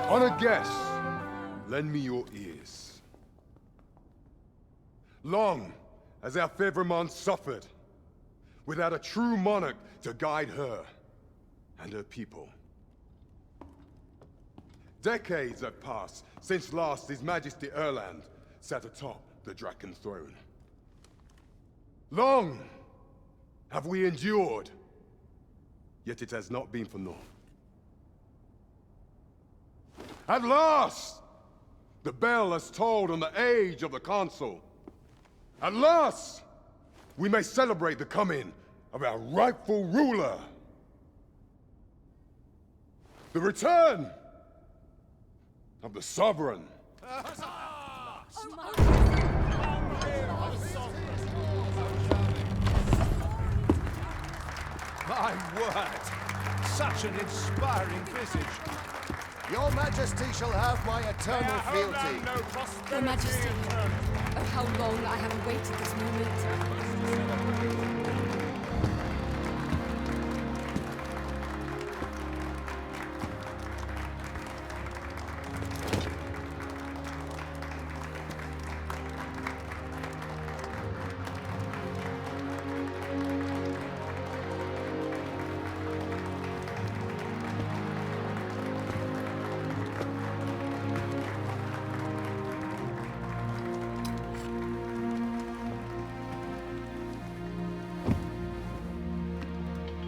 Honored guests, lend me your ears. Long has our Fevremont suffered, without a true monarch to guide her and her people. Decades have passed since last His Majesty Erland sat atop the Draken throne. Long have we endured, yet it has not been for naught. At last, the bell has tolled on the age of the Consul. At last, we may celebrate the coming of our rightful ruler. The return of the Sovereign. My word! Such an inspiring visage. Your Majesty shall have my eternal fealty. Your Majesty, oh how long I have awaited this moment.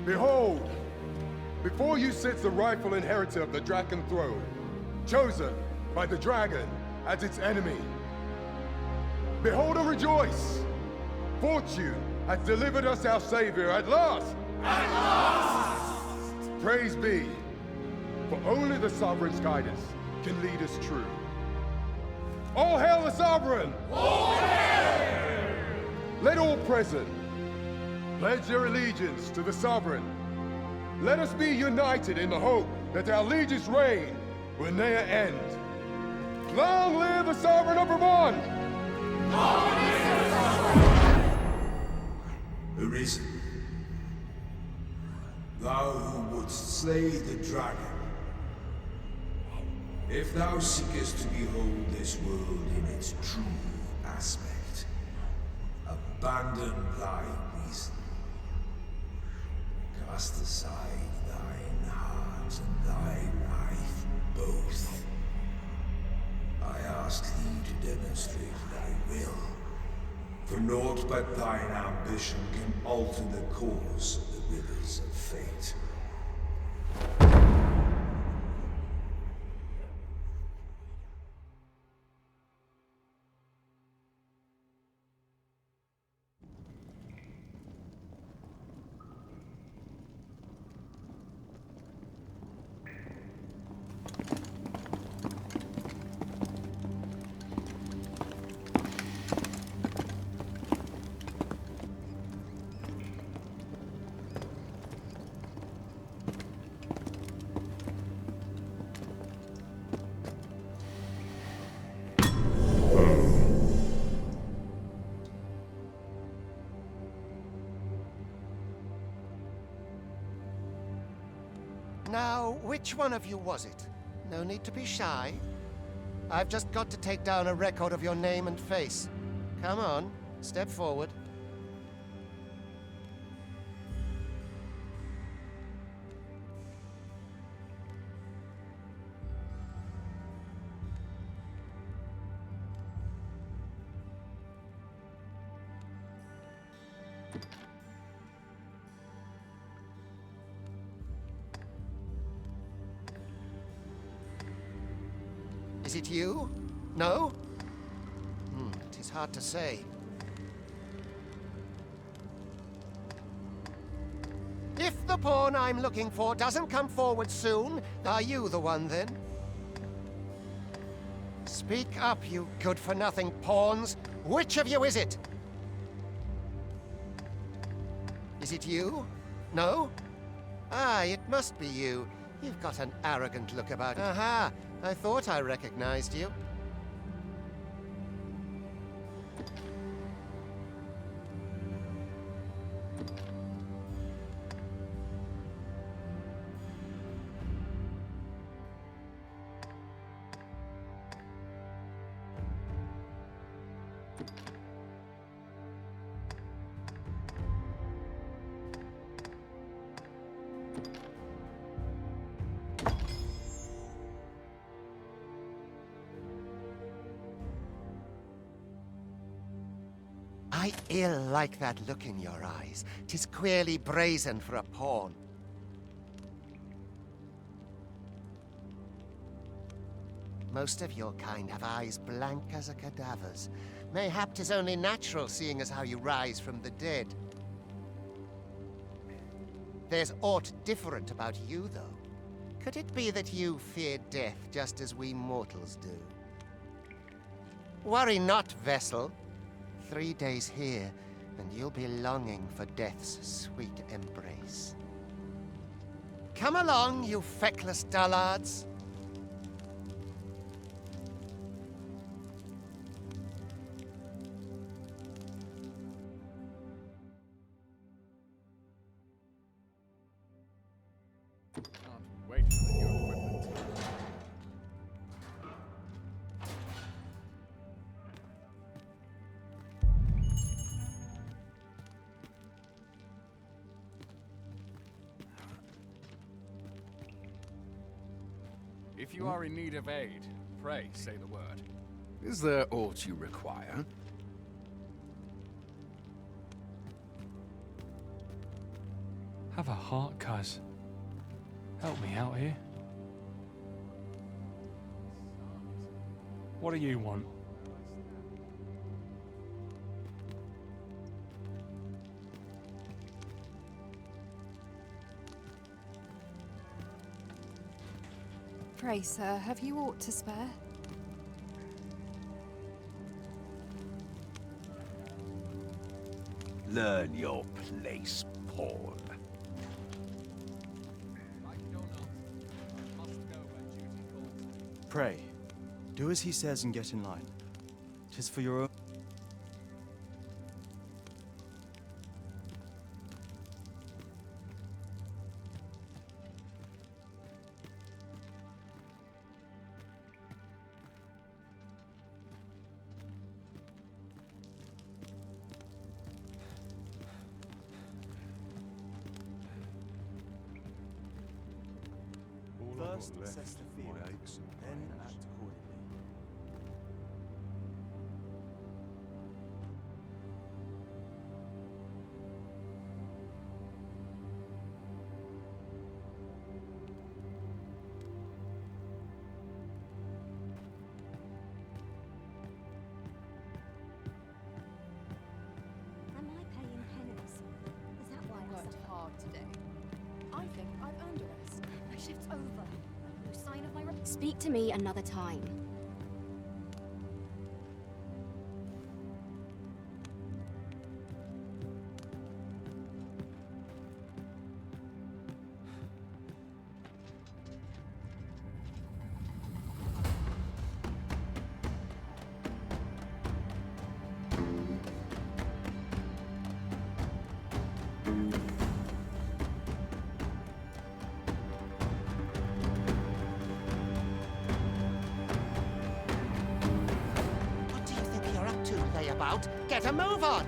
Behold, before you sits the rightful inheritor of the Draken throne, chosen by the dragon as its enemy. Behold and rejoice! Fortune has delivered us our savior at last! At last! Praise be, for only the Sovereign's guidance can lead us true. All hail the Sovereign! All hail! Let all present pledge their allegiance to the Sovereign. Let us be united in the hope that our liege's reign will ne'er end. Long live the Sovereign of Vermont! Long live the Sovereign! Arisen, thou who wouldst slay the dragon, if thou seekest to behold this world in its true aspect, abandon thy reason. Cast aside thine heart and thy life both. I ask thee to demonstrate thy will, for naught but thine ambition can alter the course of the rivers of fate. Now, which one of you was it? No need to be shy. I've just got to take down a record of your name and face. Come on, step forward. Is it you? No? It is hard to say. If the pawn I'm looking for doesn't come forward soon, are you the one then? Speak up, you good-for-nothing pawns. Which of you is it? Is it you? No? Ah, it must be you. You've got an arrogant look about you. Aha! I thought I recognized you. I ill like that look in your eyes. 'Tis queerly brazen for a pawn. Most of your kind have eyes blank as a cadaver's. Mayhap 'tis only natural, seeing as how you rise from the dead. There's aught different about you, though. Could it be that you fear death just as we mortals do? Worry not, vessel. 3 days here, and you'll be longing for death's sweet embrace. Come along, you feckless dullards. Can't wait for the new equipment. If you are in need of aid, pray say the word. Is there aught you require? Have a heart, cuz. Help me out here. What do you want? Pray, sir, have you aught to spare? Learn your place, pawn. Pray, do as he says and get in line. 'Tis for your own... First, assess the field, then act accordingly. Am I paying penance? Is that why I worked hard today. I think I've earned a rest. my shift's over? No sign of my... Speak to me another time. What do you think you're up to, layabout? Get a move on!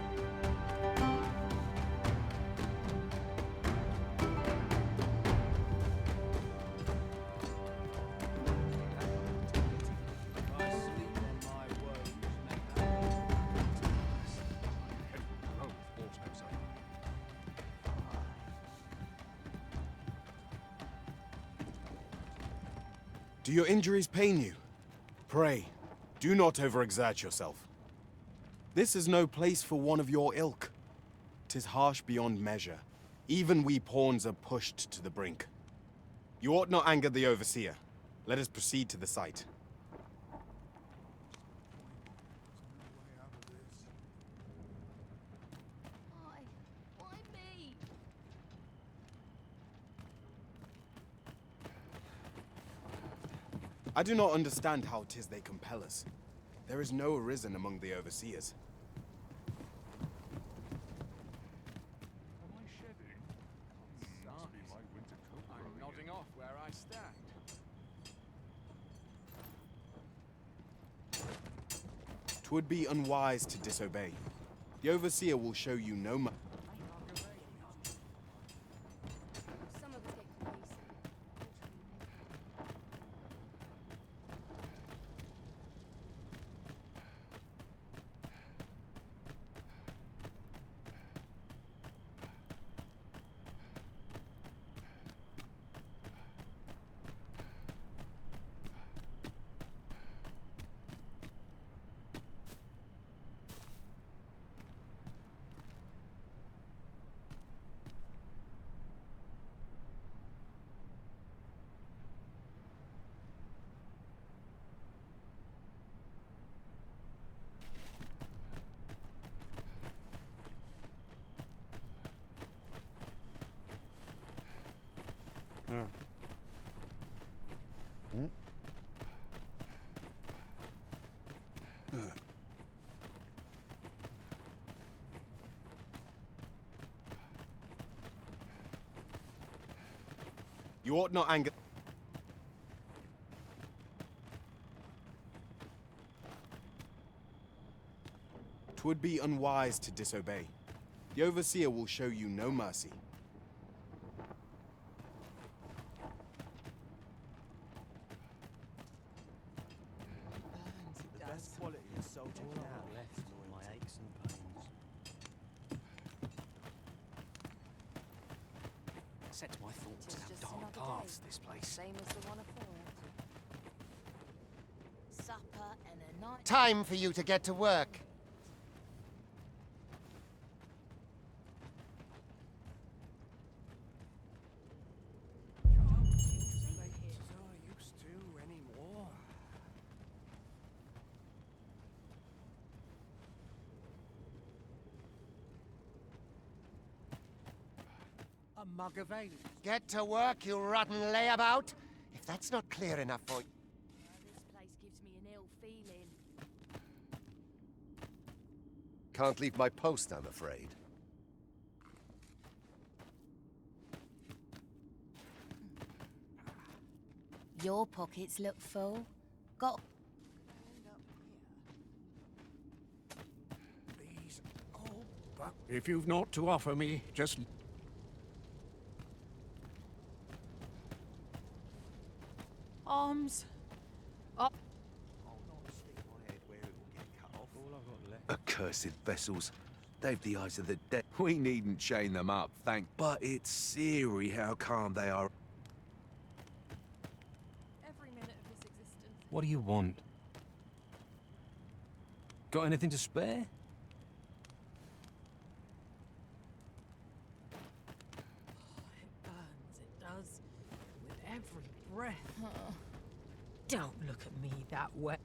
I sleep on my woes now. Do your injuries pain you? Pray, do not overexert yourself. This is no place for one of your ilk. 'Tis harsh beyond measure. Even we pawns are pushed to the brink. You ought not anger the overseer. Let us proceed to the site. Why me? I do not understand how 'tis they compel us. There is no arisen among the overseers. Am I shedding? I'm nodding off where I stand. 'Twould be unwise to disobey. The Overseer will show you no mercy. Some of us get crazy. You ought not anger. 'Twould be unwise to disobey. The Overseer will show you no mercy. The best quality is soldier now. Left all my aches and pains. Sets my thoughts Tis down just dark another paths, day, this place. Same as the one afore. Supper and a night. Time for you to get to work. A mug of ale. Get to work, you rotten layabout. If that's not clear enough for you. This place gives me an ill feeling. Can't leave my post, I'm afraid. Your pockets look full. Got. These old If you've naught to offer me, just... Arms. Up. Accursed vessels. They've the eyes of the dead. We needn't chain them up, but it's eerie how calm they are. Every minute of his existence. What do you want? Got anything to spare? It burns, it does. With every breath. Don't look at me that way.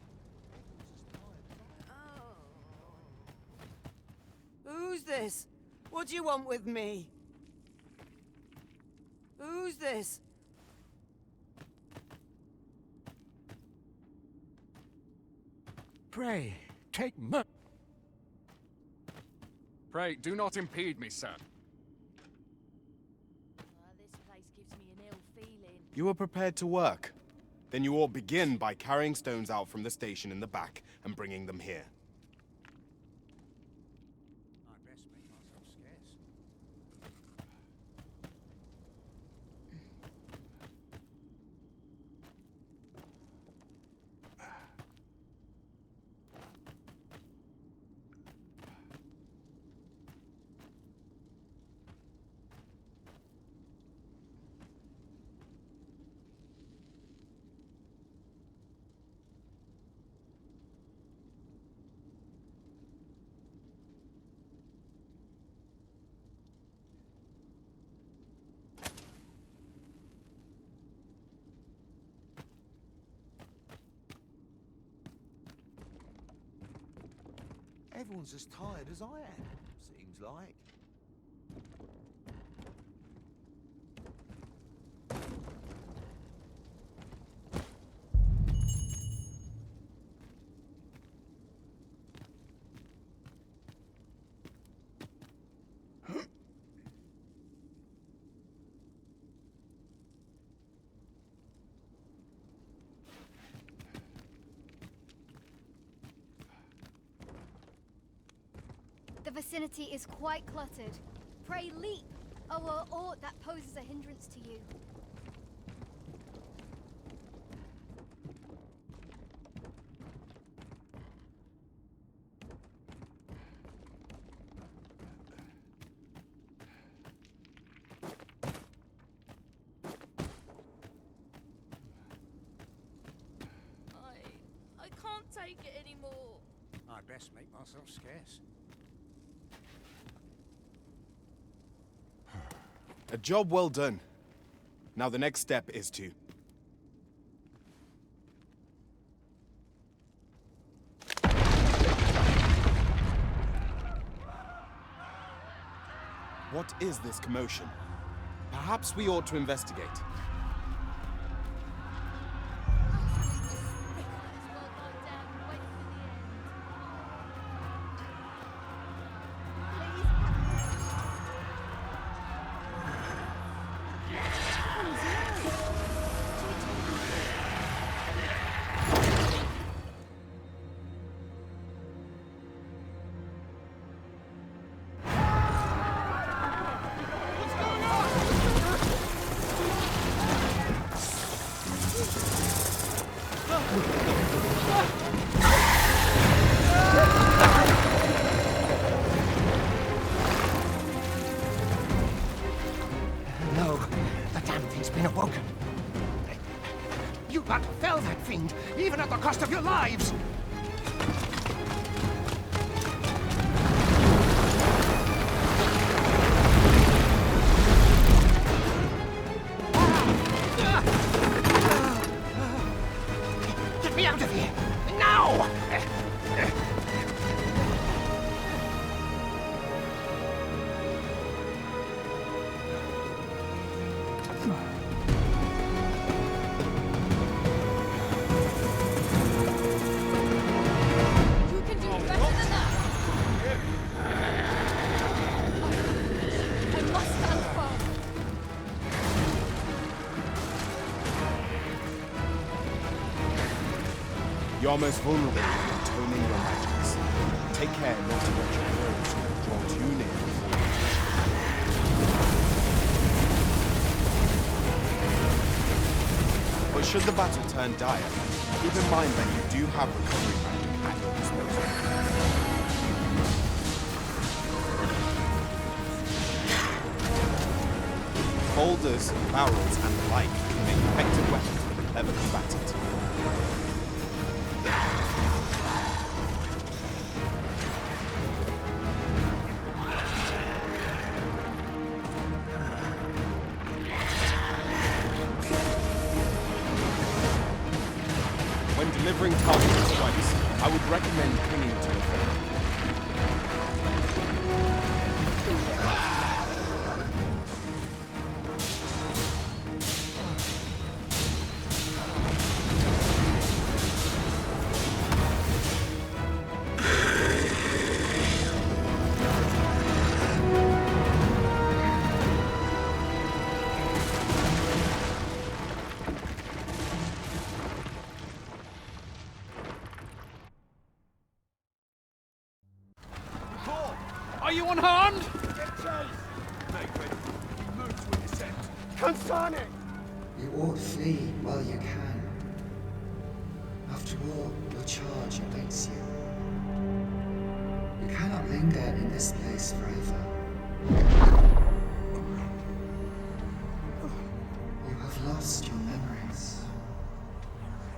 Who's this? What do you want with me? Who's this? Pray, take mer... Pray, do not impede me, sir. This place gives me an ill feeling. You are prepared to work? Then you ought begin by carrying stones out from the station in the back and bringing them here. I best make myself scarce. Everyone's as tired as I am, seems like. vicinity is quite cluttered. Pray leap, or aught that poses a hindrance to you. I can't take it anymore. I'd best make myself scarce. A job well done. Now the next step is to... What is this commotion? Perhaps we ought to investigate. No, the damn thing's been awoken. You but fell that fiend, even at the cost of your lives! Get me out of here! Now! You can do better than that! I must stand firm. You are most vulnerable when toning your magics. Take care not to let your foes draw too near. But should the battle turn dire, keep in mind that you do have recovery magic at your disposal. Boulders, barrels, and the like can make effective weapons for the clever combatant. When delivering targeted strikes, I would recommend clinging to the foe. Are you unharmed? Concerning! You ought flee while you can. After all, your charge awaits you. You cannot linger in this place forever. You have lost your memories.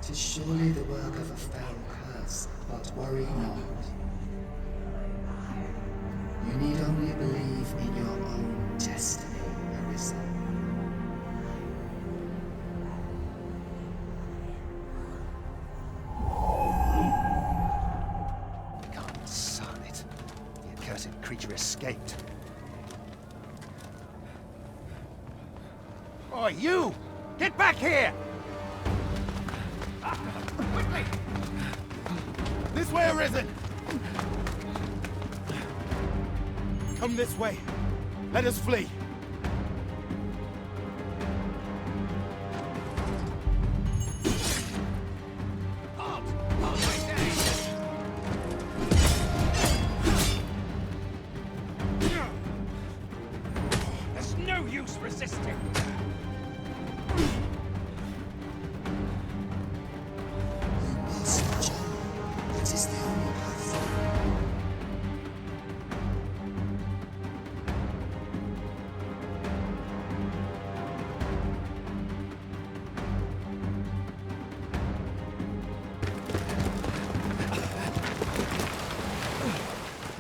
'Tis surely the work of a fell curse, but worry not. You need only believe in your own destiny, Arisa. God, son it. The accursed creature escaped. Oh, you! Get back here! Quickly! This way, Arisen! Come this way. Let us flee.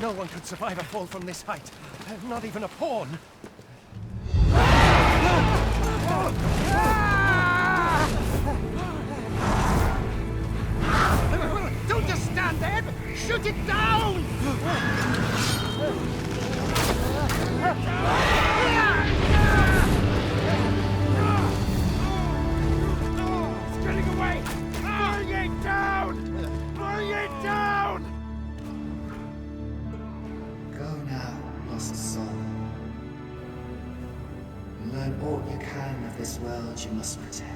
No one could survive a fall from this height. Not even a pawn. Don't just stand there! Shoot it down! It's getting away! Bring it down! Bring it down! Go now, lost soul. Learn all you can of this world you must protect.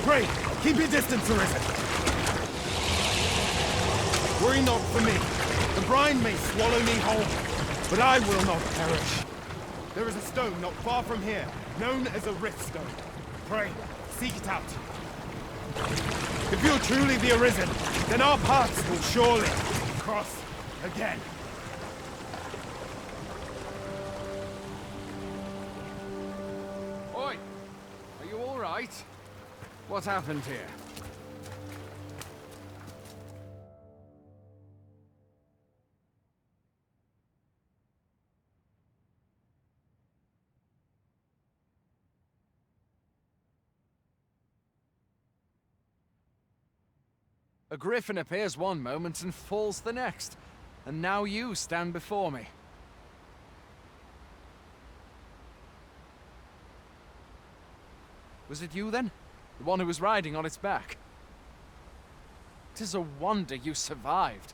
Pray, keep your distance, Arisen. Worry not for me. The brine may swallow me whole, but I will not perish. There is a stone not far from here, known as a Rift Stone. Pray, seek it out. If you're truly the Arisen, then our paths will surely cross again. Oi! Are you all right? What happened here? A griffin appears one moment and falls the next. And now you stand before me. Was it you then? The one who was riding on its back? 'Tis a wonder you survived.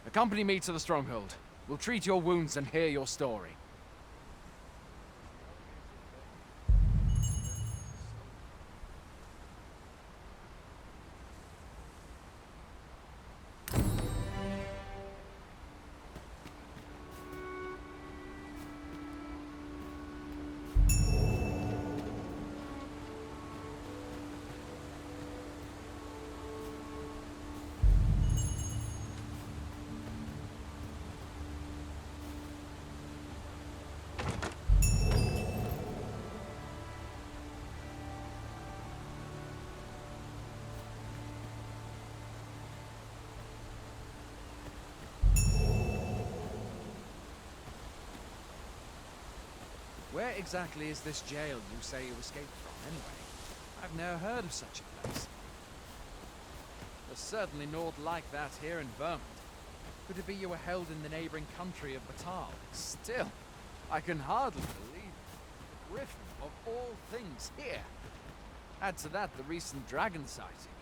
Accompany me to the stronghold. We'll treat your wounds and hear your story. Where exactly is this jail you say you escaped from, anyway? I've never heard of such a place. There's certainly naught like that here in Vermont. Could it be you were held in the neighboring country of Batal? Still, I can hardly believe it. The Griffin, of all things, here. Add to that the recent dragon sighting.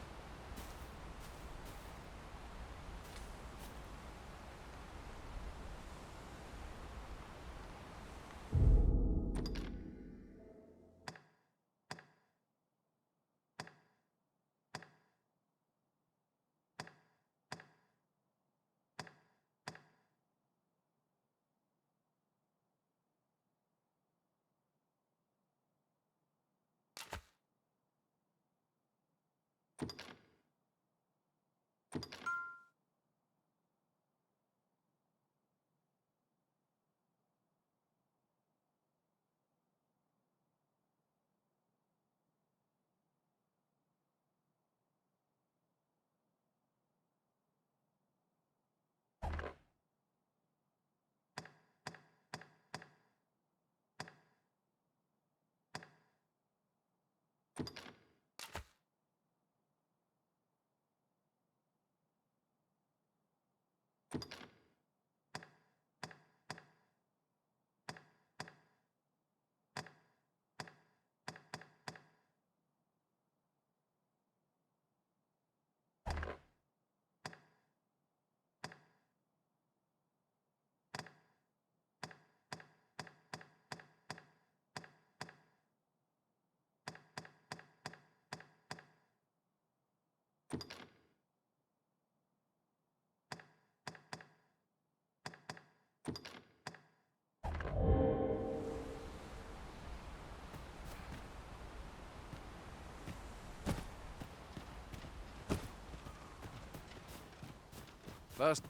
First...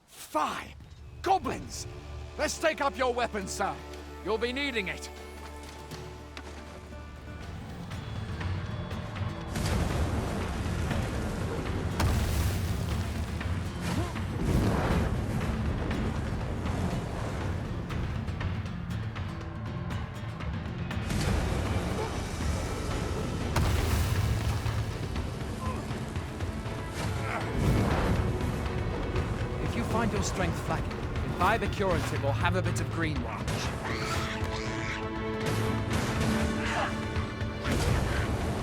Fie! Goblins! Let's take up your weapons, sir. You'll be needing it. Find your strength flagging. Imbibe a curative or have a bit of green watch.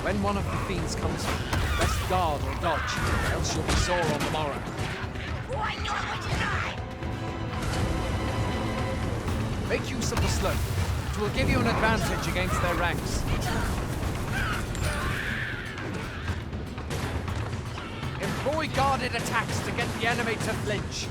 When one of the fiends comes in, best guard or dodge, else you'll be sore on the morrow. Make use of the slope. It will give you an advantage against their ranks. Employ guarded attacks to get the enemy to flinch.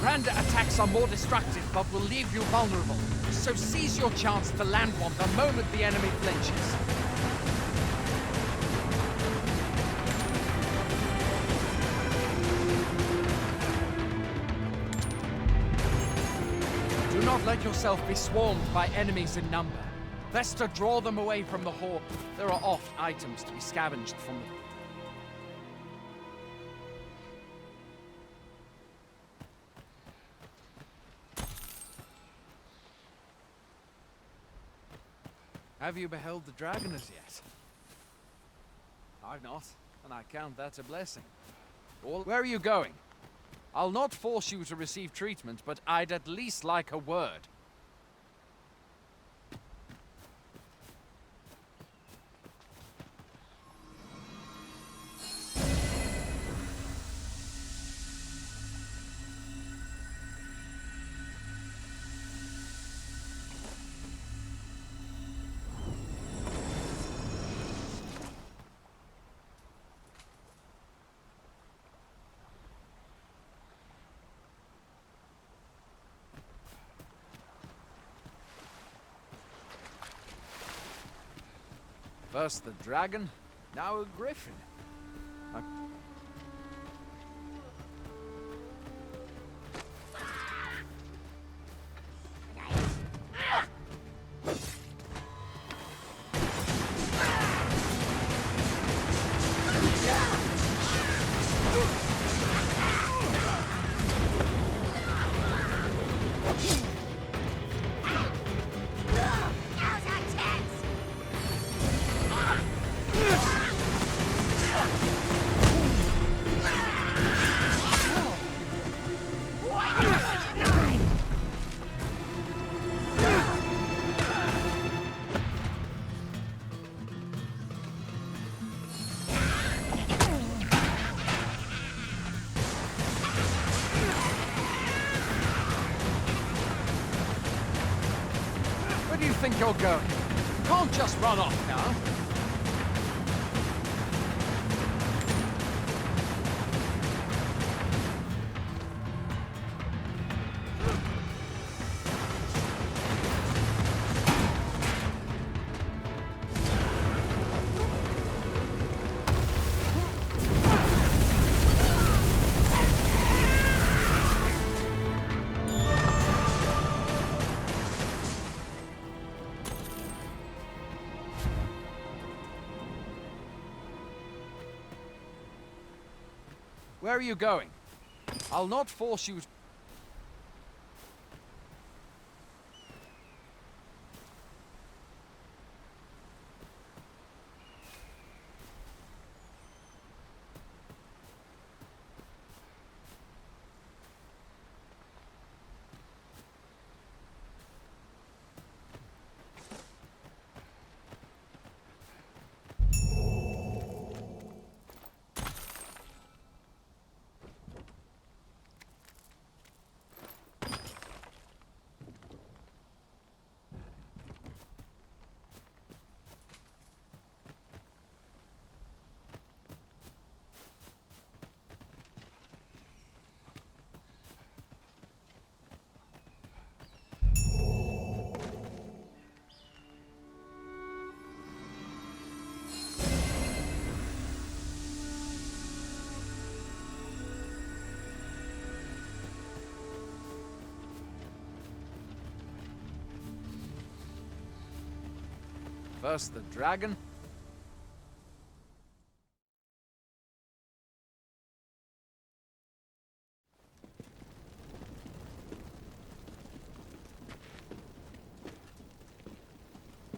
Random attacks are more destructive, but will leave you vulnerable. So seize your chance to land one the moment the enemy flinches. Do not let yourself be swarmed by enemies in number. Best to draw them away from the horde. There are oft items to be scavenged from them. Have you beheld the dragon as yet? I've not, and I count that a blessing. Where are you going? I'll not force you to receive treatment, but I'd at least like a word. First the dragon, now a griffin. you're going? You can't just run off now. Where are you going? I'll not force you to... First the dragon.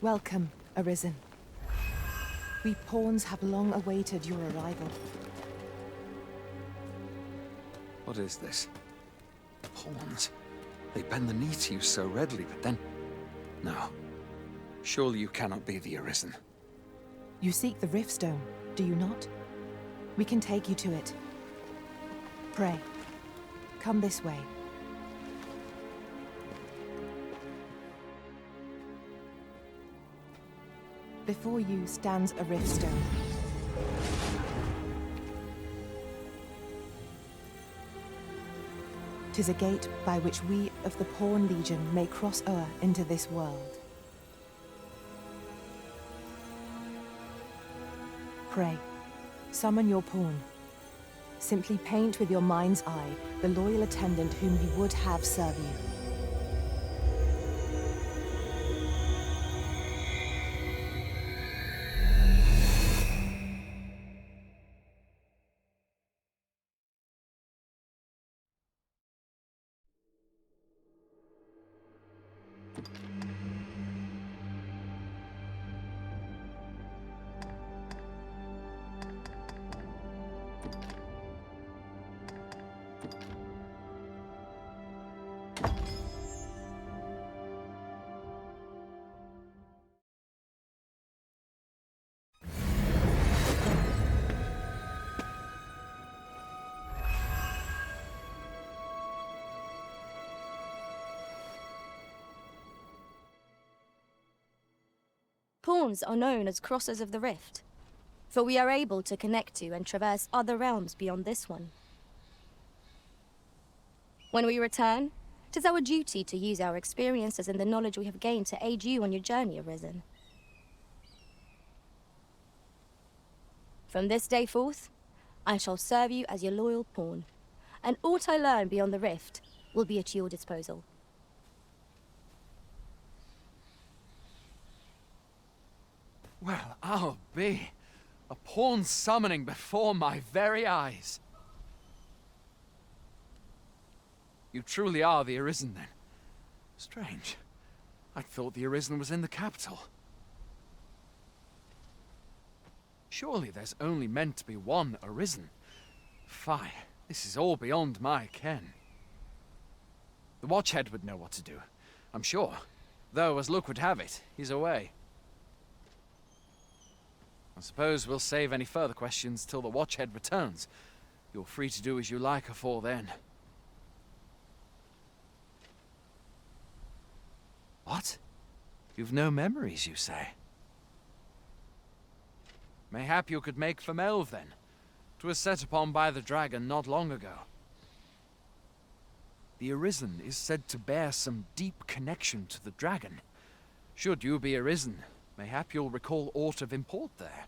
Welcome, Arisen. We pawns have long awaited your arrival. What is this? Pawns? They bend the knee to you so readily, but then... No. Surely you cannot be the Arisen. You seek the Riftstone, do you not? We can take you to it. Pray. Come this way. Before you stands a Riftstone. "'Tis a gate by which we of the Pawn Legion may cross o'er into this world. Pray, summon your pawn. Simply paint with your mind's eye the loyal attendant whom you would have serve you. Pawns are known as Crossers of the Rift, for we are able to connect to and traverse other realms beyond this one. When we return, it is our duty to use our experiences and the knowledge we have gained to aid you on your journey, Arisen. From this day forth, I shall serve you as your loyal pawn, and aught I learn beyond the Rift will be at your disposal. Well, I'll be. A pawn summoning before my very eyes. You truly are the Arisen, then? Strange. I thought the Arisen was in the capital. Surely there's only meant to be one Arisen. Fie, this is all beyond my ken. The Watchhead would know what to do, I'm sure. Though, as luck would have it, he's away. I suppose we'll save any further questions till the Watchhead returns. You're free to do as you like afore then. What? You've no memories, you say? Mayhap you could make for Melve, then. 'Twas set upon by the dragon not long ago. The Arisen is said to bear some deep connection to the dragon. Should you be Arisen, mayhap you'll recall aught of import there.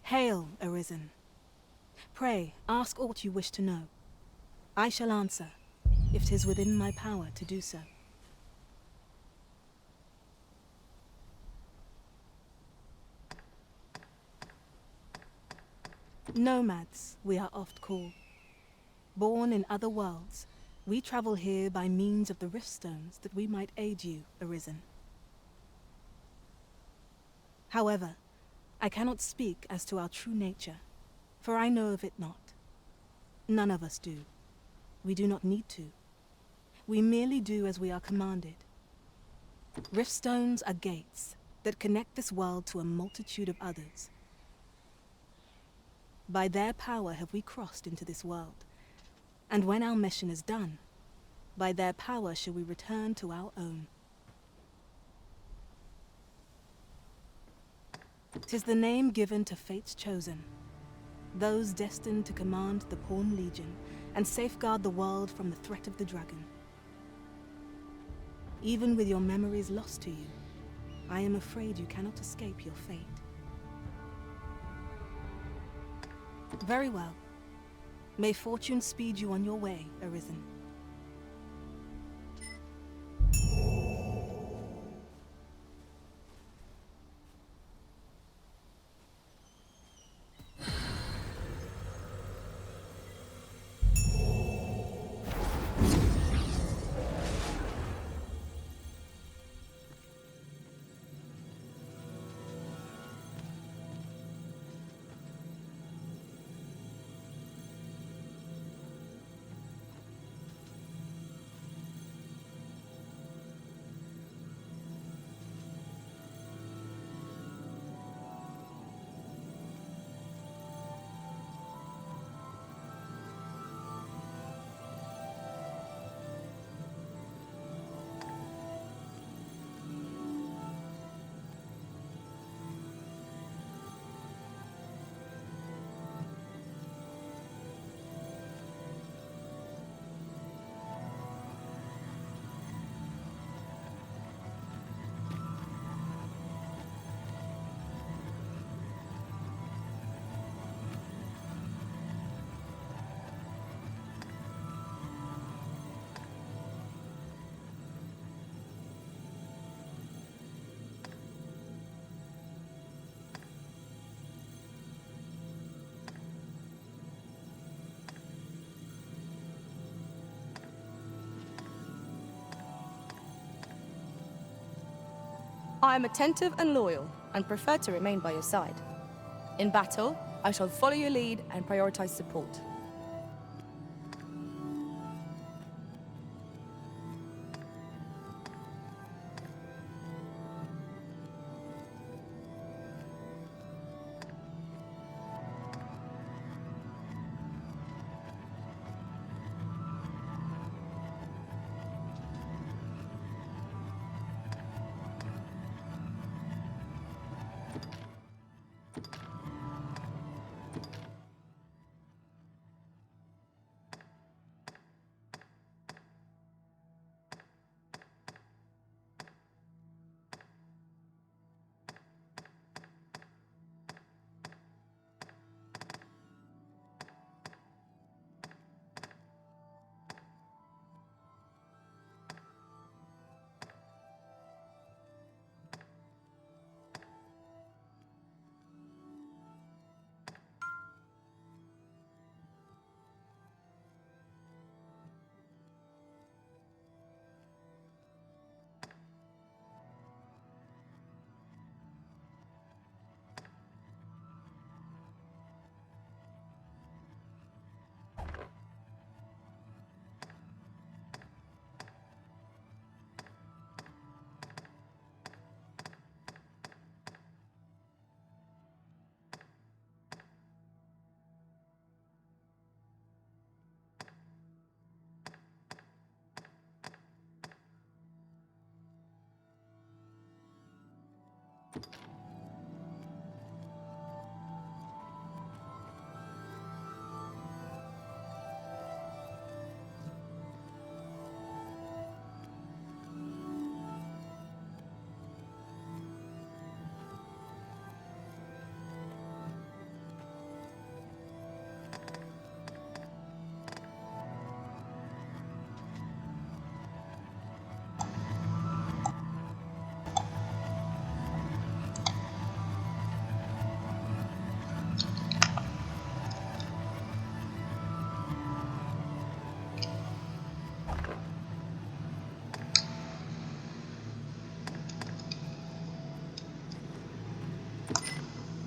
Hail, Arisen. Pray, ask aught you wish to know. I shall answer, if 'tis within my power to do so. Nomads, we are oft called. Born in other worlds, we travel here by means of the rift stones that we might aid you, Arisen. However, I cannot speak as to our true nature, for I know of it not. None of us do. We do not need to. We merely do as we are commanded. Rift stones are gates that connect this world to a multitude of others. By their power have we crossed into this world, and when our mission is done, by their power shall we return to our own. 'Tis the name given to fate's chosen, those destined to command the Pawn Legion and safeguard the world from the threat of the dragon. Even with your memories lost to you, I am afraid you cannot escape your fate. Very well. May fortune speed you on your way, Arisen. I am attentive and loyal, and prefer to remain by your side. In battle, I shall follow your lead and prioritize support.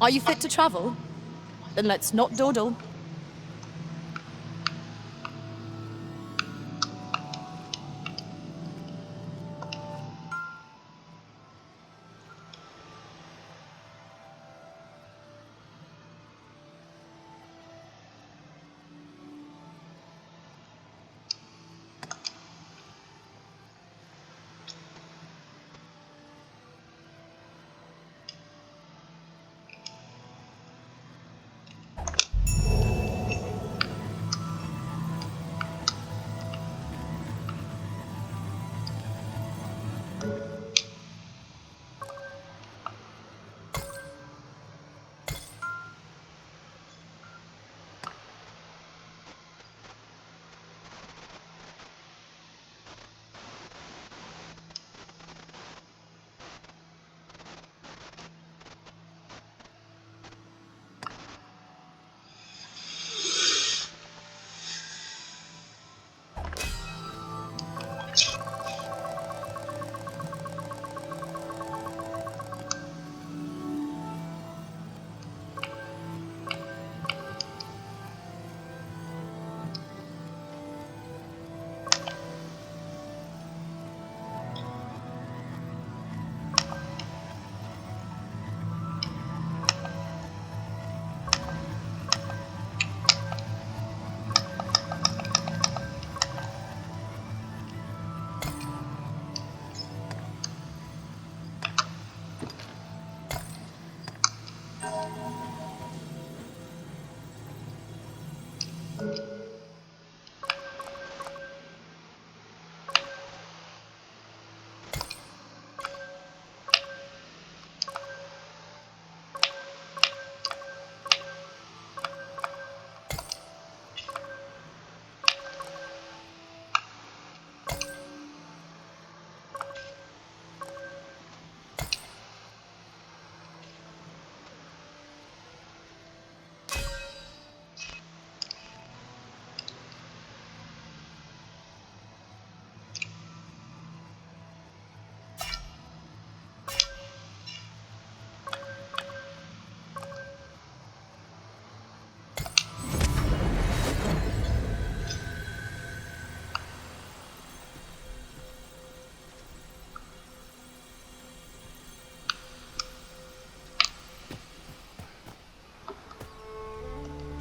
Are you fit to travel? Then let's not dawdle.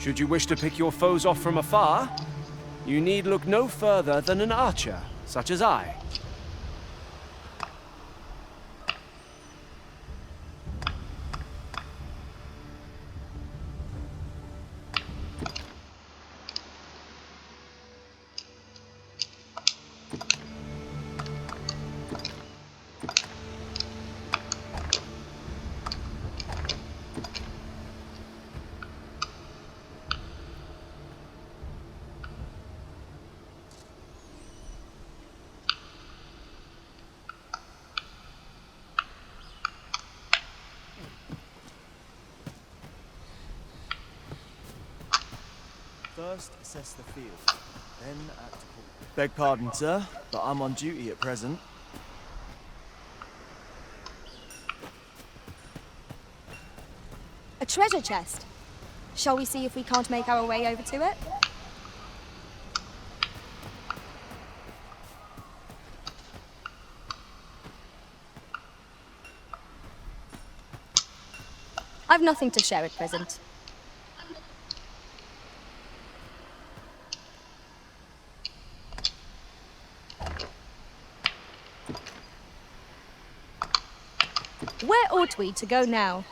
Should you wish to pick your foes off from afar, you need look no further than an archer, such as I. First, assess the field, then act accordingly. Beg pardon, sir, but I'm on duty at present. A treasure chest. Shall we see if we can't make our way over to it? I've nothing to share at present. Where ought we to go now?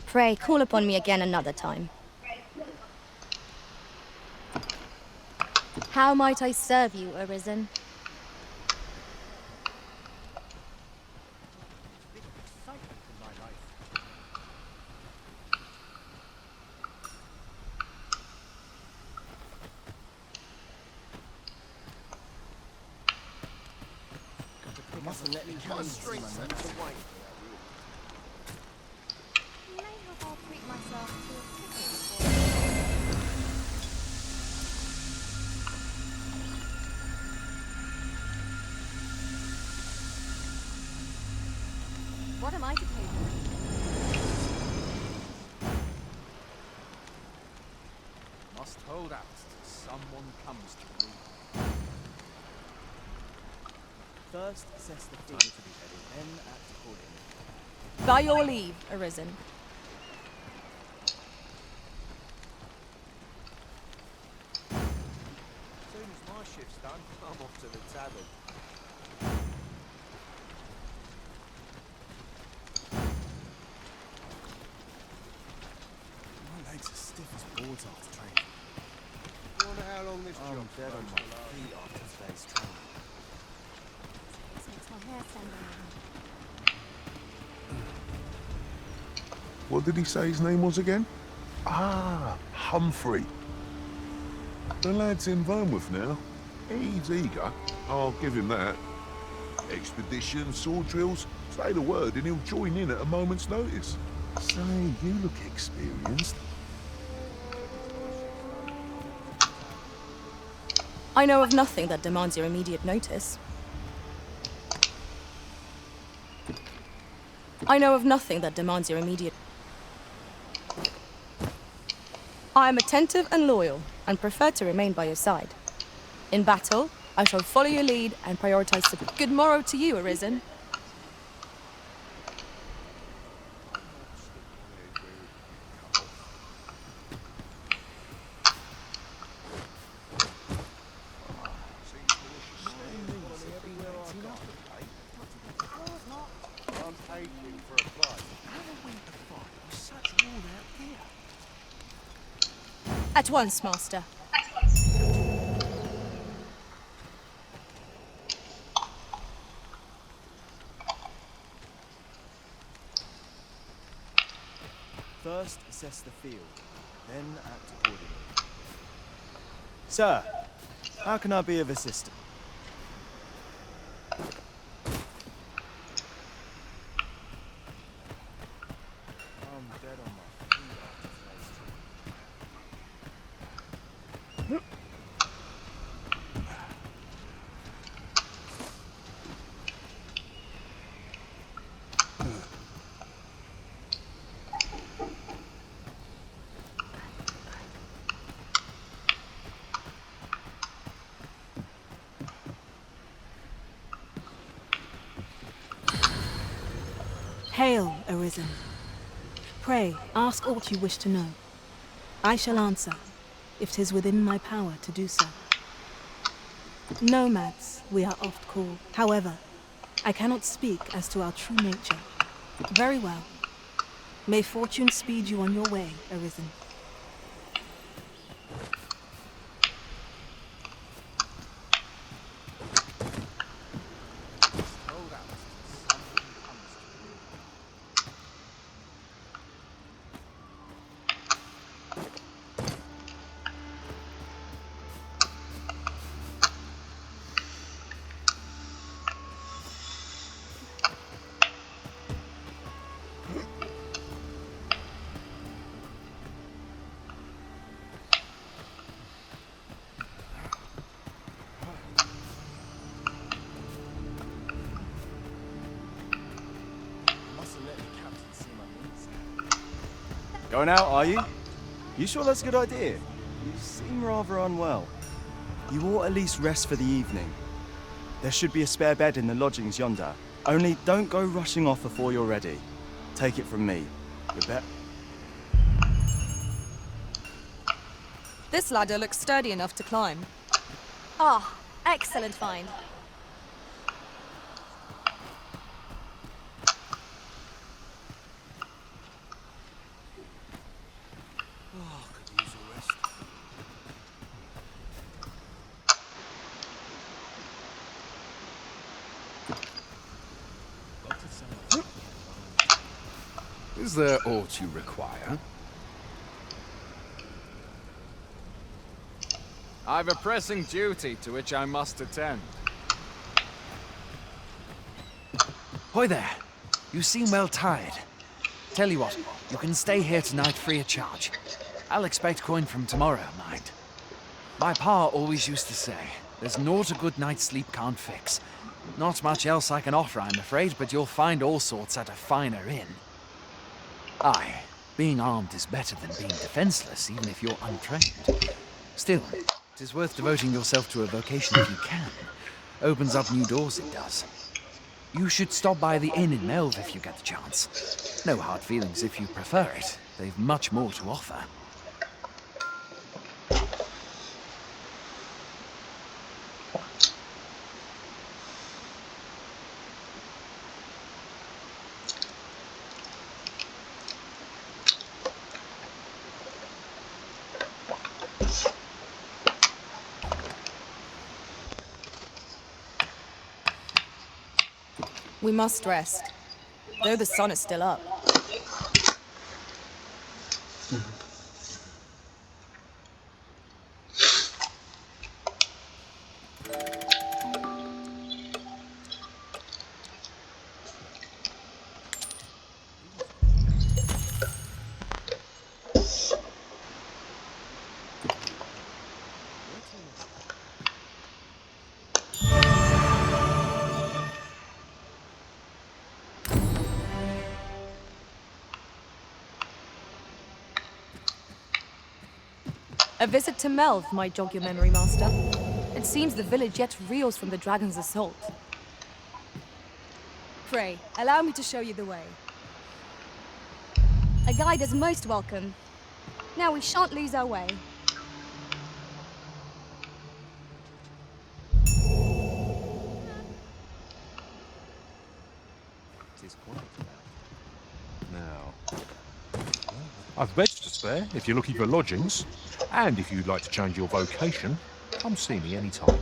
Pray, call upon me again another time. How might I serve you, Arisen? Mustn't let me come straight to white. May have I'll treat myself to a tickle. What am I to pay for? Must hold out till someone comes to me. First, assess the field to be ready, then act accordingly. By your leave, Arisen. As soon as my shift's done, I'm off to the tavern. My legs are stiff as boards after training. You wonder how long this I'm job's dead on supposed my to last? feet after today's training. This makes my hair stand on end. What did he say his name was again? Ah, Humphrey. The lad's in Vermouth now. He's eager. I'll give him that. Expedition, sword drills, say the word and he'll join in at a moment's notice. Say, you look experienced. I know of nothing that demands your immediate notice. I know of nothing that demands your immediate... I am attentive and loyal, and prefer to remain by your side. In battle, I shall follow your lead and prioritize the... Good morrow to you, Arisen. At once, Master. First, assess the field, then act accordingly. Sir, how can I be of assistance? I'm dead on my feet after today's training. Hail, Arisen. Pray, ask aught you wish to know. I shall answer, if 'tis within my power to do so. Nomads, we are oft called. However, I cannot speak as to our true nature. Very well. May fortune speed you on your way, Arisen. Hold out till someone comes to me. Mustn't let the captain see my knees. Going out, are you? You sure that's a good idea? You seem rather unwell. You ought at least rest for the evening. There should be a spare bed in the lodgings yonder. Only don't go rushing off before you're ready. Take it from me. You bet. This ladder looks sturdy enough to climb. Ah, excellent find. Is there aught you require? I've a pressing duty to which I must attend. Hoy there. You seem well tired. Tell you what, you can stay here tonight free of charge. I'll expect coin from tomorrow, mind. My pa always used to say, there's naught a good night's sleep can't fix. Not much else I can offer, I'm afraid, but you'll find all sorts at a finer inn. Aye, being armed is better than being defenseless, even if you're untrained. Still, it is worth devoting yourself to a vocation if you can. Opens up new doors, it does. You should stop by the inn in Melve if you get the chance. No hard feelings if you prefer it. They've much more to offer. We must rest, though the sun is still up. A visit to Melve might jog your memory, Master. It seems the village yet reels from the dragon's assault. Pray, allow me to show you the way. A guide is most welcome. Now we shan't lose our way. Now, I've beds to spare if you're looking for lodgings, and if you'd like to change your vocation, come see me anytime.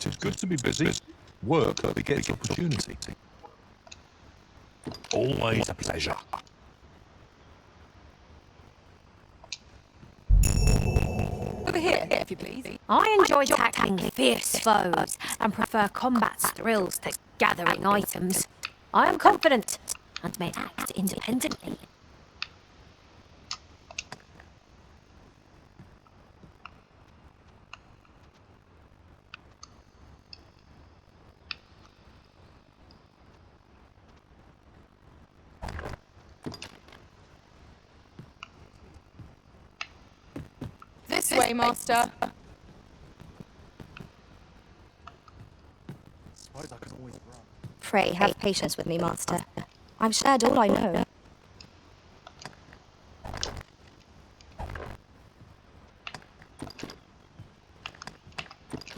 It's good to be busy. Work begets opportunity. Always a pleasure. Over here, if you please. I enjoy tackling fierce foes and prefer combat's thrills to gathering items. I am confident and may act independently. This way, Master. Pray have patience with me, Master. I've shared all I know.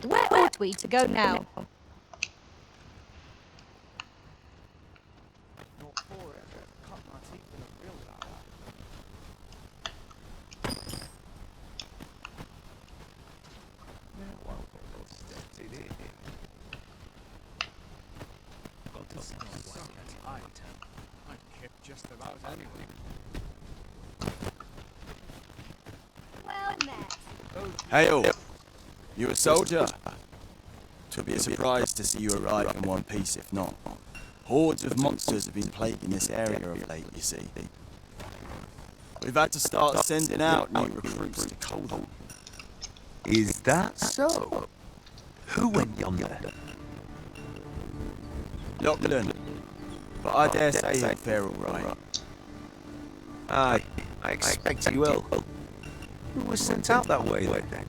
Where ought we to go now? Just about anyone. Well met. Hail! You a soldier? Twould be a surprise to see you arrive in one piece, if not. Hordes of monsters have been plaguing this area of late, you see. We've had to start sending out new recruits to cull them. Is that so? Who went yonder? Lachlan. But I dare say he'll fare all right. Aye, I expect he will. Who was sent out that way then?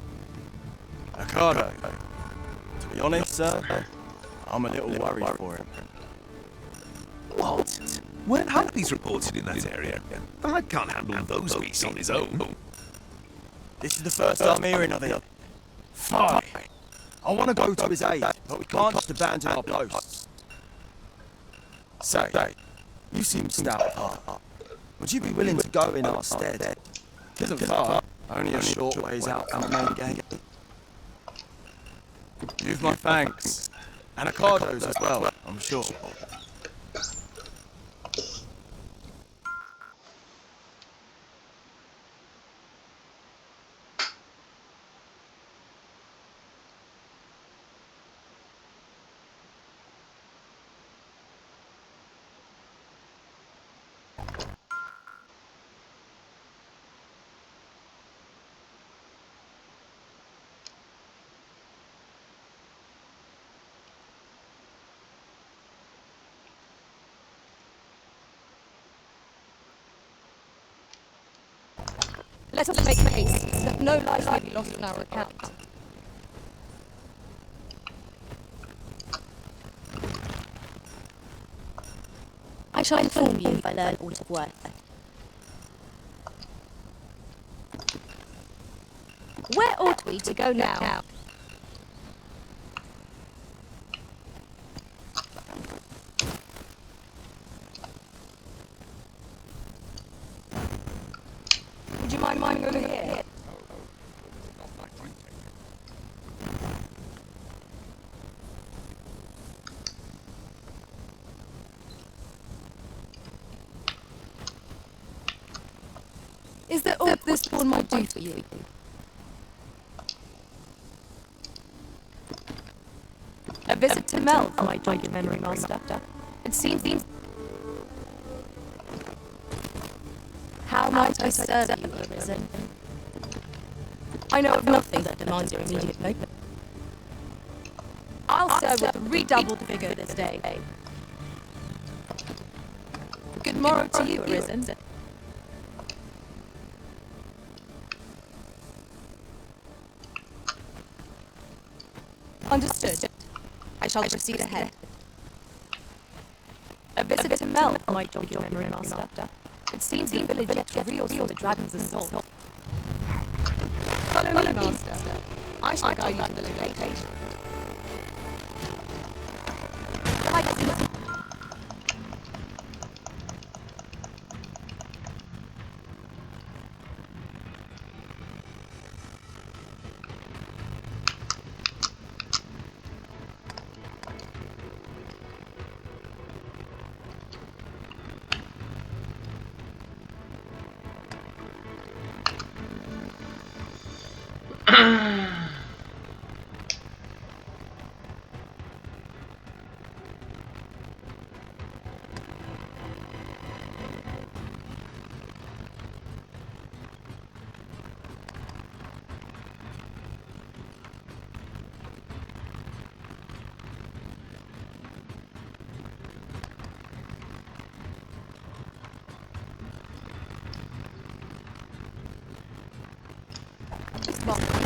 Ricardo. To be honest, sir, I'm a little worried for him. What? Weren't Harpies reported in that area? I can't handle those beasts on his own. This is the first I'm hearing of it. Fine. I want to go to his aid, but we can't just abandon our posts. Say, you seem stout of heart. Would you be willing to go in our stead? Isn't far, only a short ways out from the main gate. You've my thanks. And Ricardo's as well, I'm sure. Let us make haste, that no life may be lost on our account. I shall inform you if I learn aught of worth. Where ought we to go now? Would you mind over here? Is there aught this pawn might do for you? A visit to Mel, my joint memory master. It seems. How might I serve you, Arisen? I know of nothing that demands your immediate notice. I'll serve with redoubled vigor this day. Good morrow to you, Arisen. Understood. I shall proceed ahead. A visit to Mel, my joint memory master. It seems the village reveals the dragon's assault. Follow me, master. I shall guide you to the location.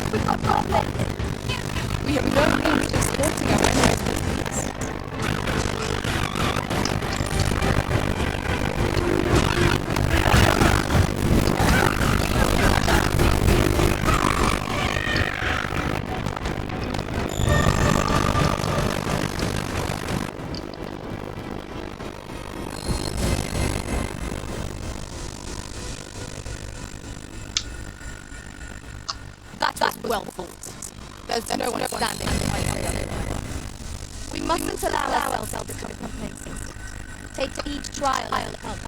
We've got problems. We have no means of escorting our enemies with peace. That's well fought. There's no one standing behind us. We mustn't allow ourselves to become complacent. Take each trial as it comes.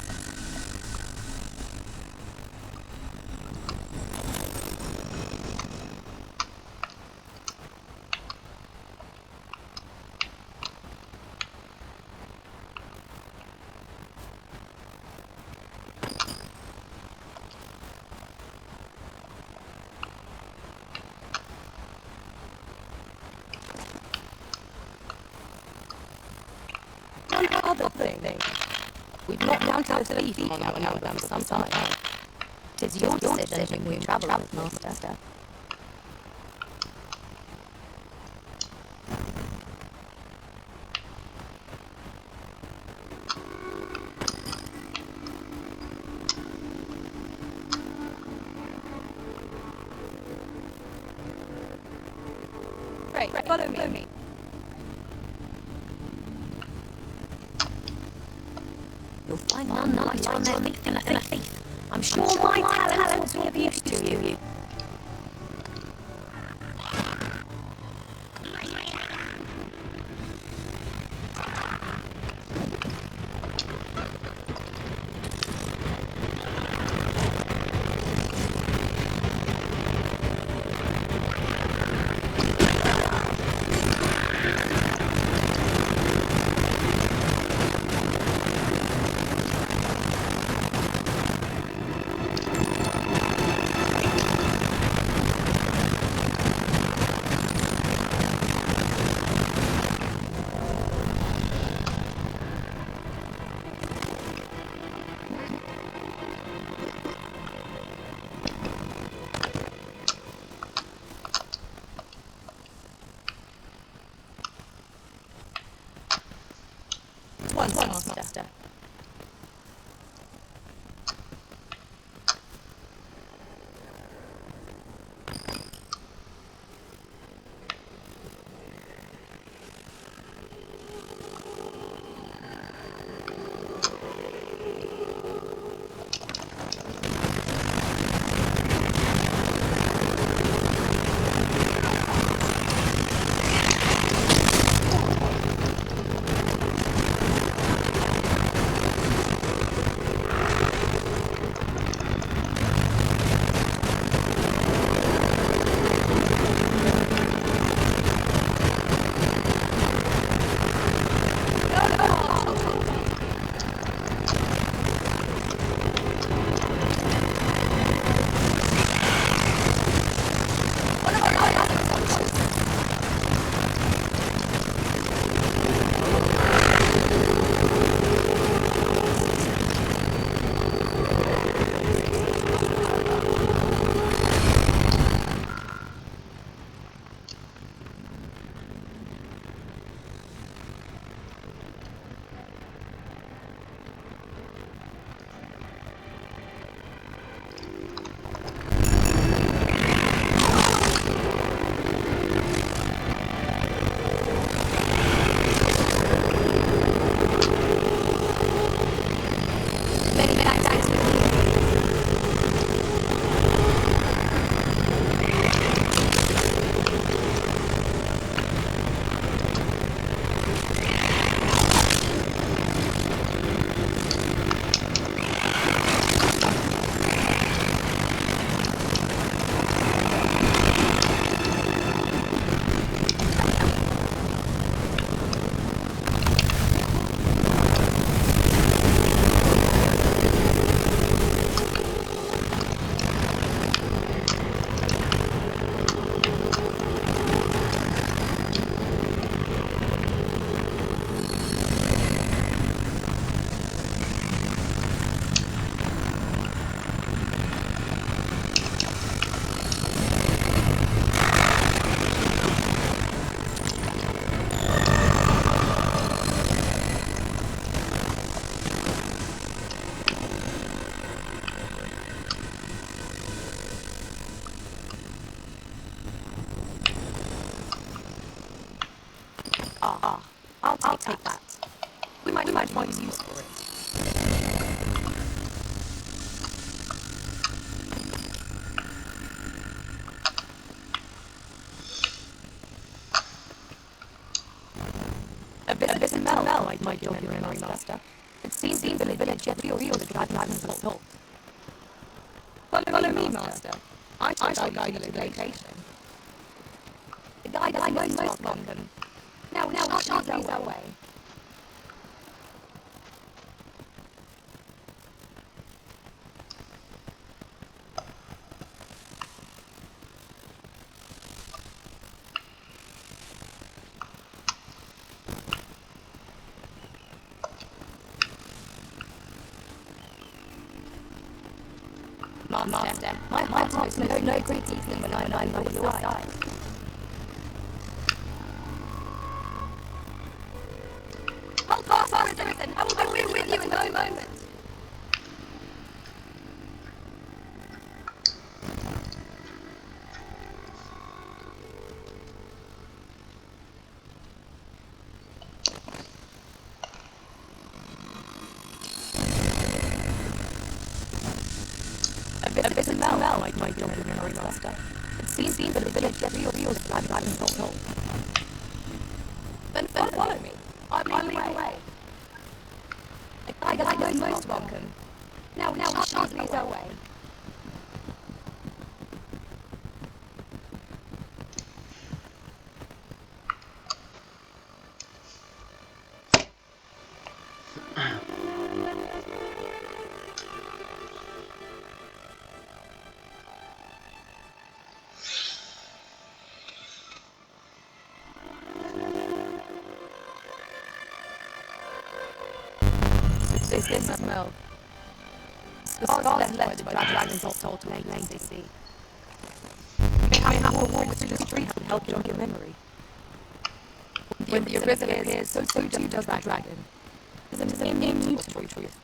Other thing, we've not counted a thief on our number for some time. 'Tis your decision whom we travel with, master. Pray, follow me. You'll find none lighter on their feet than a thief. I'm sure my talent will be of use to you. Once, master. take that. We might find use for it. A bit of Mel might jog your memory, Master. It seems the village yet feels the dragon's assault. Follow me, Master. I shall guide you to the location. The guide is most welcome. Now, shan't lose our way. Master, my heart knows no great evening when I by your side. Hold fast, citizen. I will be with you in a moment. A bit of Mel might jog your memory, Master. It seems the village yet feels the dragon's assault. Then follow me. I'll lead the way. The guide is most welcome. Now, shan't lose our way. This is Mel. Scars left by the dragon's assault to sea. You may have to walk through the streets and help jog your memory. When the arisen appears, so too does that dragon. It is an immutable truth.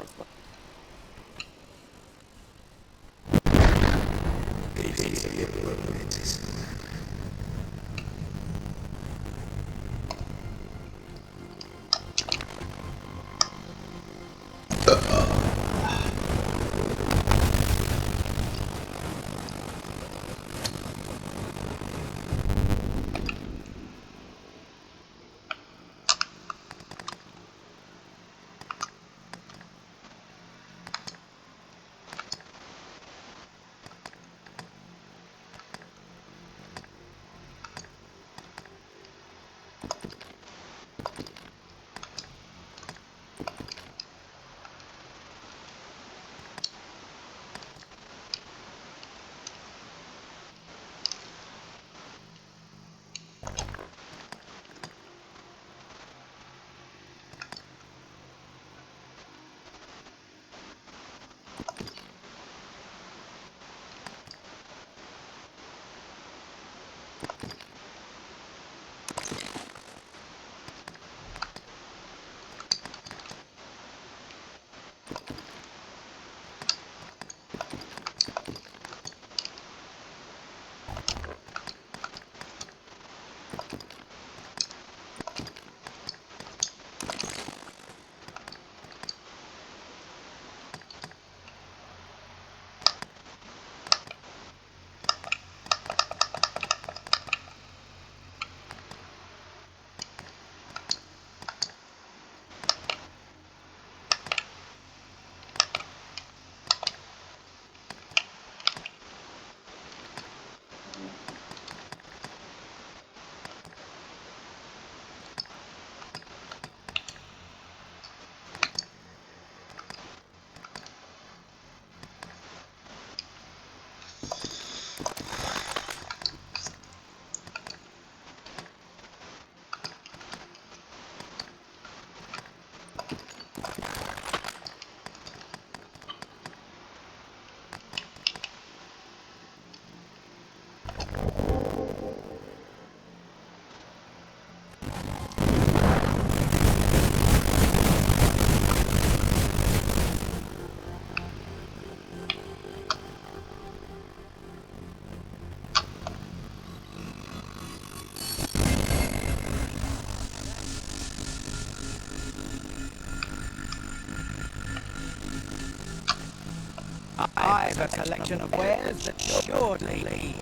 I've a collection of wares that surely lead.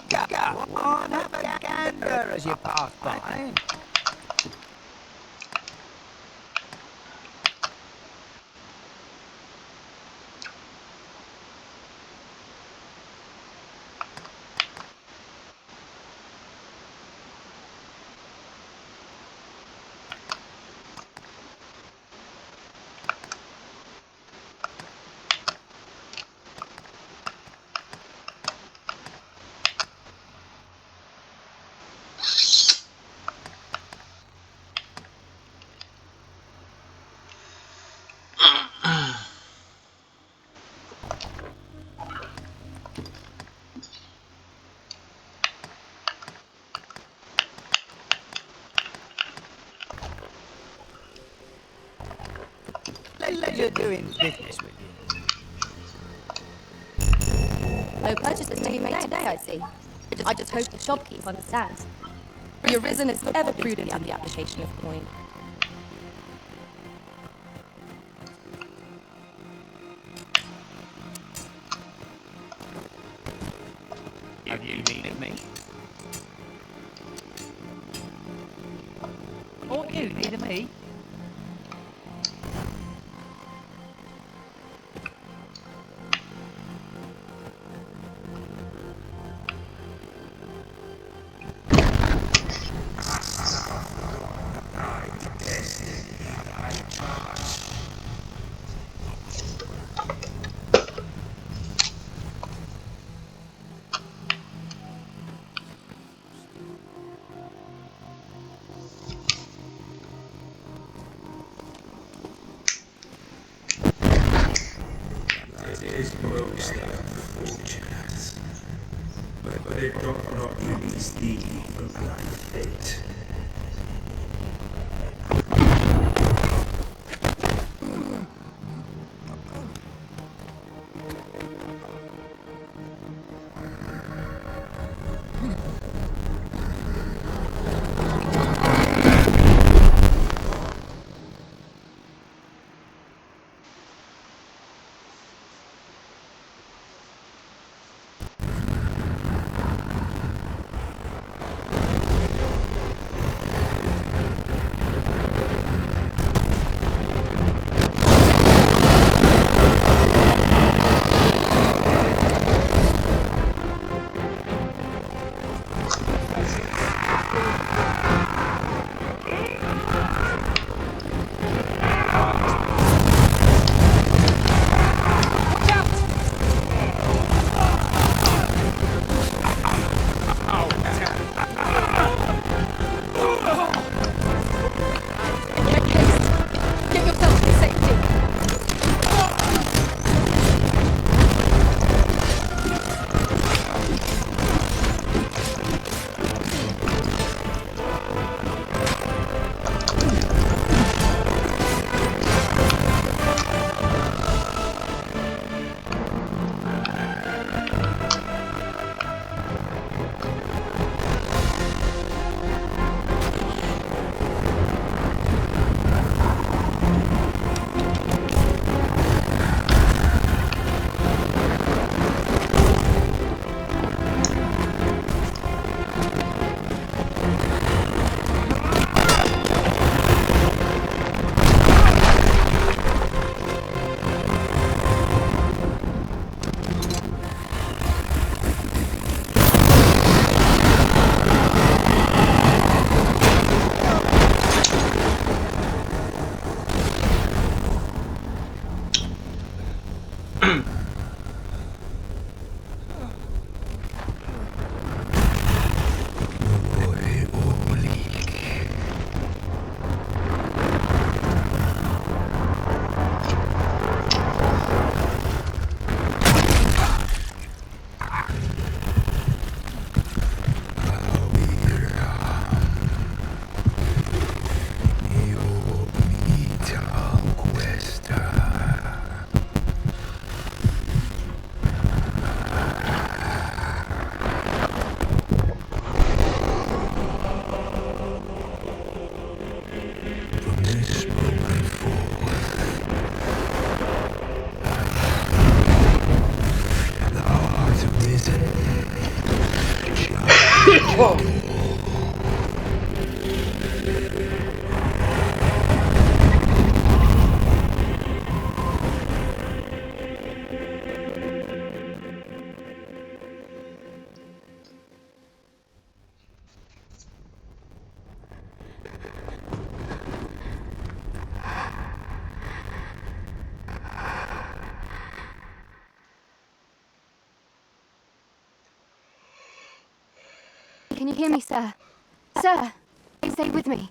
Go on, have a gander as you pass by. Pleasure doing business with you. No purchases to be made today, I see. I just hope the shopkeep understands. Your risen is ever prudent in the application of coin. Have you needed me? Or you needed me? It is most unfortunate, but it doth not release thee from thy fate. Can you hear me, sir? Sir, stay with me.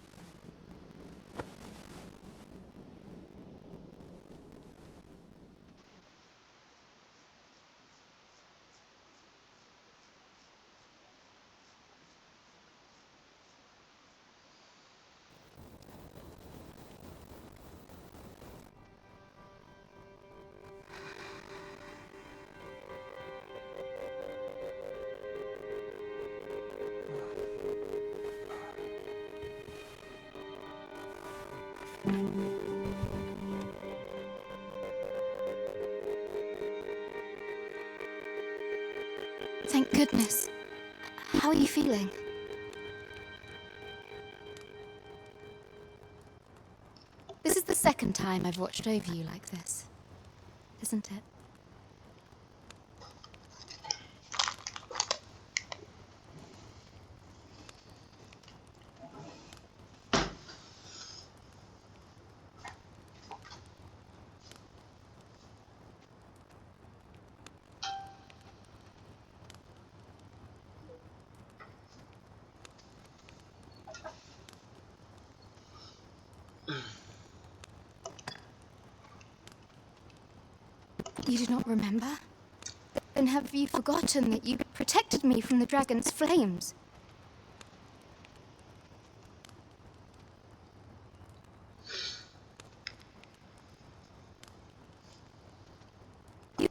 Thank goodness. How are you feeling? This is the second time I've watched over you like this, isn't it? You do not remember? Then have you forgotten that you protected me from the dragon's flames?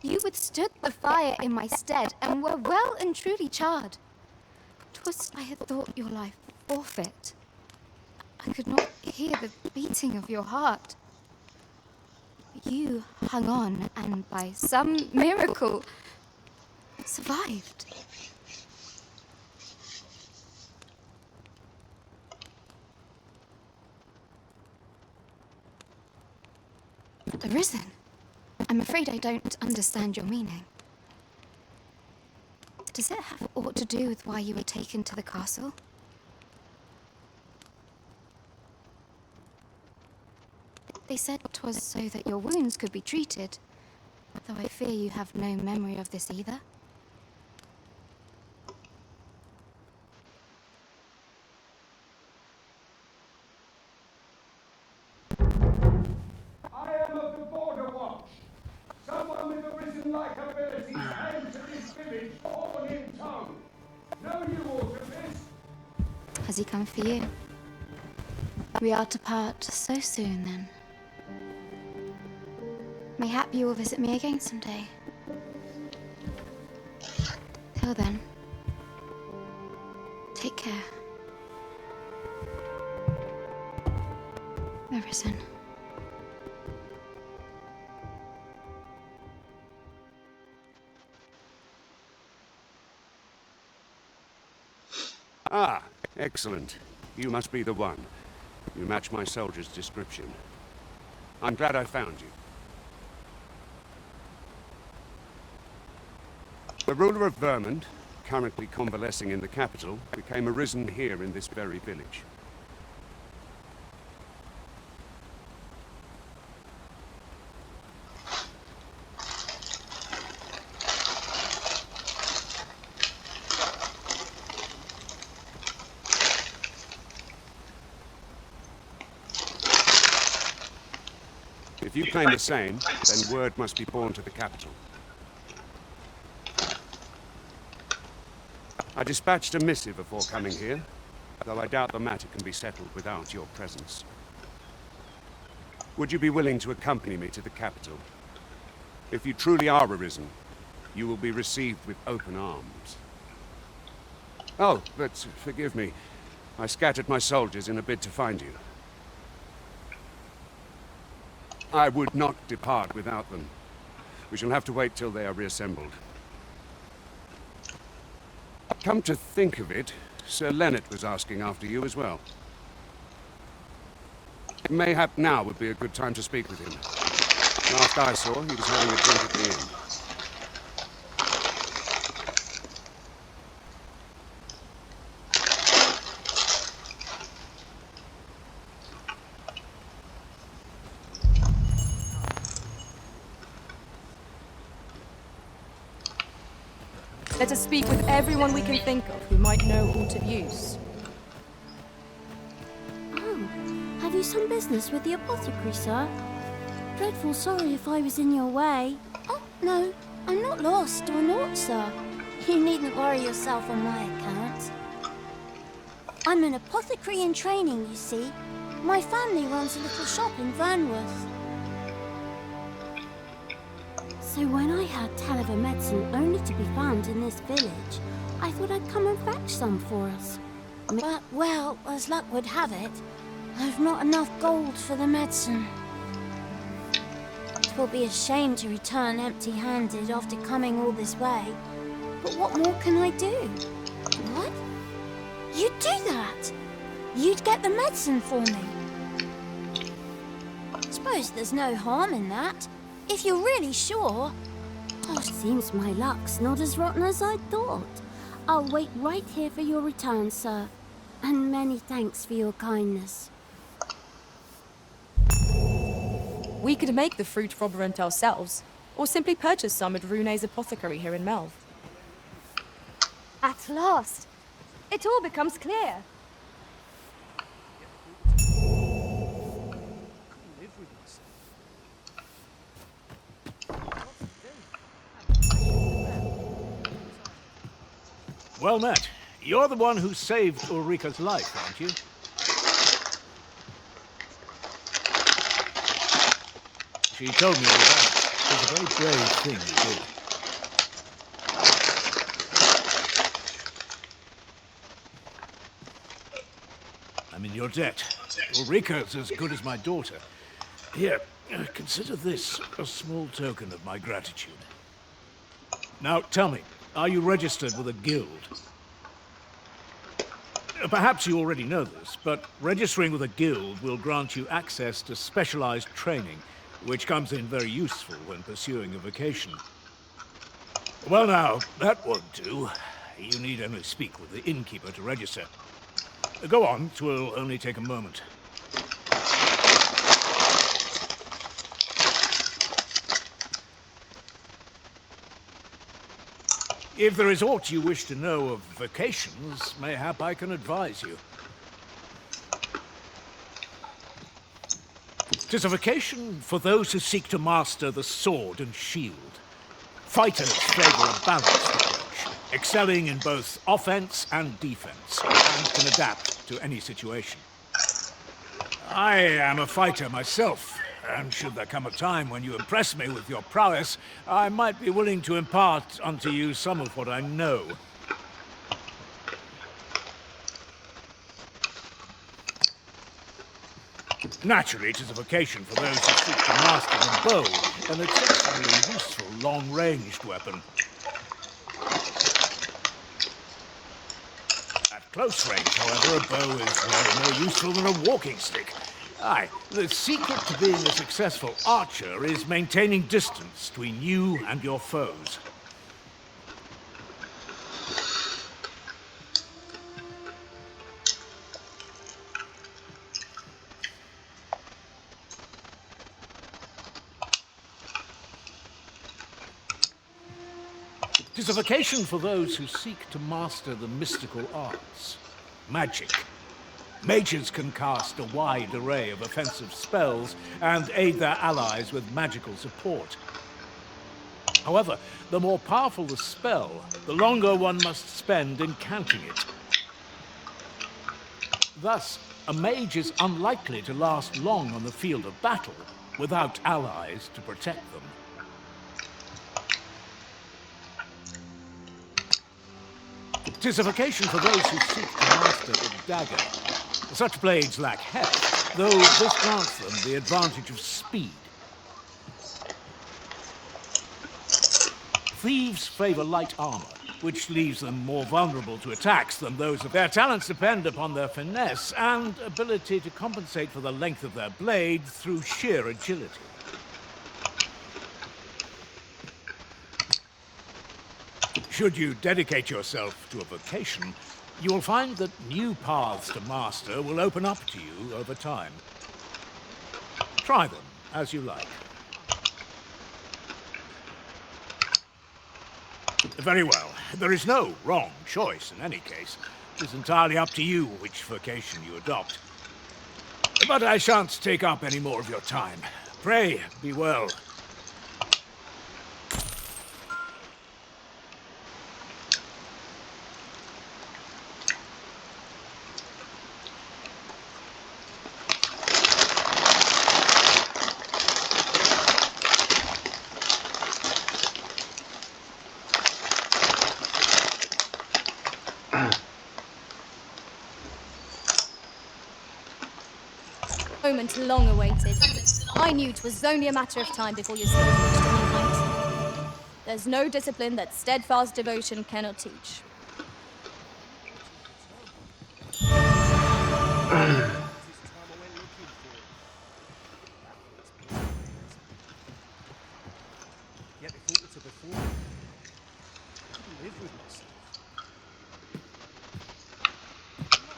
You withstood the fire in my stead and were well and truly charred. 'Twas I had thought your life forfeit. I could not hear the beating of your heart. You hung on, and by some miracle, survived. Arisen? I'm afraid I don't understand your meaning. Does it have aught to do with why you were taken to the castle? They said 'twas so that your wounds could be treated, though I fear you have no memory of this either. I am of the Border Watch. Someone with Arisen-like abilities came to this village, horn in tongue. Know you aught of this? Has he come for you? We are to part so soon, then. Mayhap you will visit me again someday. Till then, take care. Arisen. Ah, excellent. You must be the one. You match my soldier's description. I'm glad I found you. The ruler of Vermont, currently convalescing in the capital, became arisen here in this very village. If you claim the same, then word must be borne to the capital. I dispatched a missive before coming here, though I doubt the matter can be settled without your presence. Would you be willing to accompany me to the capital? If you truly are arisen, you will be received with open arms. Oh, but forgive me. I scattered my soldiers in a bid to find you. I would not depart without them. We shall have to wait till they are reassembled. Come to think of it, Sir Leonard was asking after you as well. Mayhap now would be a good time to speak with him. Last I saw, he was having a drink at the inn. Let us speak with everyone we can think of who might know aught of use. Oh, have you some business with the apothecary, sir? Dreadful sorry if I was in your way. Oh, no, I'm not lost or naught, sir. You needn't worry yourself on my account. I'm an apothecary in training, you see. My family runs a little shop in Vernworth. So when I heard tell of a medicine only to be found in this village, I thought I'd come and fetch some for us. But, well, as luck would have it, I've not enough gold for the medicine. It will be a shame to return empty-handed after coming all this way. But what more can I do? What? You'd do that? You'd get the medicine for me? Suppose there's no harm in that. If you're really sure. Oh, seems my luck's not as rotten as I thought. I'll wait right here for your return, sir. And many thanks for your kindness. We could make the fruit froberant ourselves, or simply purchase some at Rune's apothecary here in Melve. At last, it all becomes clear. Well met. You're the one who saved Ulrika's life, aren't you? She told me all about it. It was a very brave thing you did. I'm in your debt. Ulrika's as good as my daughter. Here, consider this a small token of my gratitude. Now, tell me, are you registered with a guild? Perhaps you already know this, but registering with a guild will grant you access to specialized training, which comes in very useful when pursuing a vocation. Well now, that won't do. You need only speak with the innkeeper to register. Go on, 'twill only take a moment. If there is aught you wish to know of vocations, mayhap I can advise you. 'Tis a vocation for those who seek to master the sword and shield. Fighters favor a balanced approach, excelling in both offense and defense, and can adapt to any situation. I am a fighter myself, and should there come a time when you impress me with your prowess, I might be willing to impart unto you some of what I know. Naturally, it is a vocation for those who seek to master the bow, an exceptionally useful long-ranged weapon. At close range, however, a bow is no more useful than a walking stick. Aye, the secret to being a successful archer is maintaining distance between you and your foes. It is a vocation for those who seek to master the mystical arts. Magic. Mages can cast a wide array of offensive spells and aid their allies with magical support. However, the more powerful the spell, the longer one must spend in counting it. Thus, a mage is unlikely to last long on the field of battle without allies to protect them. It is a vocation for those who seek to master the dagger. Such blades lack heft, though this grants them the advantage of speed. Thieves favor light armor, which leaves them more vulnerable to attacks than those of their talents depend upon their finesse and ability to compensate for the length of their blade through sheer agility. Should you dedicate yourself to a vocation, you will find that new paths to master will open up to you over time. Try them as you like. Very well. There is no wrong choice in any case. It is entirely up to you which vocation you adopt. But I shan't take up any more of your time. Pray, be well. Moment long awaited. I knew 'twas only a matter of time before your skills reached a new height. There's no discipline that steadfast devotion cannot teach.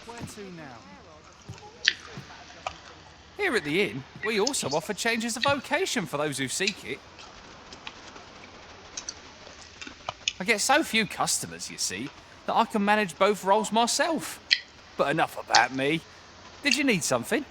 Where to now? Here at the inn, we also offer changes of vocation for those who seek it. I get so few customers, you see, that I can manage both roles myself. But enough about me. Did you need something?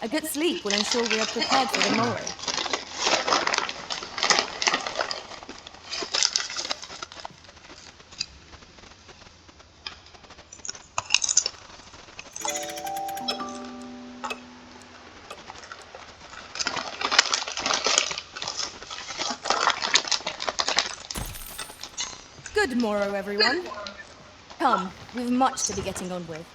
A good sleep will ensure we are prepared for the morrow. Good morrow, everyone. Come, we've much to be getting on with.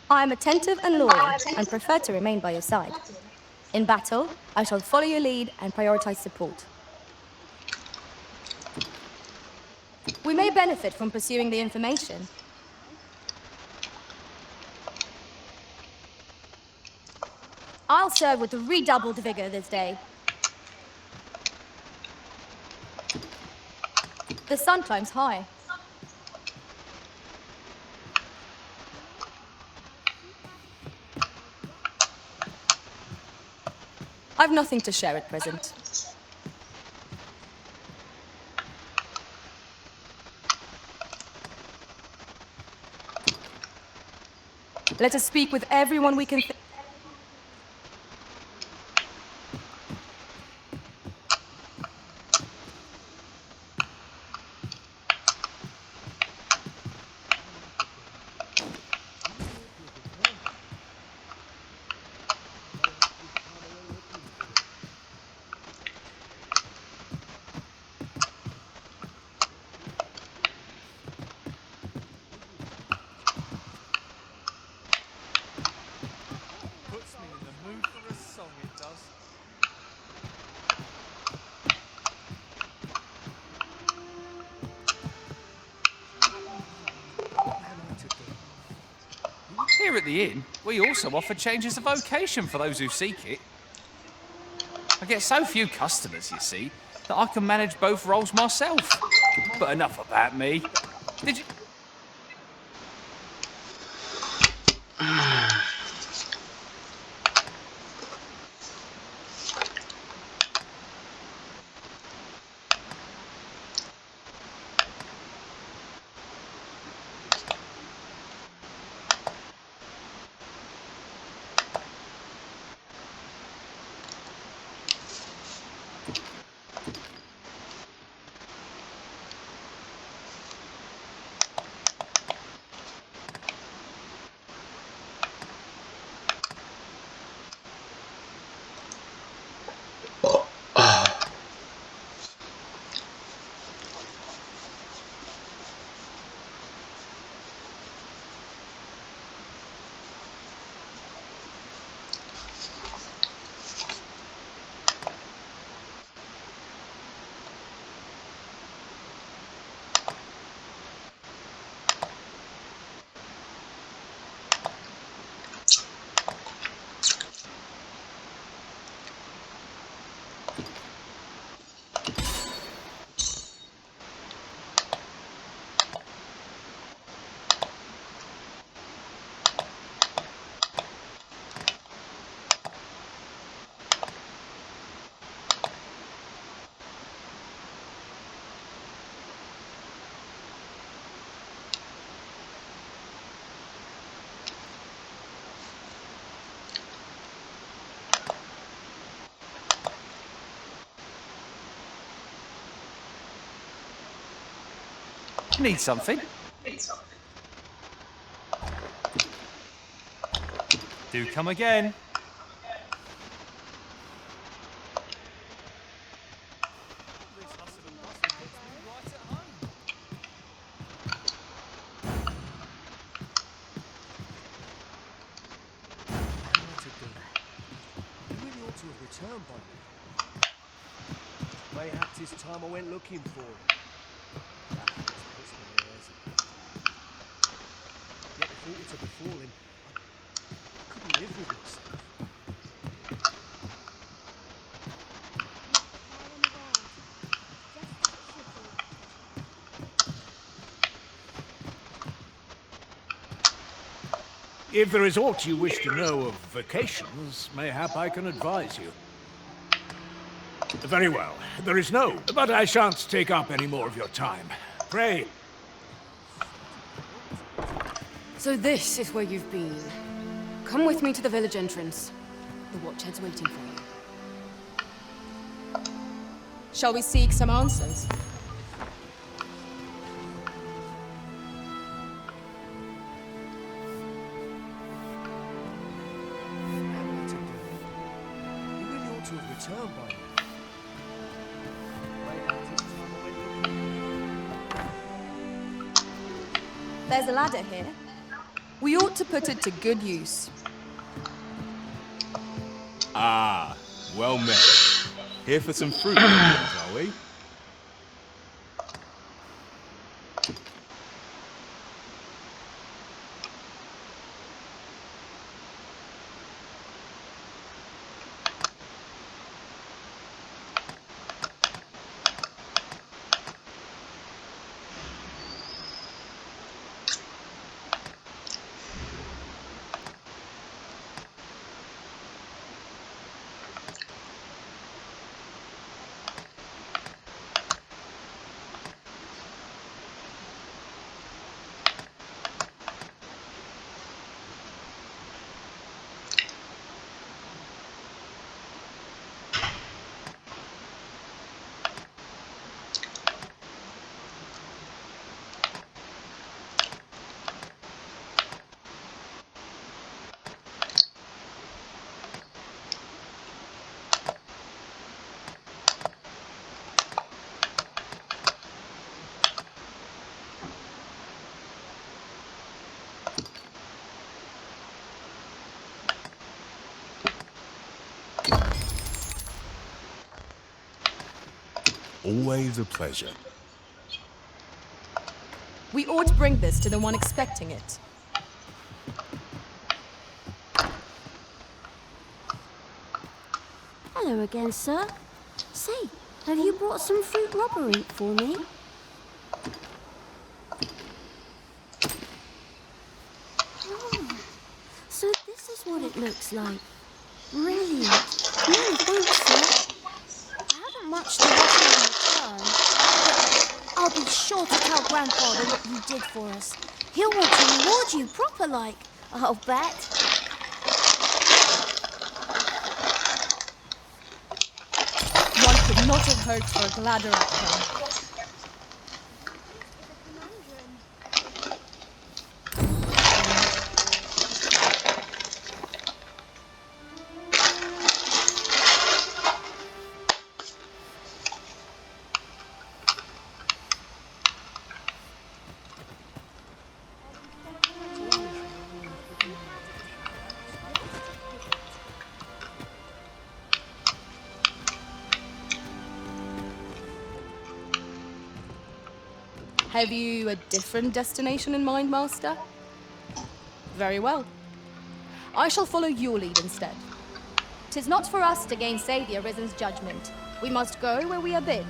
I am attentive and loyal, and prefer to remain by your side. In battle, I shall follow your lead and prioritize support. We may benefit from pursuing the information. I'll serve with redoubled vigor this day. The sun climbs high. I've nothing to share at present. Let us speak with everyone we can. mood for a song, it does. Here at the inn, we also offer changes of vocation for those who seek it. I get so few customers, you see, that I can manage both roles myself. But enough about me. Did you... Need something? Do come again. Returned by me. Mayhap 'tis time I went looking for him. Yet the thought to befall him, I couldn't live with myself. If there is aught you wish to know of vacations, mayhap I can advise you. Very well, there is no, but I shan't take up any more of your time. Pray. So this is where you've been. Come with me to the village entrance. The watchhead's waiting for you. Shall we seek some answers? Returned by me. There's a ladder here. We ought to put it to good use. Ah, well met. Here for some fruit, are we? Always a pleasure. We ought to bring this to the one expecting it. Hello again, sir. Say, have you brought some fruit rubber ink for me? Oh, so this is what it looks like. Brilliant. Many thanks, sir. I haven't much to offer in return, but I'll be sure to tell Grandfather what you did for us. He'll want to reward you proper like, I'll bet. One could not have hoped for a gladder outcome. Have you a different destination in mind, Master? Very well. I shall follow your lead instead. 'Tis not for us to gainsay the Arisen's judgment. We must go where we are bid.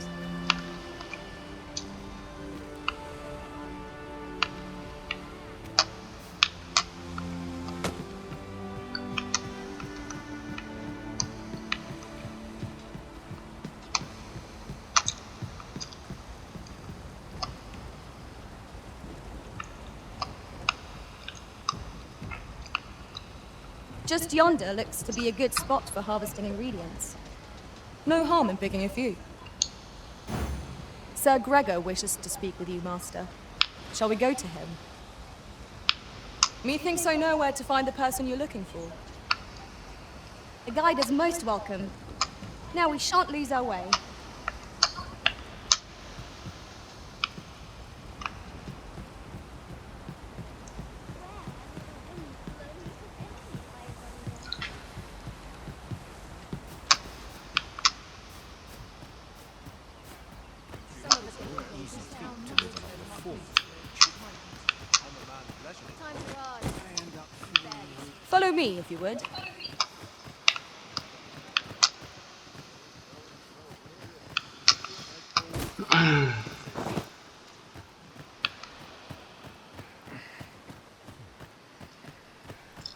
Just yonder looks to be a good spot for harvesting ingredients. No harm in picking a few. Sir Gregor wishes to speak with you, Master. Shall we go to him? Methinks I know where to find the person you're looking for. The guide is most welcome. Now we shan't lose our way. Follow me, if you would.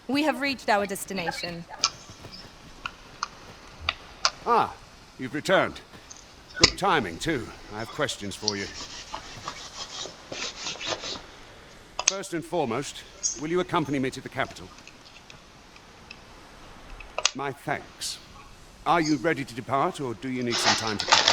We have reached our destination. Ah, you've returned. Good timing, too. I have questions for you. First and foremost, will you accompany me to the capital? My thanks. Are you ready to depart, or do you need some time to prepare?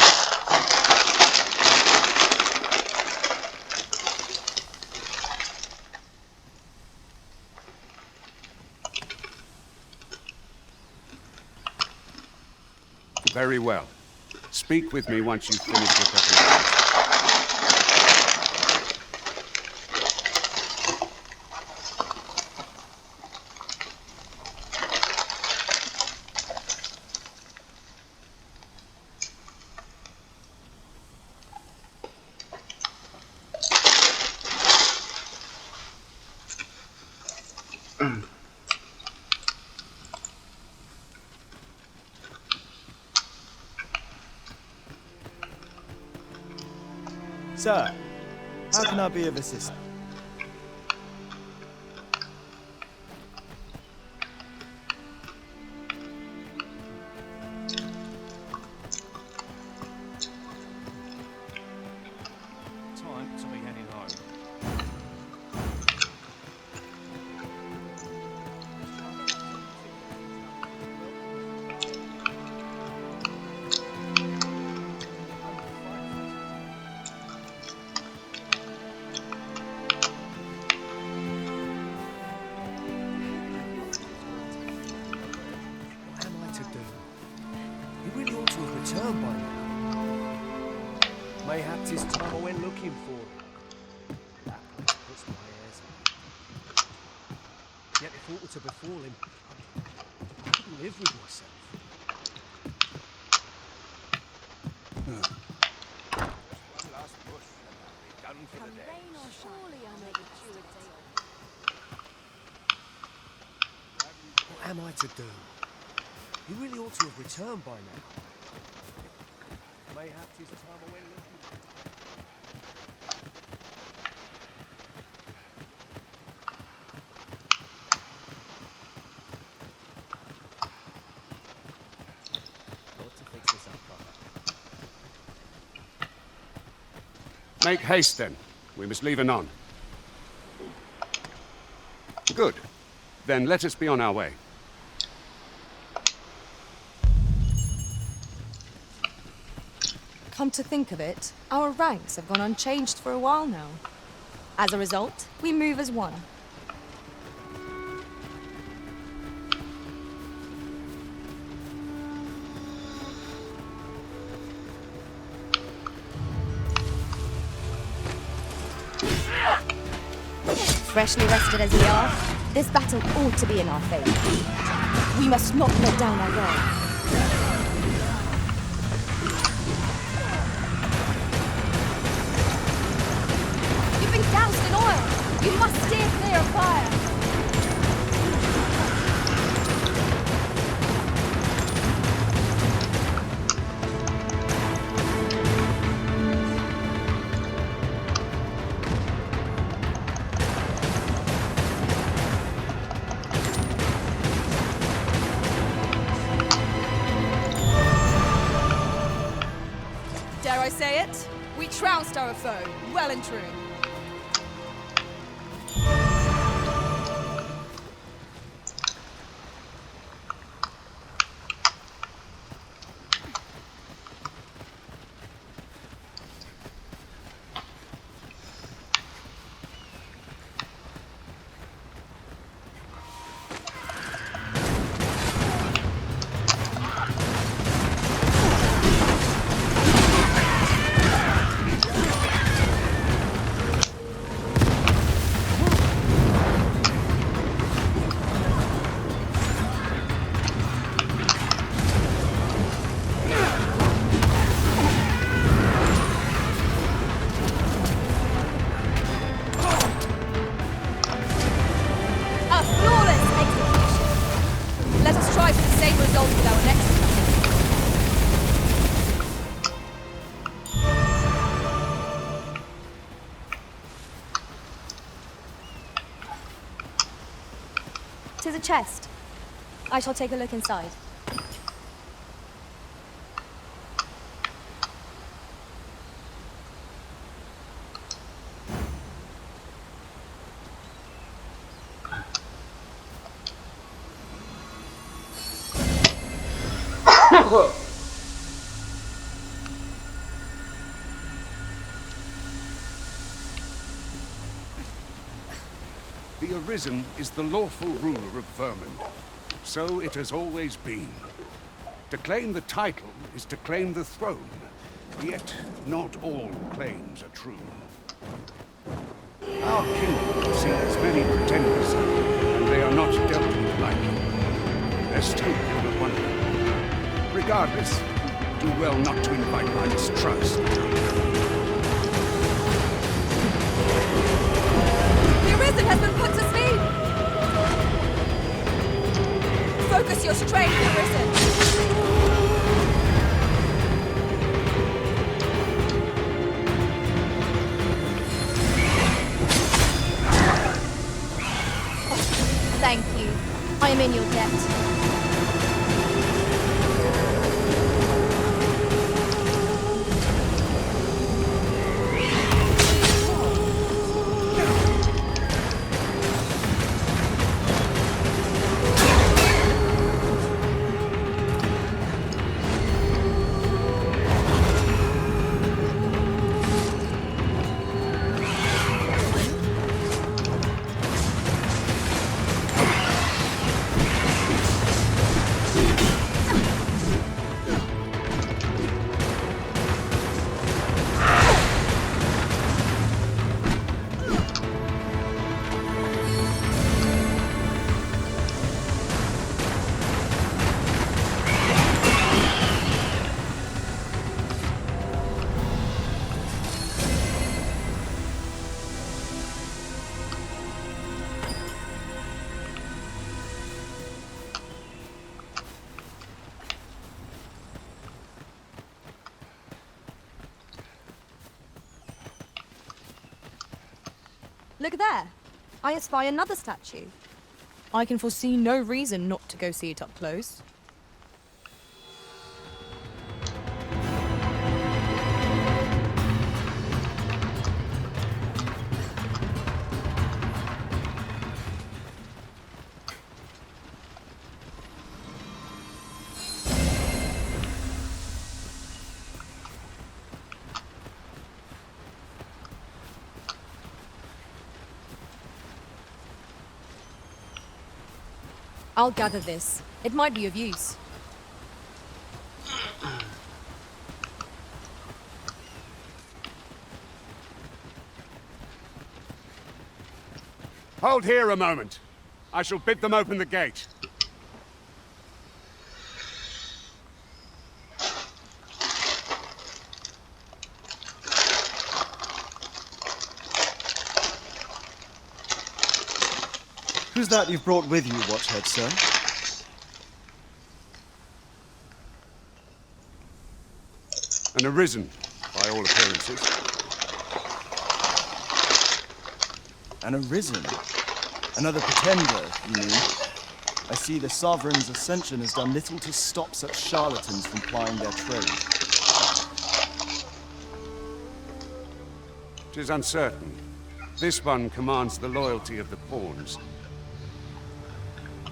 Very well. Speak with me once you've finished your preparations. Sir, how can I be of assistance? Time to be heading home. Returned by now. Mayhap 'tis time I went looking for him. That place puts my hairs up. Yet if aught were to befall him, I couldn't live with myself. What am I to do? He really ought to have returned by now. Mayhaps his time away looking. Got to fix this up, brother. Make haste, then. We must leave anon. Good. Then let us be on our way. Come to think of it, our ranks have gone unchanged for a while now. As a result, we move as one. Freshly rested as we are, this battle ought to be in our favor. We must not let down our guard. You've been doused in oil! You must steer clear of fire! Dare I say it? We trounced our foe, well and true. Tis a chest. I shall take a look inside. The Arisen is the lawful ruler of Vermin. So it has always been. To claim the title is to claim the throne. Yet, not all claims are true. Our kingdom sees many pretenders, and they are not dealt with lightly. Their state will wonder. Regardless, do well not to invite my mistrust. The Arisen has been put to speed! Focus your strength, Arisen! Thank you. I am in your debt. Look there. I espy another statue. I can foresee no reason not to go see it up close. I'll gather this. It might be of use. Hold here a moment. I shall bid them open the gate. Who's that you've brought with you, Watchhead, sir? An arisen, by all appearances. An arisen? Another pretender, you mean? I see the Sovereign's ascension has done little to stop such charlatans from plying their trade. 'Tis uncertain. This one commands the loyalty of the pawns.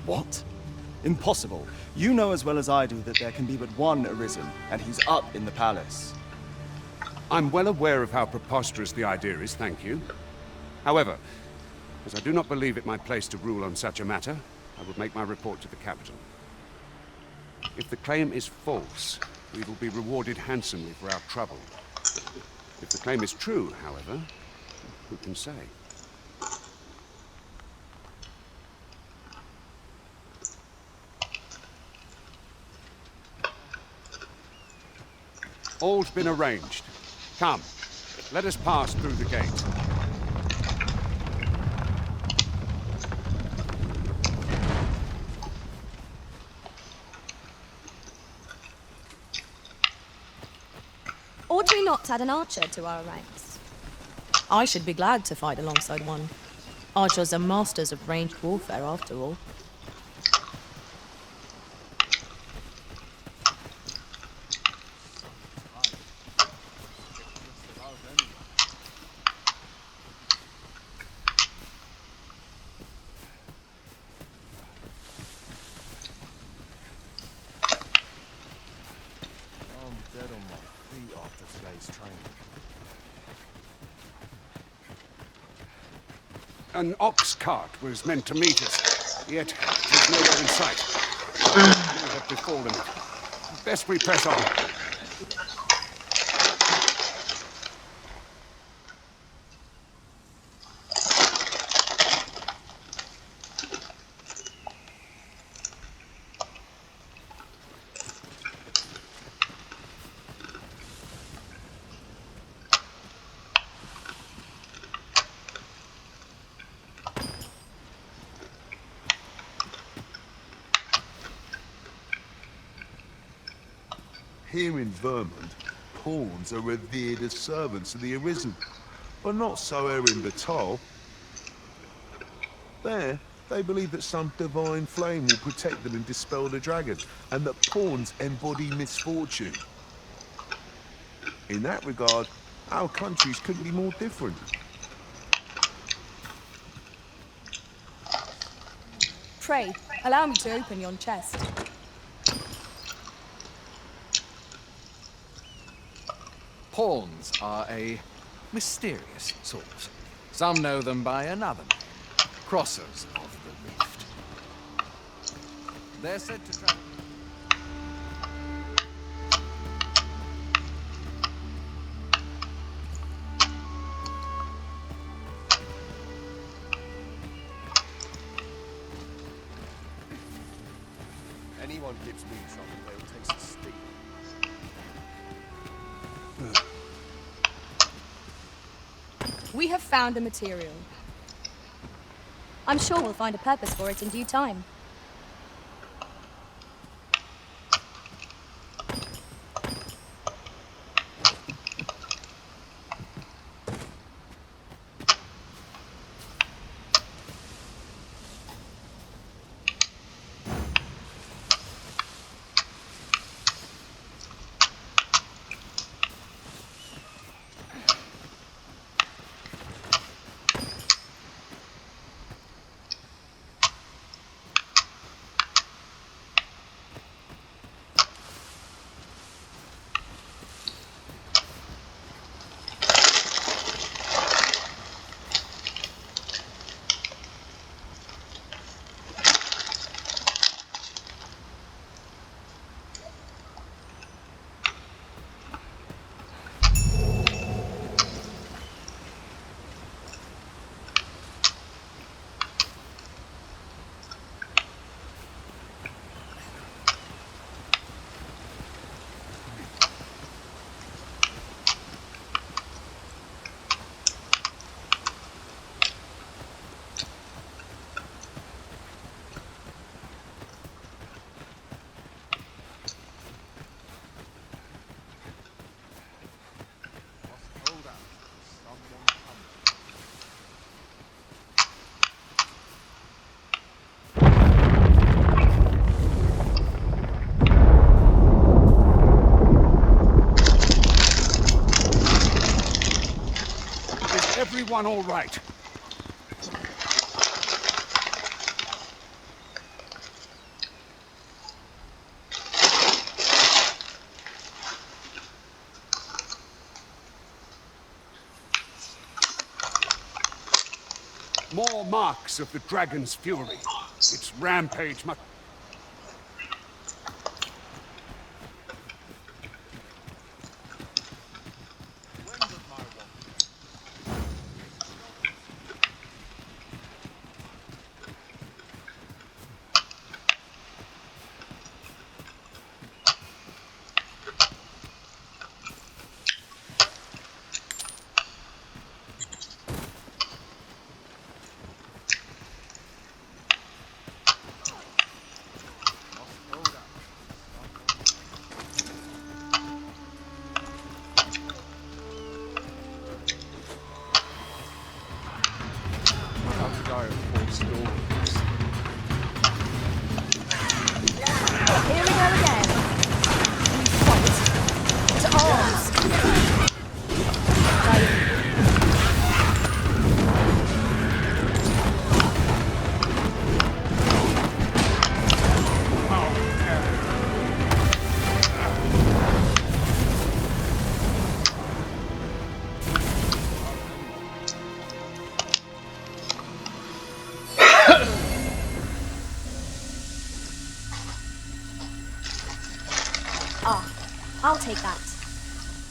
What? Impossible. You know as well as I do that there can be but one arisen, and he's up in the palace. I'm well aware of how preposterous the idea is, thank you. However, as I do not believe it my place to rule on such a matter, I will make my report to the capital. If the claim is false, we will be rewarded handsomely for our trouble. If the claim is true, however, who can say? All's been arranged. Come, let us pass through the gate. Ought we not add an archer to our ranks? I should be glad to fight alongside one. Archers are masters of ranged warfare, after all. An ox cart was meant to meet us, yet it is nowhere in sight. We have befallen it. Best we press on. Here in Vermont, pawns are revered as servants of the Arisen, but not so here in Batal. There, they believe that some divine flame will protect them and dispel the dragon, and that pawns embody misfortune. In that regard, our countries couldn't be more different. Pray, allow me to open yon chest. Pawns are a mysterious sort. Some know them by another name, Crossers of the Rift. They're said to travel. Anyone gives me trouble, they'll taste the steam. We have found the material. I'm sure we'll find a purpose for it in due time. everyone all right? More marks of the dragon's fury. Its rampage must... Here we go again. We fight. To arms. I'll take that.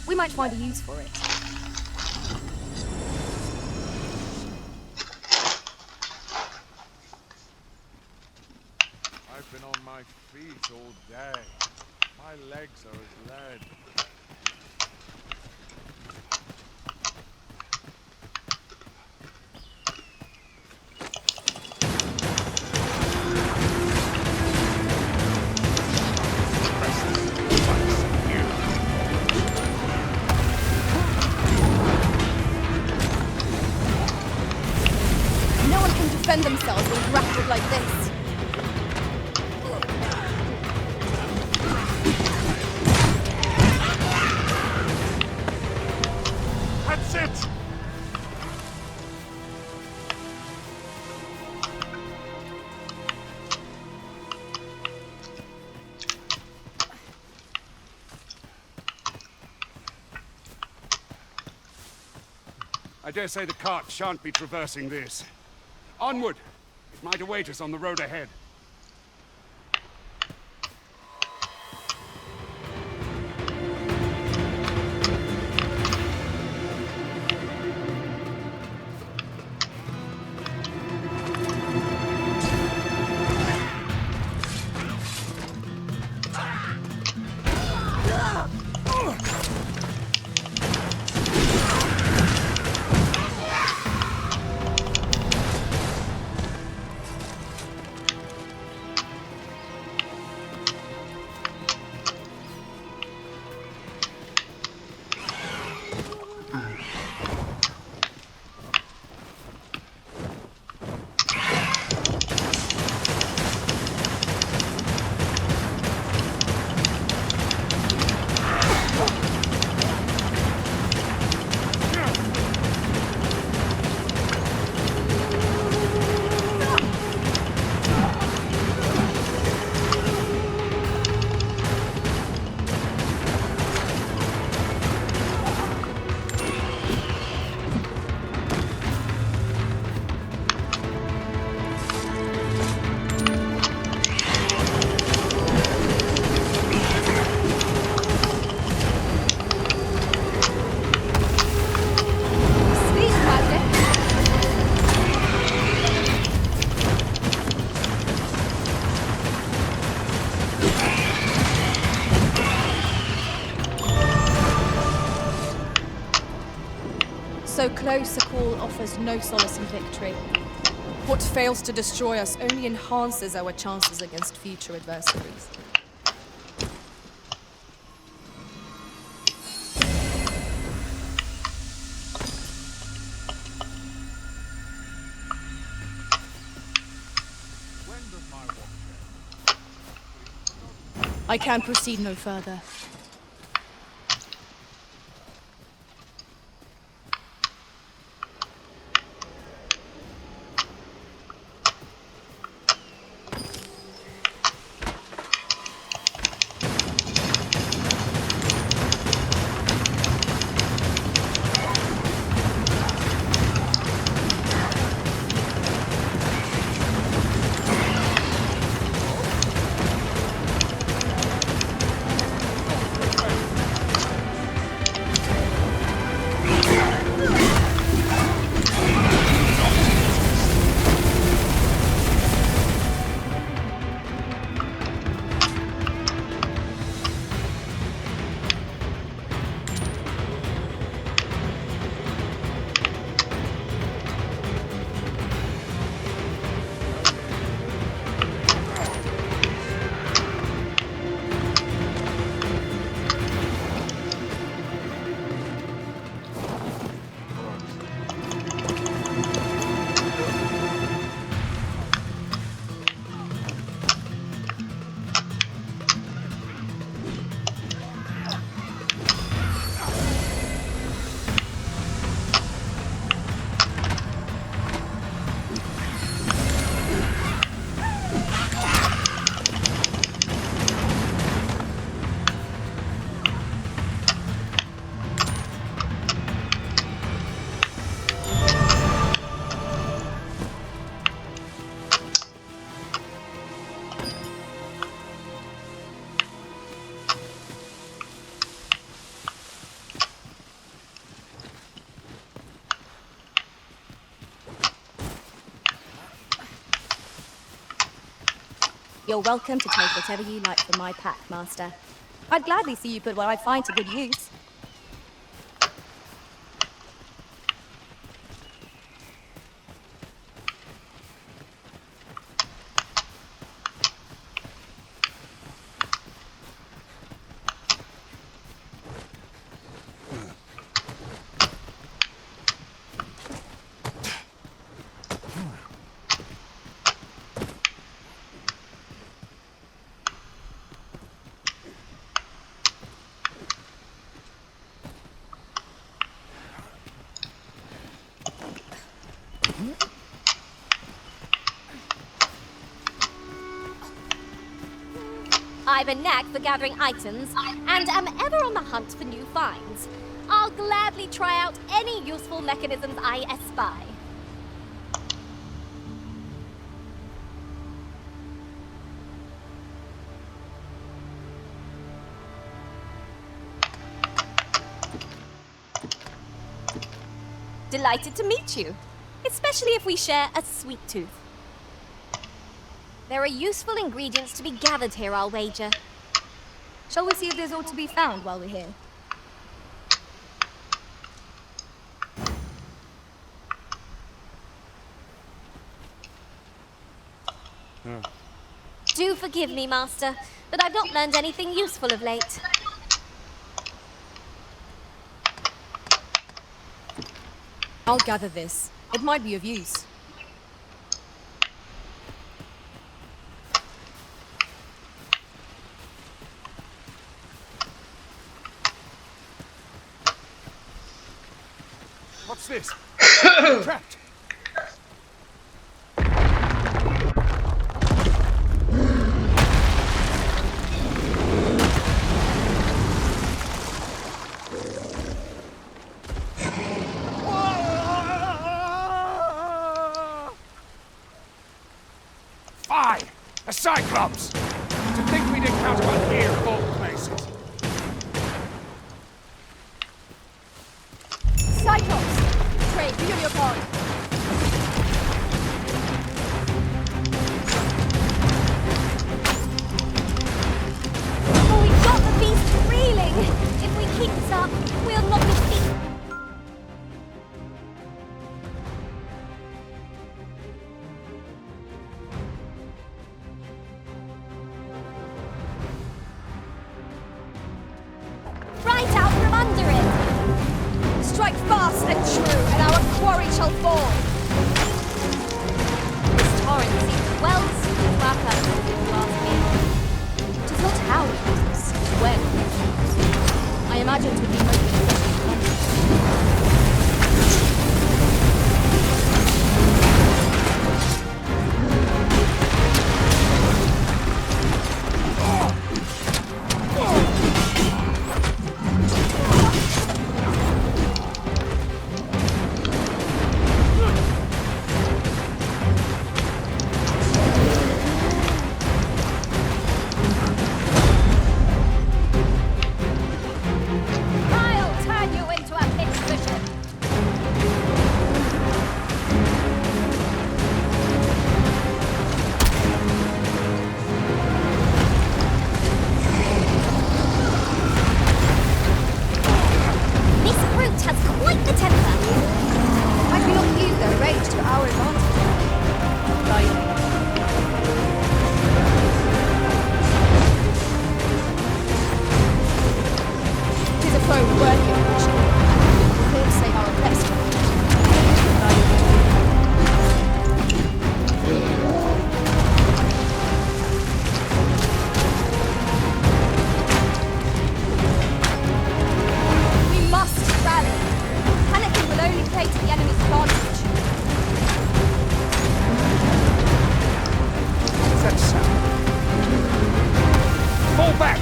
We might find a use for it. I've been on my feet all day. My legs are as lead. Defend themselves when grappled like this. That's it! I dare say the cart shan't be traversing this. Onward! It might await us on the road ahead. So close a call offers no solace in victory. What fails to destroy us only enhances our chances against future adversaries. I can proceed no further. You're welcome to take whatever you like from my pack, Master. I'd gladly see you put what I find to good use. I've a knack for gathering items, and am ever on the hunt for new finds. I'll gladly try out any useful mechanisms I espy. Delighted to meet you, especially if we share a sweet tooth. There are useful ingredients to be gathered here, I'll wager. Shall we see if there's aught to be found while we're here? Do forgive me, Master, but I've not learned anything useful of late. I'll gather this. It might be of use. What's this? Trapped! Fie! A Cyclops! To think we'd encounter one here of all places. Cyclops! Trade, be on your guard. Oh, we've got the beast reeling! If we keep this up, we'll not be seen. Right out from under it! Strike fast and true, and our quarry shall fall. This torrent seems well suited to our purpose in the last game. It is not how we use, it's when we use. I imagine it would be most I'll turn you into a fixed vision. This brute has quite the temper. I cannot use their rage to our advantage. It is a foe worthy of caution. We'll save our best. We must rally. Panicking will only play to the enemy's advantage. What's that sound? Fall back!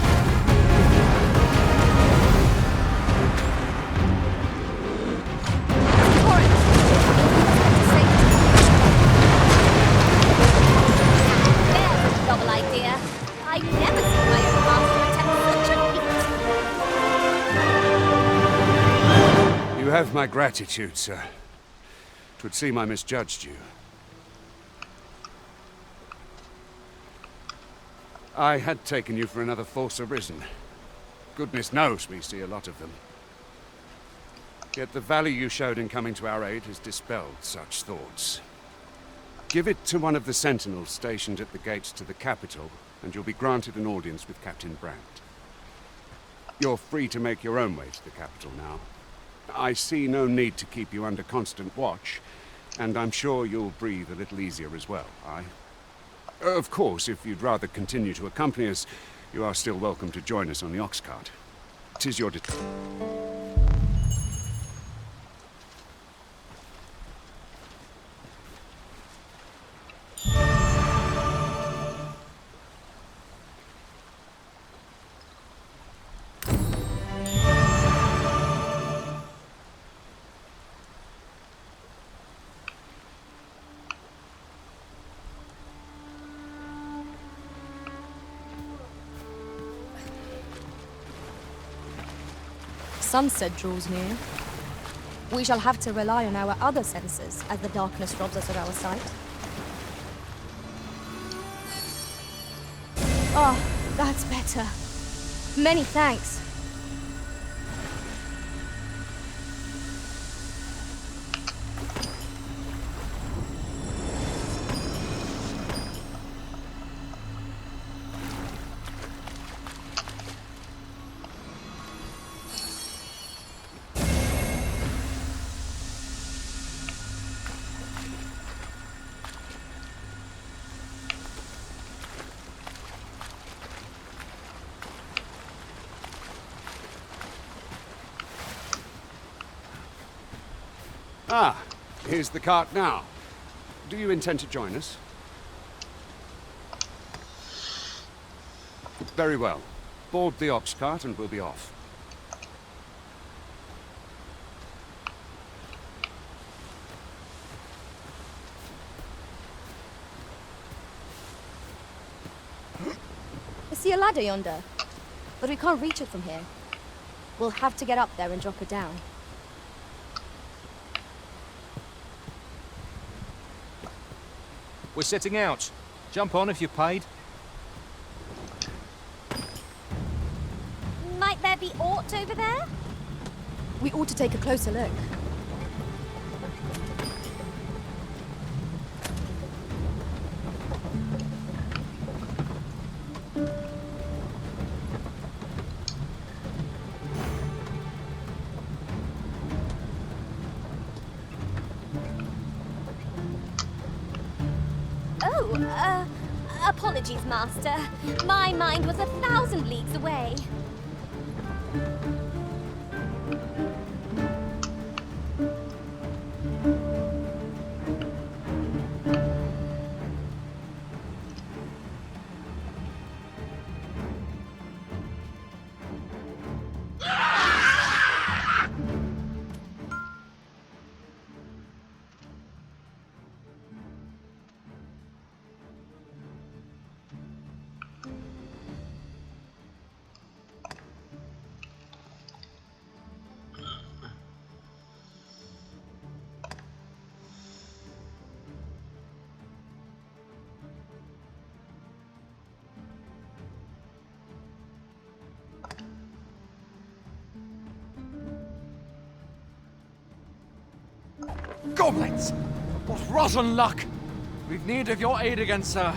There's a novel idea. I've never seen my own master attempt such a feat. You have my gratitude, sir. 'Twould seem I misjudged you. I had taken you for another Force Arisen. Goodness knows we see a lot of them. Yet the value you showed in coming to our aid has dispelled such thoughts. Give it to one of the sentinels stationed at the gates to the capital, and you'll be granted an audience with Captain Brandt. You're free to make your own way to the capital now. I see no need to keep you under constant watch, and I'm sure you'll breathe a little easier as well, aye? Of course, if you'd rather continue to accompany us, you are still welcome to join us on the ox cart. 'Tis your Sunset draws near. We shall have to rely on our other senses as the darkness robs us of our sight. Oh, that's better. Many thanks. Ah, here's the cart now. Do you intend to join us? Very well. Board the ox cart and we'll be off. I see a ladder yonder, but we can't reach it from here. We'll have to get up there and drop it down. We're setting out. Jump on if you're paid. Might there be aught over there? We ought to take a closer look. Apologies, Master. My mind was 1,000 leagues away. Goblins! What rotten luck! We've need of your aid again, sir.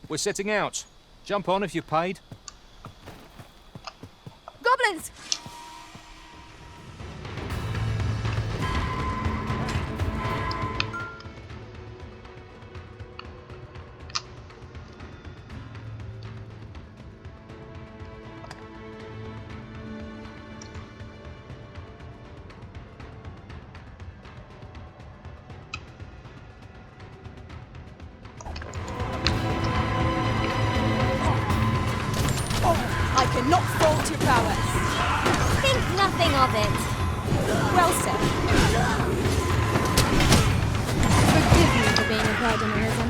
We're setting out. Jump on if you're paid. Goblins! I cannot fault your prowess. Think nothing of it. Well said. Forgive me for being a cardinalism.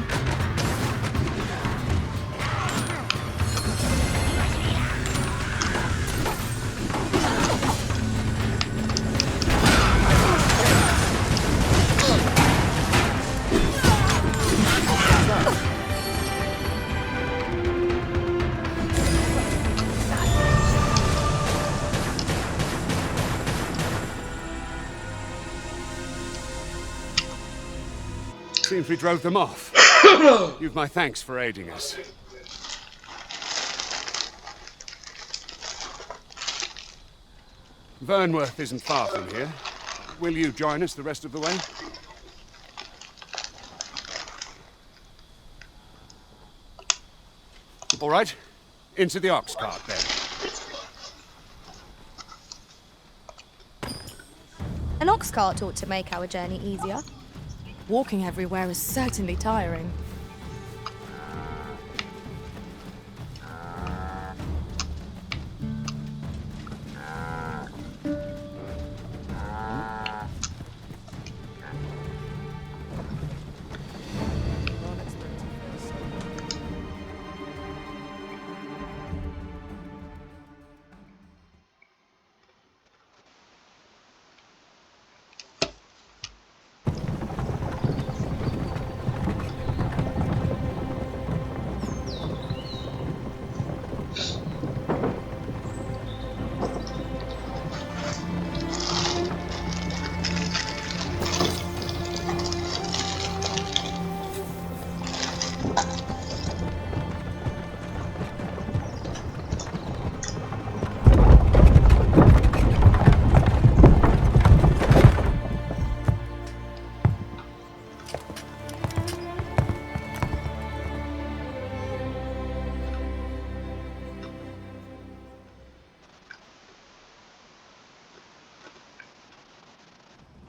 Seems we drove them off. You've my thanks for aiding us. Vernworth isn't far from here. Will you join us the rest of the way? All right. Into the ox cart, then. An ox cart ought to make our journey easier. Walking everywhere is certainly tiring.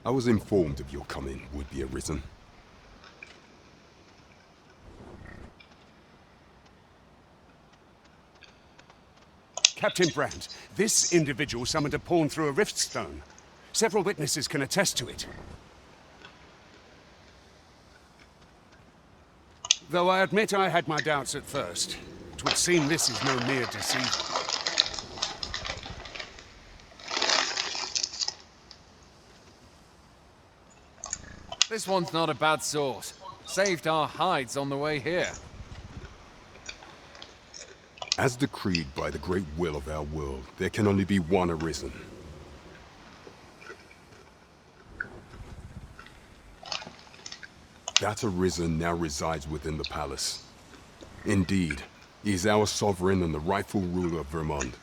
I was informed of your coming, would-be Arisen. Captain Brandt, this individual summoned a pawn through a rift stone. Several witnesses can attest to it. Though I admit I had my doubts at first, it would seem this is no mere deceit. This one's not a bad sort. Saved our hides on the way here. As decreed by the great will of our world, there can only be one Arisen. That Arisen now resides within the palace. Indeed, he is our sovereign and the rightful ruler of Vermont.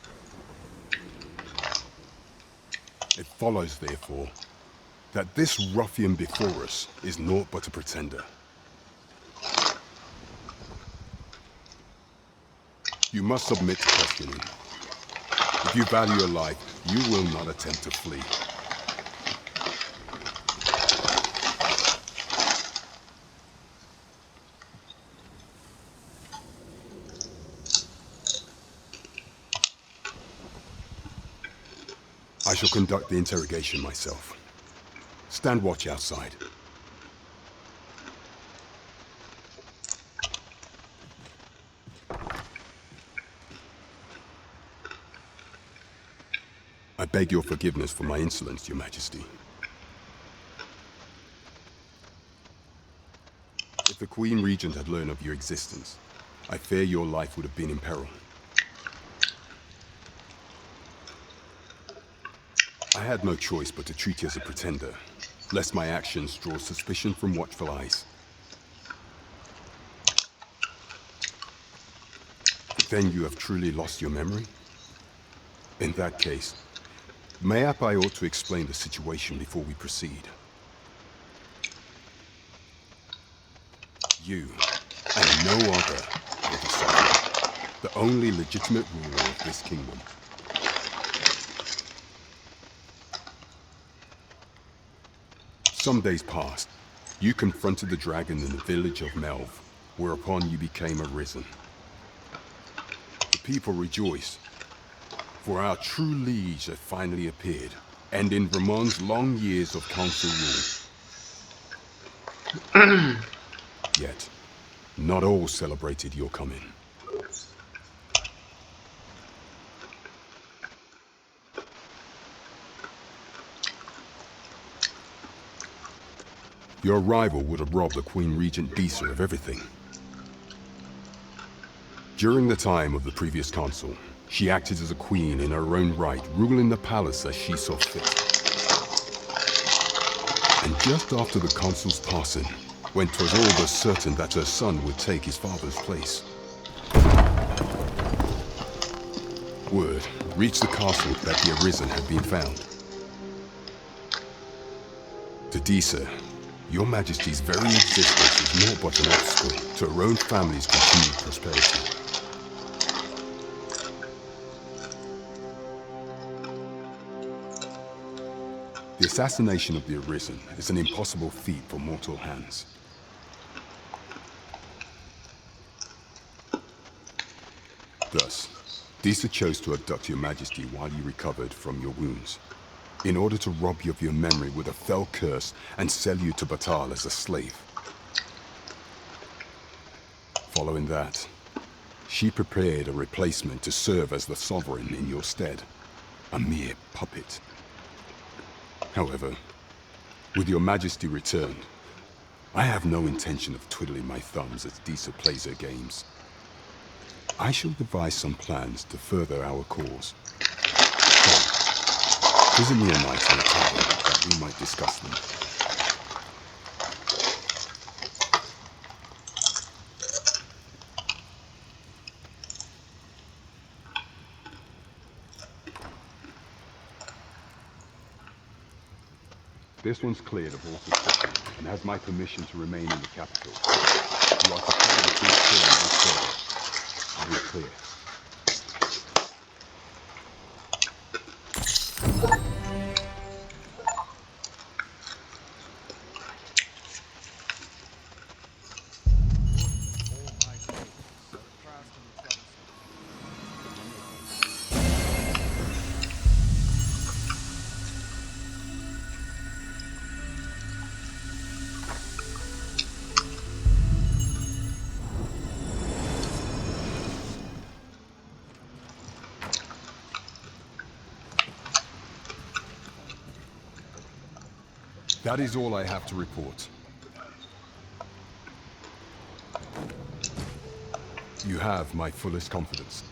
It follows, therefore, that this ruffian before us is naught but a pretender. You must submit to questioning. If you value your life, you will not attempt to flee. I shall conduct the interrogation myself. Stand watch outside. I beg your forgiveness for my insolence, Your Majesty. If the Queen Regent had learned of your existence, I fear your life would have been in peril. I had no choice but to treat you as a pretender, lest my actions draw suspicion from watchful eyes. Then you have truly lost your memory? In that case, mayhap I ought to explain the situation before we proceed. You, and no other, are the sovereign, the only legitimate ruler of this kingdom. Some days passed. You confronted the dragon in the village of Melv, whereupon you became Arisen. The people rejoiced, for our true liege had finally appeared, ending Vermont's long years of council rule. Yet, not all celebrated your coming. Your arrival would have robbed the Queen Regent Disa of everything. During the time of the previous consul, she acted as a queen in her own right, ruling the palace as she saw fit. And just after the consul's passing, when 'twas all but certain that her son would take his father's place. Word reached the castle that the Arisen had been found. To Disa, your Majesty's very existence is naught but an obstacle to her own family's continued prosperity. The assassination of the Arisen is an impossible feat for mortal hands. Thus, Disa chose to abduct your Majesty while you recovered from your wounds, in order to rob you of your memory with a fell curse and sell you to Batal as a slave. Following that, she prepared a replacement to serve as the sovereign in your stead, a mere puppet. However, with your Majesty returned, I have no intention of twiddling my thumbs as Disa plays her games. I shall devise some plans to further our cause. So, visit me a night in a tavern that we might discuss them. This one's cleared of all suspicion and has my permission to remain in the capital. You are to follow the big turn this further. I will clear. That is all I have to report. You have my fullest confidence.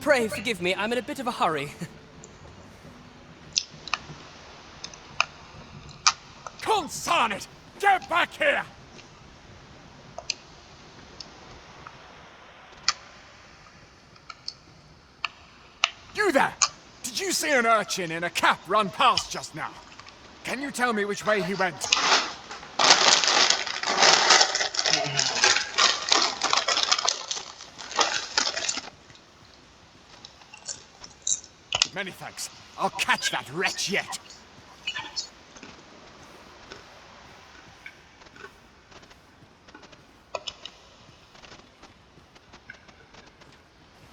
Pray forgive me, I'm in a bit of a hurry. Consign it! Get back here! You there! Did you see an urchin in a cap run past just now? Can you tell me which way he went? Many thanks. I'll catch that wretch yet.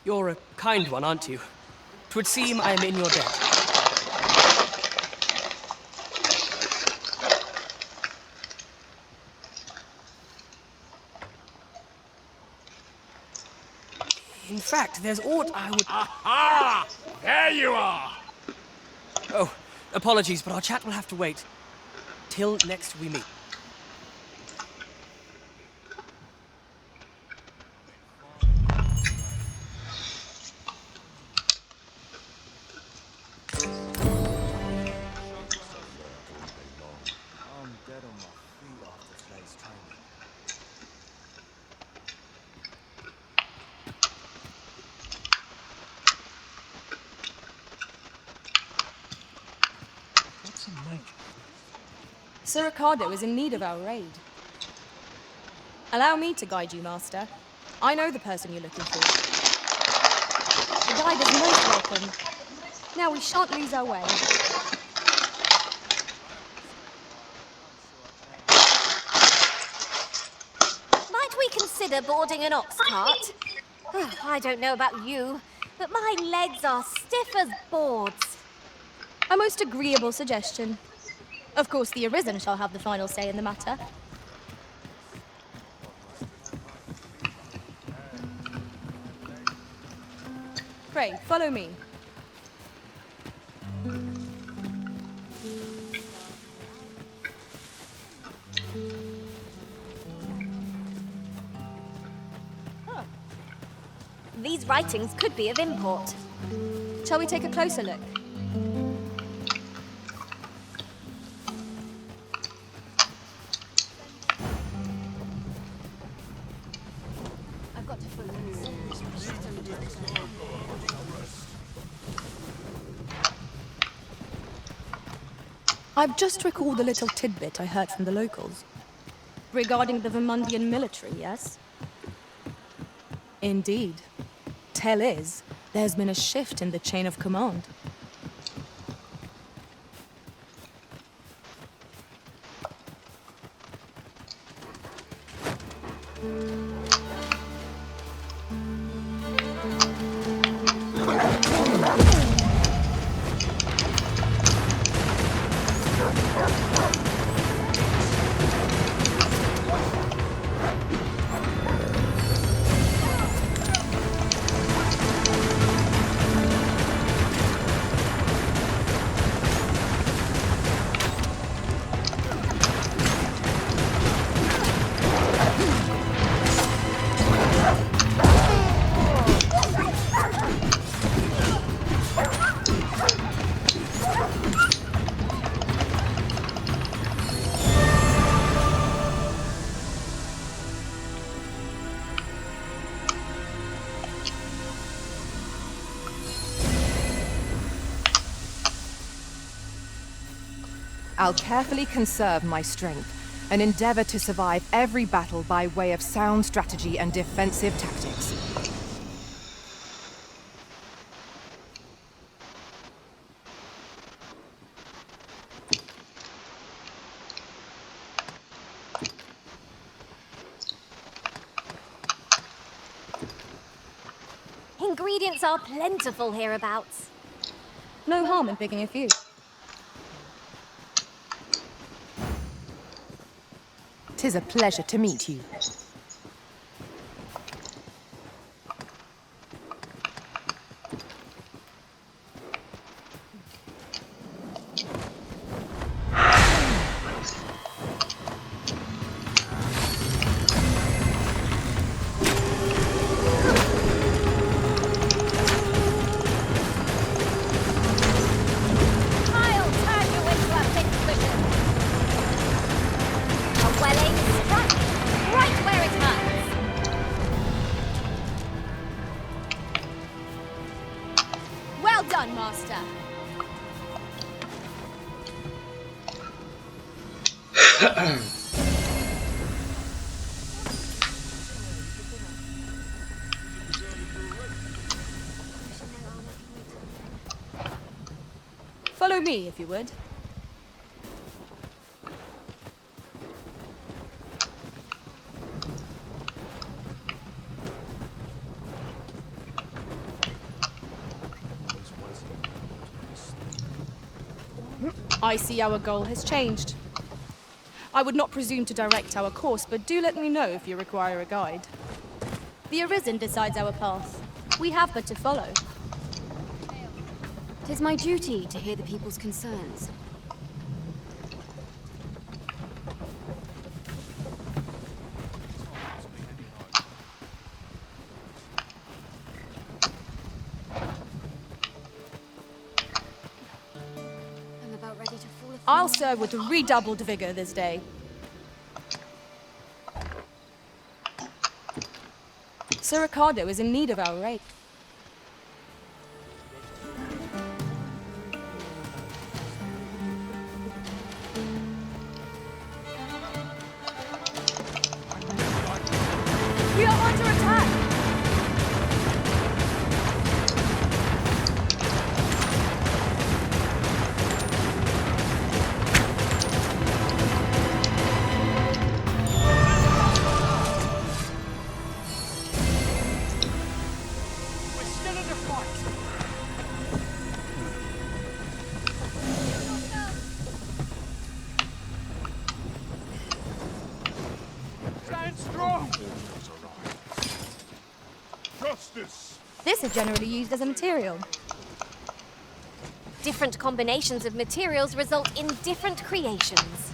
You're a kind one, aren't you? 'Twould seem I am in your debt. In fact, there's aught I would... Aha! There you are! Oh, apologies, but our chat will have to wait. Till next we meet. Sir Ricardo is in need of our aid. Allow me to guide you, Master. I know the person you're looking for. The guide is most welcome. Now we shan't lose our way. Might we consider boarding an ox cart? Oh, I don't know about you, but my legs are stiff as boards. A most agreeable suggestion. Of course, the Arisen shall have the final say in the matter. Pray, follow me. These writings could be of import. Shall we take a closer look? I've got to follow. I've just recalled a little tidbit I heard from the locals. Regarding the Vermundian military, yes? Indeed. Tell is, there's been a shift in the chain of command. I'll carefully conserve my strength and endeavor to survive every battle by way of sound strategy and defensive tactics. Ingredients are plentiful hereabouts. No harm in picking a few. 'Tis a pleasure to meet you. Follow me, if you would. I see our goal has changed. I would not presume to direct our course, but do let me know if you require a guide. The Arisen decides our path. We have but to follow. 'Tis my duty to hear the people's concerns. I'm about ready to fall asleep. I'll serve with redoubled vigor this day. Sir Ricardo is in need of our aid. We are under attack! This is generally used as a material. Different combinations of materials result in different creations.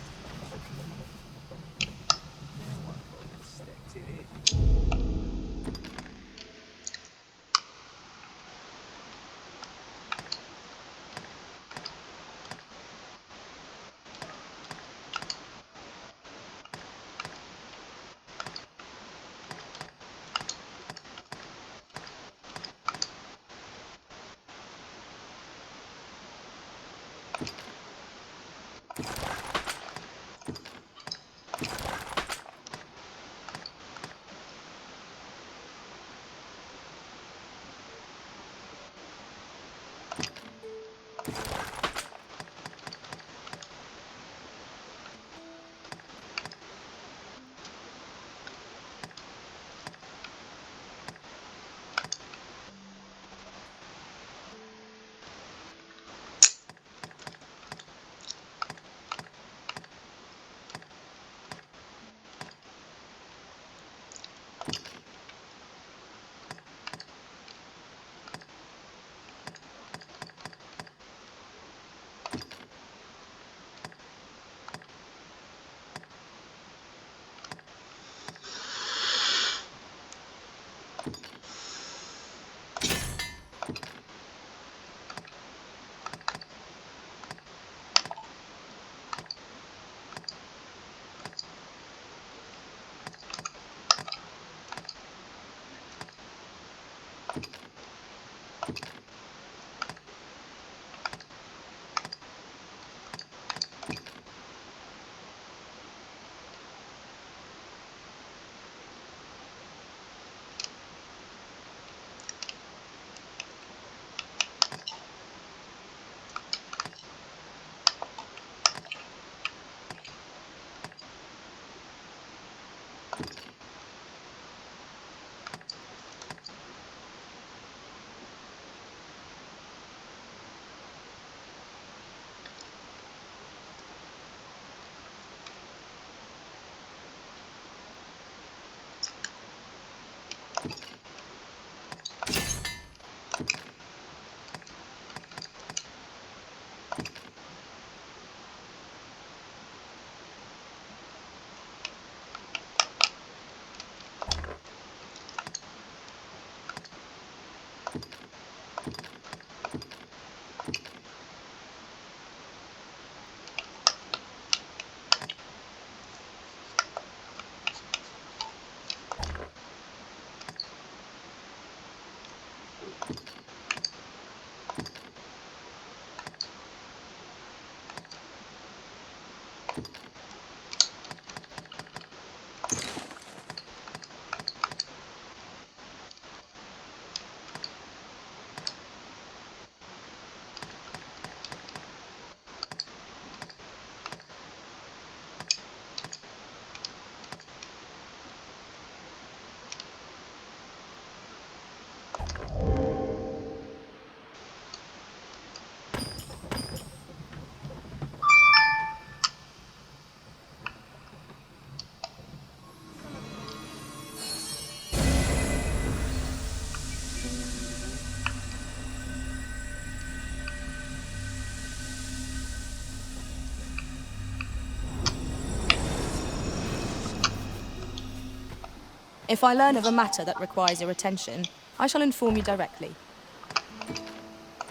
If I learn of a matter that requires your attention, I shall inform you directly.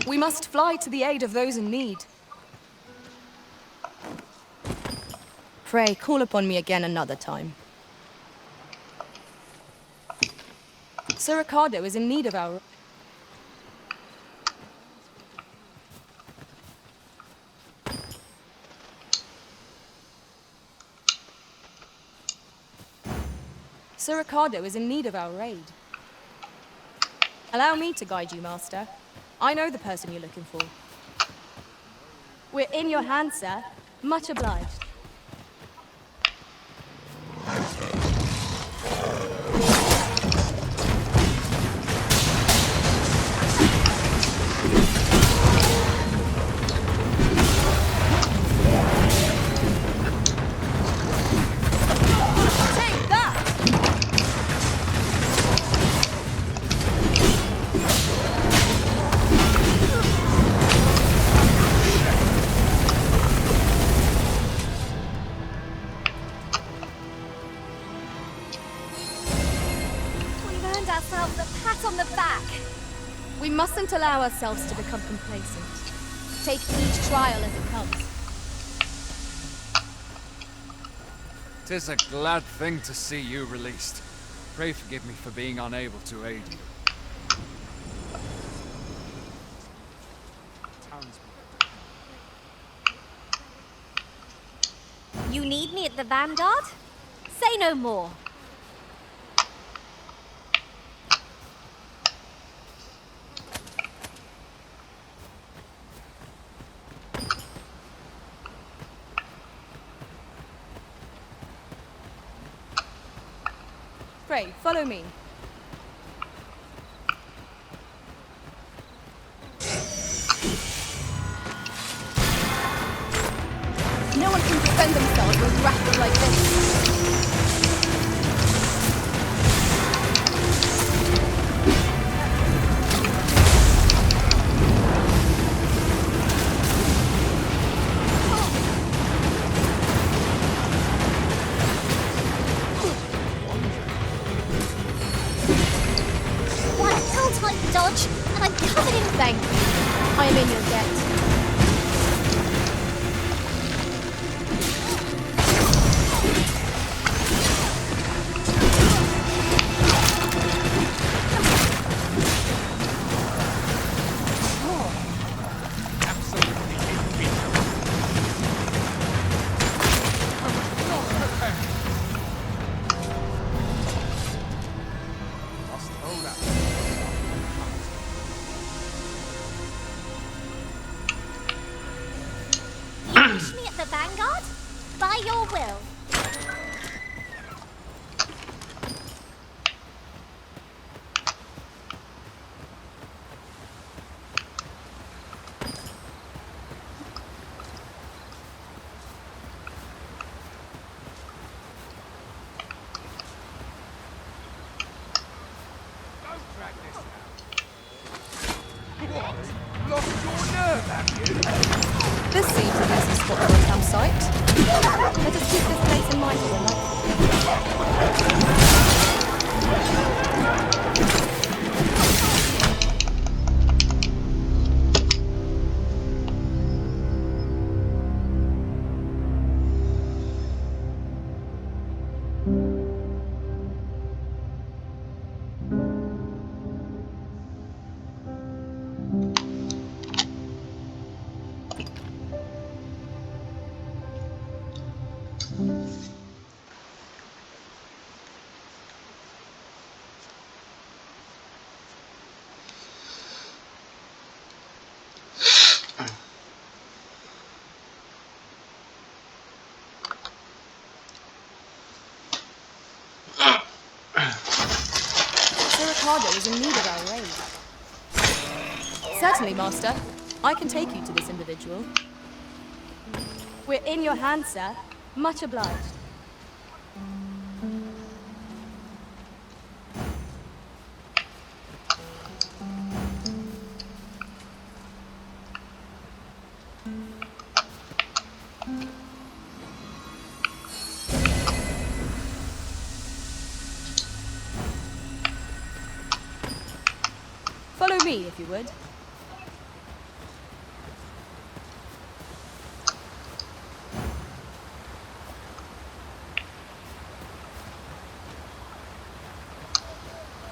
We must fly to the aid of those in need. Pray, call upon me again another time. Sir Ricardo is in need of our... Sir Ricardo is in need of our aid. Allow me to guide you, Master. I know the person you're looking for. We're in your hands, sir. Much obliged. We mustn't allow ourselves to become complacent. Take each trial as it comes. 'Tis a glad thing to see you released. Pray forgive me for being unable to aid you. You need me at the Vanguard? Say no more. Pray, follow me. No one can defend themselves when grappled like this. One ill-timed dodge, and I'm covered in Thank you. I am in your debt. Push me at the vanguard? By your will. What? Lost your nerve, have you? This seems a decent spot for a campsite. Let us keep this place in mind for the night. Ricardo is in need of our aid. Certainly, Master. I can take you to this individual. We're in your hands, sir. Much obliged. Follow me, if you would.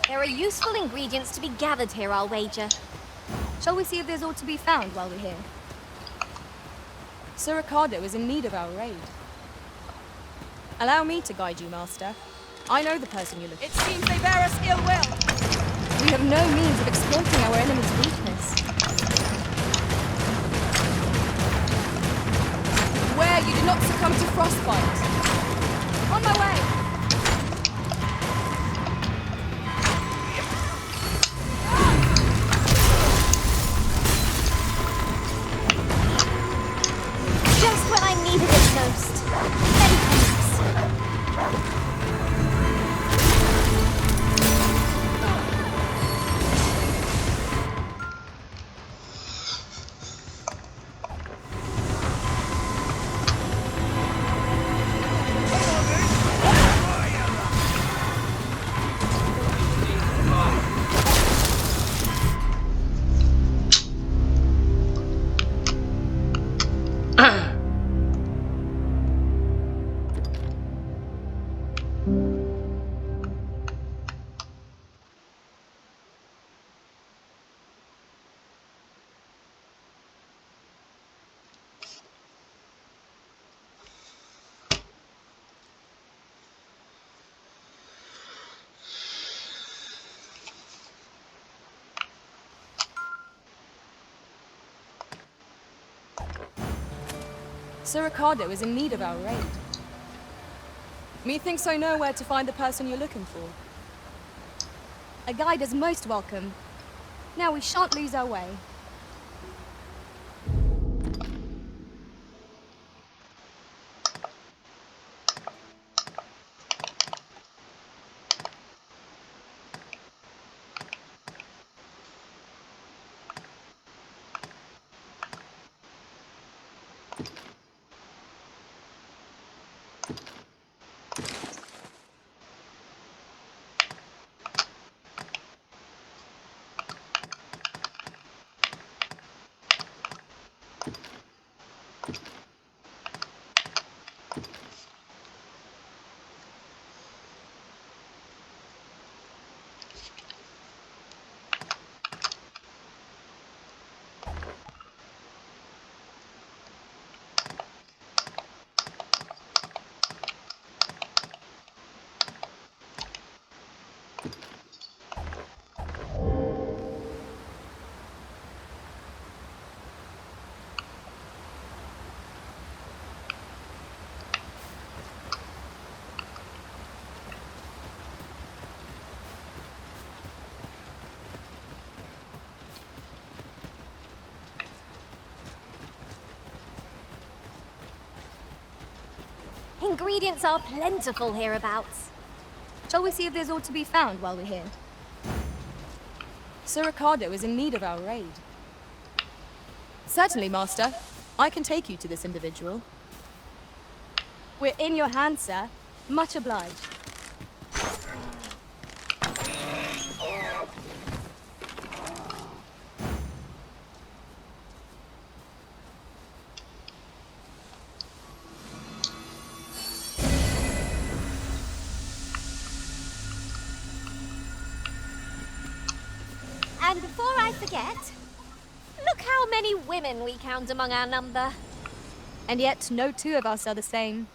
There are useful ingredients to be gathered here, I'll wager. Shall we see if there's aught to be found while we're here? Sir Ricardo is in need of our aid. Allow me to guide you, Master. I know the person you look for. It seems they bear us ill will. We have no means of exploiting our enemy's weakness. Beware you do not succumb to frostbite. On my way! Just when I needed it most. Many thanks. Sir Ricardo is in need of our aid. Methinks I know where to find the person you're looking for. A guide is most welcome. Now we shan't lose our way. Ingredients are plentiful hereabouts. Shall we see if there's aught to be found while we're here? Sir Ricardo is in need of our aid. Certainly, Master. I can take you to this individual. We're in your hands, sir. Much obliged. And before I forget, look how many women we count among our number. And yet, no two of us are the same.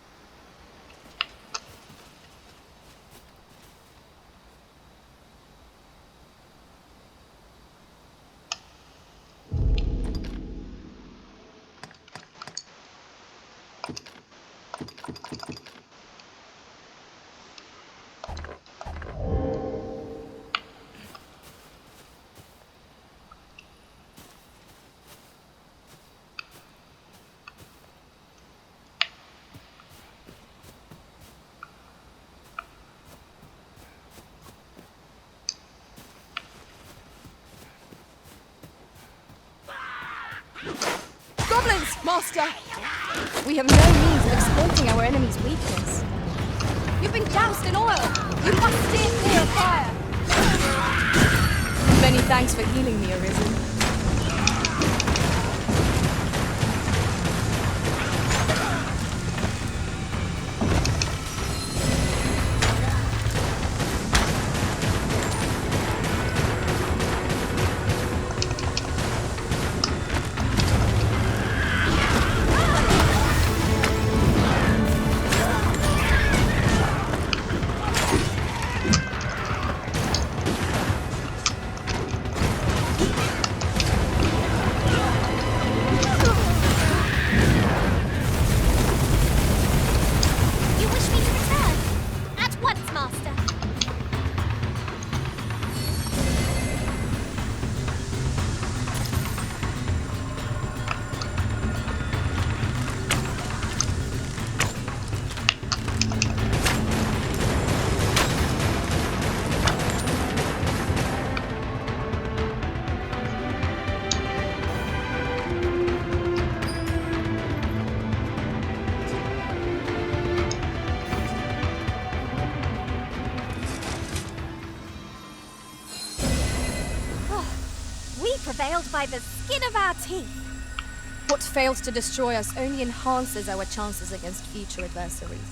Goblins, Master! We have no means of exploiting our enemy's weakness. You've been doused in oil! You must steer clear of fire! Many thanks for healing me, Arisen. Prevailed by the skin of our teeth. What fails to destroy us only enhances our chances against future adversaries.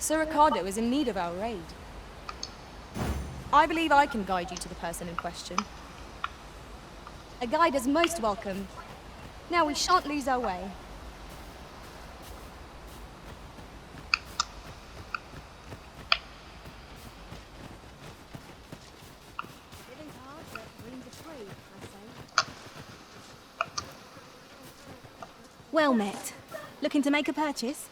Sir Ricardo is in need of our aid. I believe I can guide you to the person in question. A guide is most welcome. Now we shan't lose our way. Well met. Looking to make a purchase?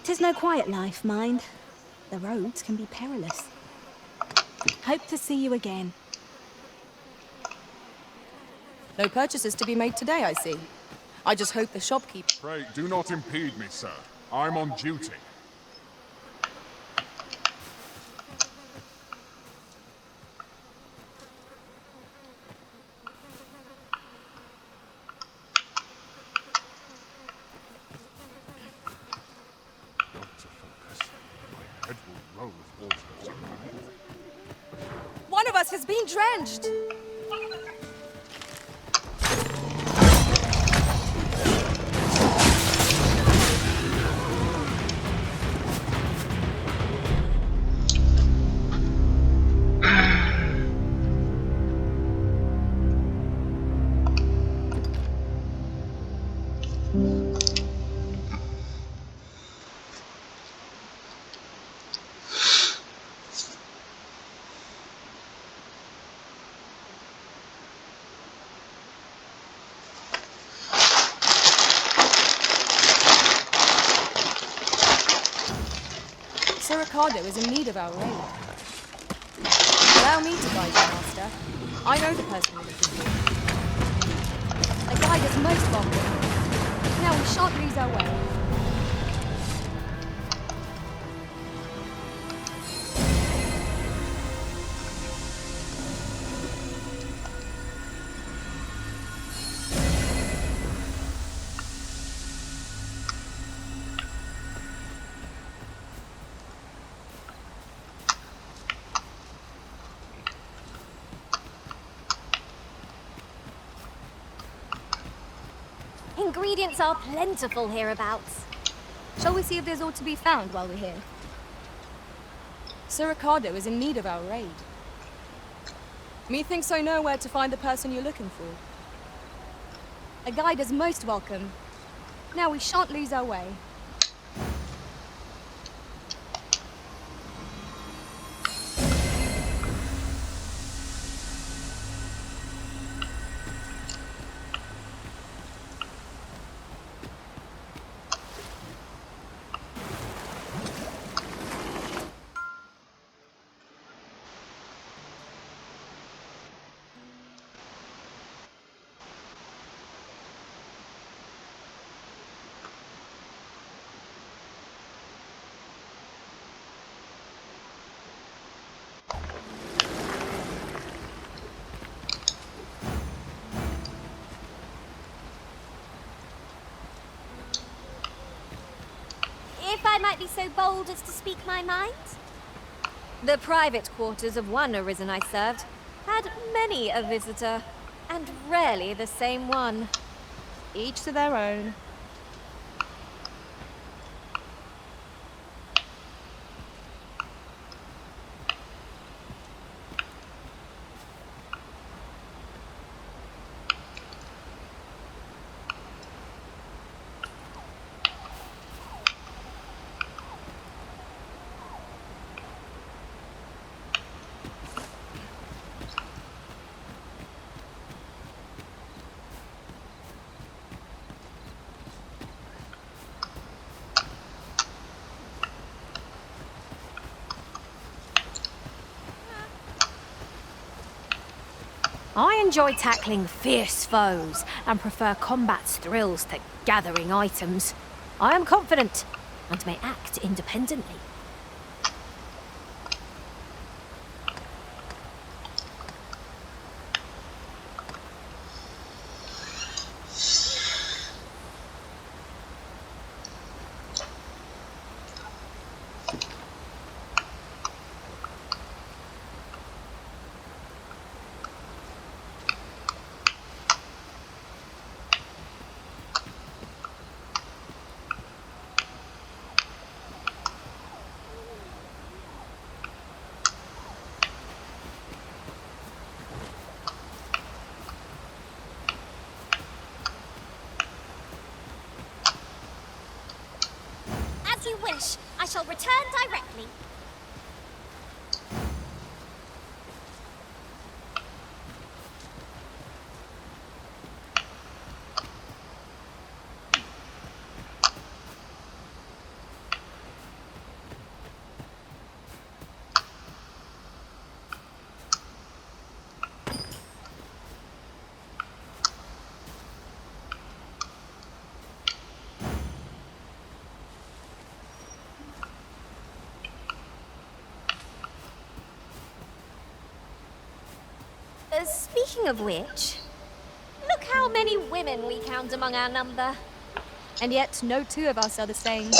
Tis no quiet life, mind. The roads can be perilous. Hope to see you again. No purchases to be made today, I see. I just hope the shopkeeper... Pray, do not impede me, sir. I'm on duty. One of us has been drenched! Sir Ricardo is in need of our aid. Allow me to guide you, Master. I know the person you're looking for. A guide is most welcome. Now we shan't lose our way. Ingredients are plentiful hereabouts. Shall we see if there's aught to be found while we're here? Sir Ricardo is in need of our aid. Methinks I know where to find the person you're looking for. A guide is most welcome. Now we shan't lose our way. If I might be so bold as to speak my mind? The private quarters of one Arisen I served had many a visitor, and rarely the same one. Each to their own. I enjoy tackling fierce foes and prefer combat's thrills to gathering items. I am confident and may act independently. As you wish. I shall return directly. Speaking of which, look how many women we count among our number. And yet, no two of us are the same.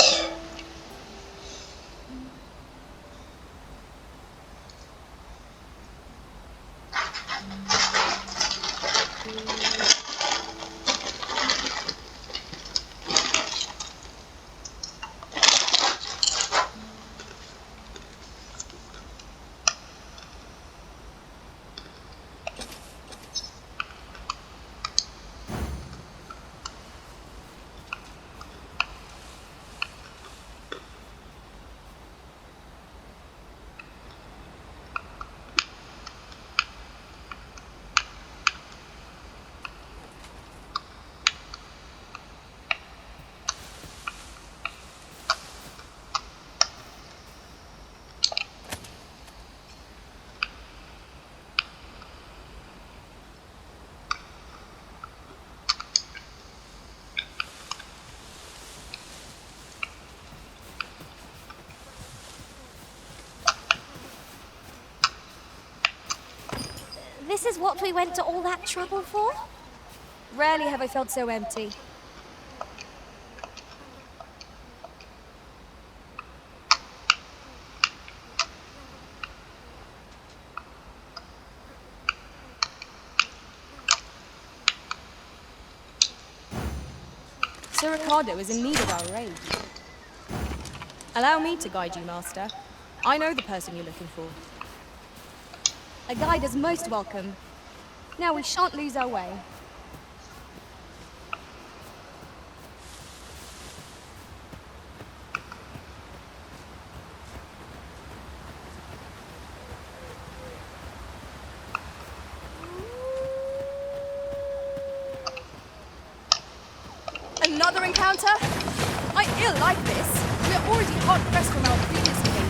This is what we went to all that trouble for? Rarely have I felt so empty. Sir Ricardo is in need of our aid. Allow me to guide you, Master. I know the person you're looking for. A guide is most welcome. Now we shan't lose our way. Another encounter? I ill like this. We're already hard pressed from our previous engagement.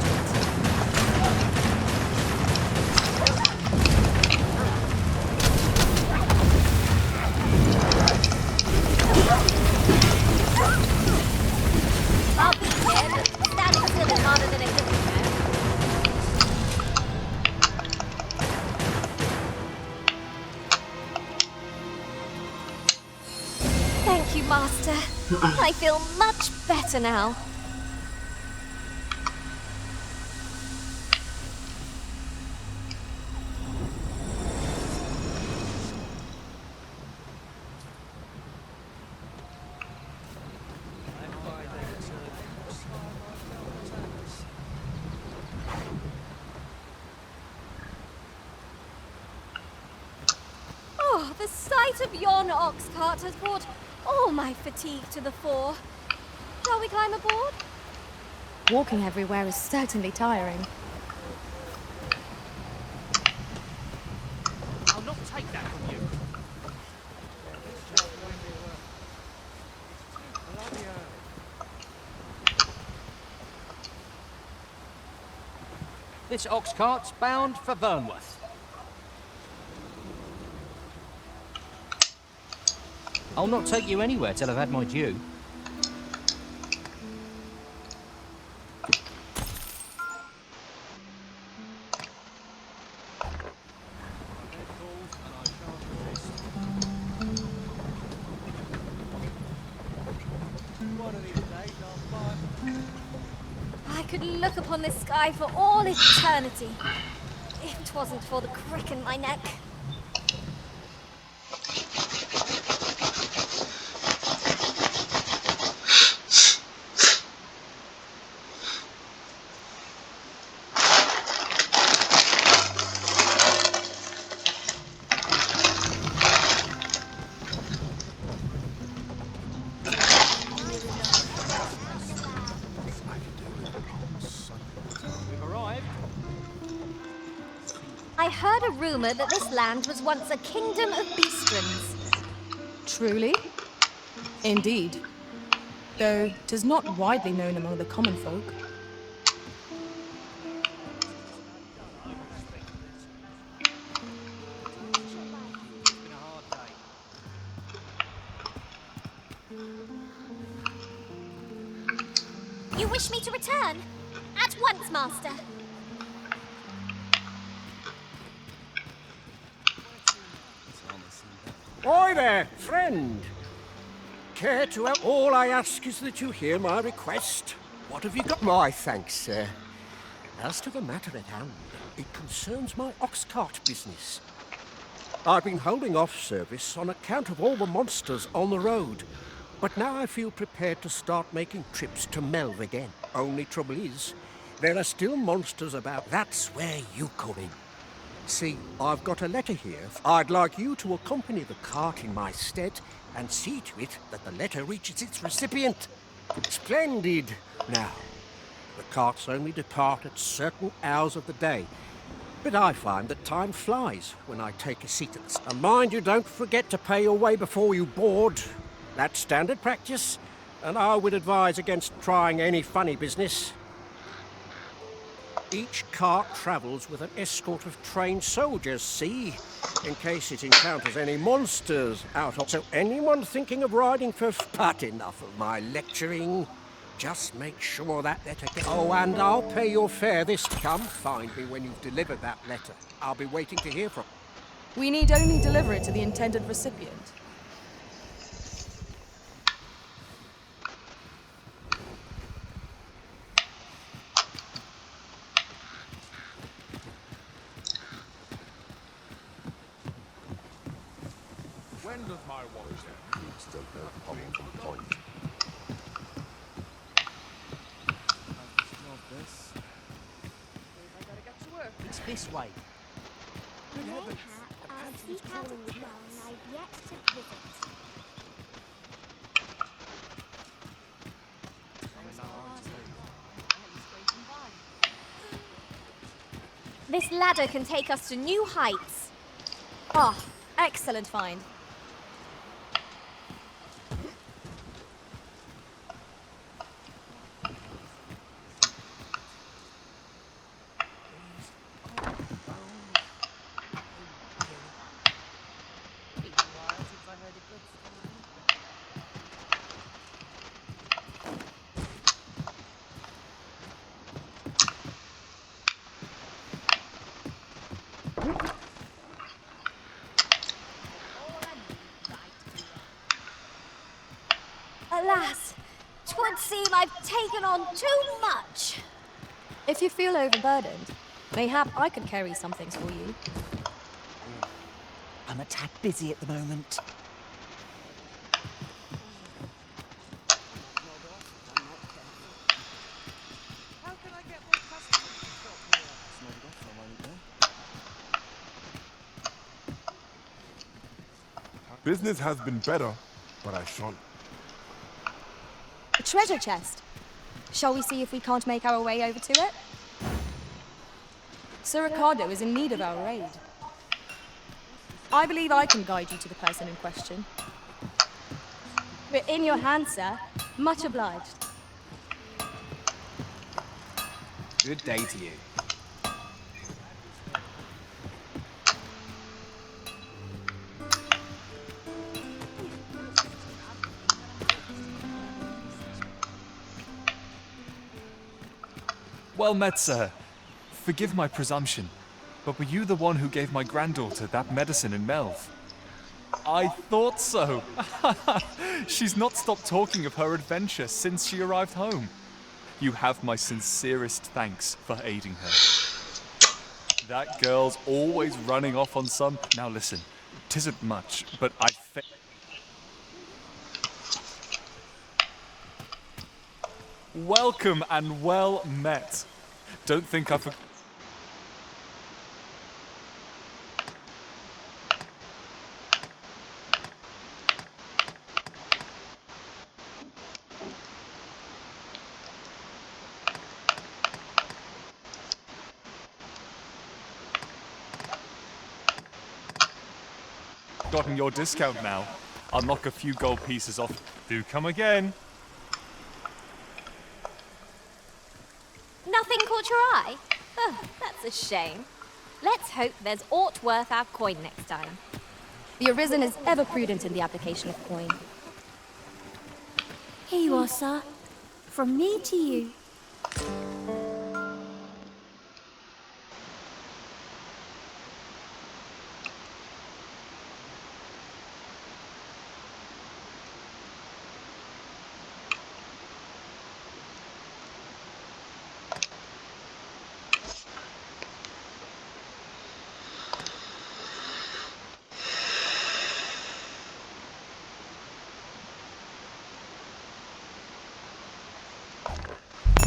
I'll be here. Standing still is harder than a hill, you know. Thank you, Master. I feel much better now. Oh, the sight of yon ox cart has brought all my fatigue to the fore. Shall we climb aboard? Walking everywhere is certainly tiring. I'll not take that from you. This ox cart's bound for Vernworth. I'll not take you anywhere till I've had my due. I could look upon this sky for all eternity, if it wasn't for the crick in my neck. I heard a rumor that this land was once a kingdom of beastrons. Truly? Indeed. Though 'tis not widely known among the common folk. You wish me to return? At once, master. Oi there, friend! Care to help? All I ask is that you hear my request. What have you got? My thanks, sir. As to the matter at hand, it concerns my ox cart business. I've been holding off service on account of all the monsters on the road, but now I feel prepared to start making trips to Melv again. Only trouble is, there are still monsters about. That's where you come in. See, I've got a letter here. I'd like you to accompany the cart in my stead and see to it that the letter reaches its recipient. Splendid! Now, the carts only depart at certain hours of the day, but I find that time flies when I take a seat at this. And mind you, don't forget to pay your way before you board. That's standard practice, and I would advise against trying any funny business. Each cart travels with an escort of trained soldiers, see, in case it encounters any monsters out of... So anyone thinking of riding for... But enough of my lecturing. Just make sure that letter gets... Oh, and I'll pay your fare this... Come find me when you've delivered that letter. I'll be waiting to hear from... We need only deliver it to the intended recipient. When does my watch end? Still no problem from point. It's this way. Mayhap I'll seek out a town I've yet to visit. This ladder can take us to new heights. Ah, excellent find. Alas, 'twould seem I've taken on too much. If you feel overburdened, mayhap I could carry some things for you. I'm a tad busy at the moment. Business has been better, but I shan't. A treasure chest. Shall we see if we can't make our way over to it? Sir Ricardo is in need of our aid. I believe I can guide you to the person in question. We're in your hands, sir. Much obliged. Good day to you. Well met, sir. Forgive my presumption, but were you the one who gave my granddaughter that medicine in Melv? I thought so. She's not stopped talking of her adventure since she arrived home. You have my sincerest thanks for aiding her. That girl's always running off on some... Now listen, 'tisn't much, but Welcome and well met. Don't think I've... Gotten your discount now. I'll knock a few gold pieces off. Do come again. Nothing caught your eye? Oh, that's a shame. Let's hope there's aught worth our coin next time. The Arisen is ever prudent in the application of coin. Here you are, sir. From me to you.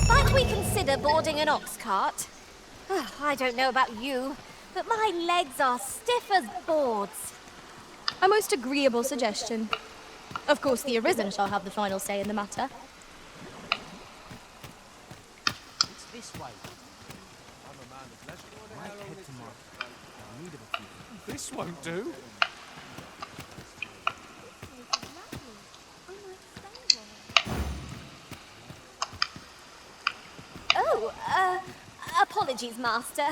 Might we consider boarding an ox cart? Oh, I don't know about you, but my legs are stiff as boards. A most agreeable suggestion. Of course, the Arisen shall have the final say in the matter. It's this way. I'm a man of leisure. Might head tomorrow. I need a few. This won't do. Oh, apologies, Master.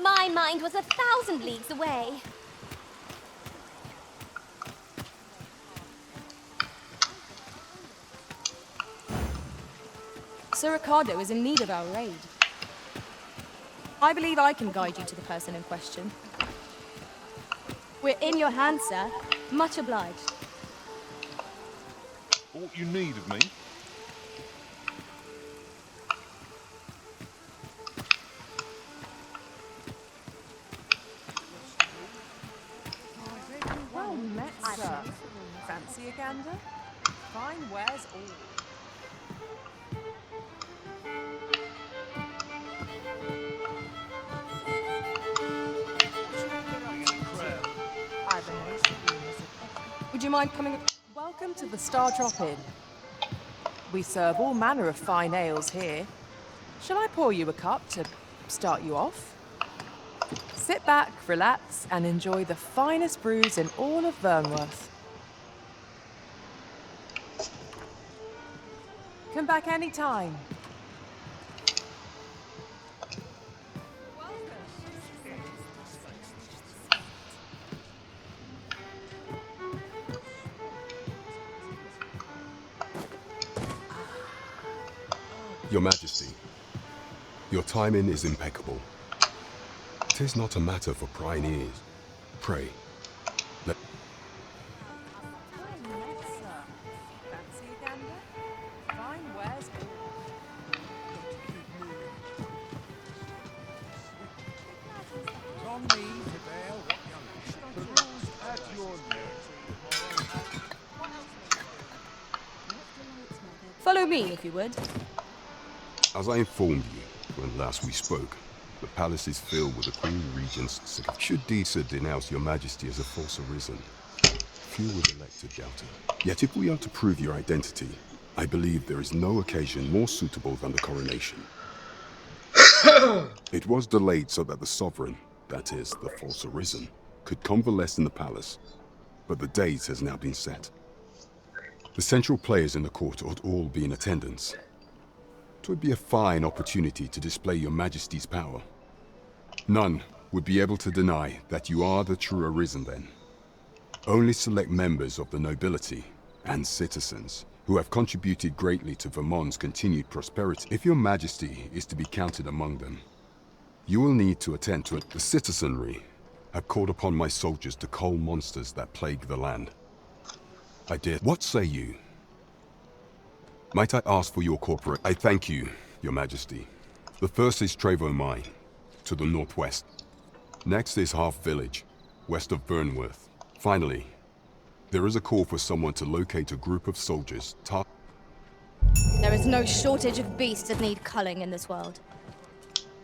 My mind was 1,000 leagues away. Sir Ricardo is in need of our aid. I believe I can guide you to the person in question. We're in your hands, sir. Much obliged. What you need of me? Well met, sir. Fancy a gander? Fine wares all. Would you mind coming... Welcome to the Star Drop Inn. We serve all manner of fine ales here. Shall I pour you a cup to start you off? Sit back, relax, and enjoy the finest brews in all of Vernworth. Come back any time. Your Majesty, your timing is impeccable. 'Tis not a matter for prying ears. Pray, let... Fancy a gander? Fine wares It's on me to bear what young. The rules at your mercy. Follow me, if you would. As I informed you when last we spoke, the palace is filled with the Queen Regent's sick. Should Disa denounce your Majesty as a false arisen, few would elect to doubt her. Yet if we are to prove your identity, I believe there is no occasion more suitable than the coronation. It was delayed so that the sovereign, that is, the false arisen, could convalesce in the palace, but the date has now been set. The central players in the court ought all be in attendance. It would be a fine opportunity to display your Majesty's power. None would be able to deny that you are the true Arisen then. Only select members of the nobility and citizens who have contributed greatly to Vermont's continued prosperity. If your majesty is to be counted among them, you will need to attend to it. The citizenry have called upon my soldiers to cull monsters that plague the land. I dare. What say you? Might I ask for your cooperation? I thank you, your majesty. The first is Trevo Mine, to the northwest. Next is Half Village, west of Burnworth. Finally, there is a call for someone to locate a group of soldiers. There is no shortage of beasts that need culling in this world.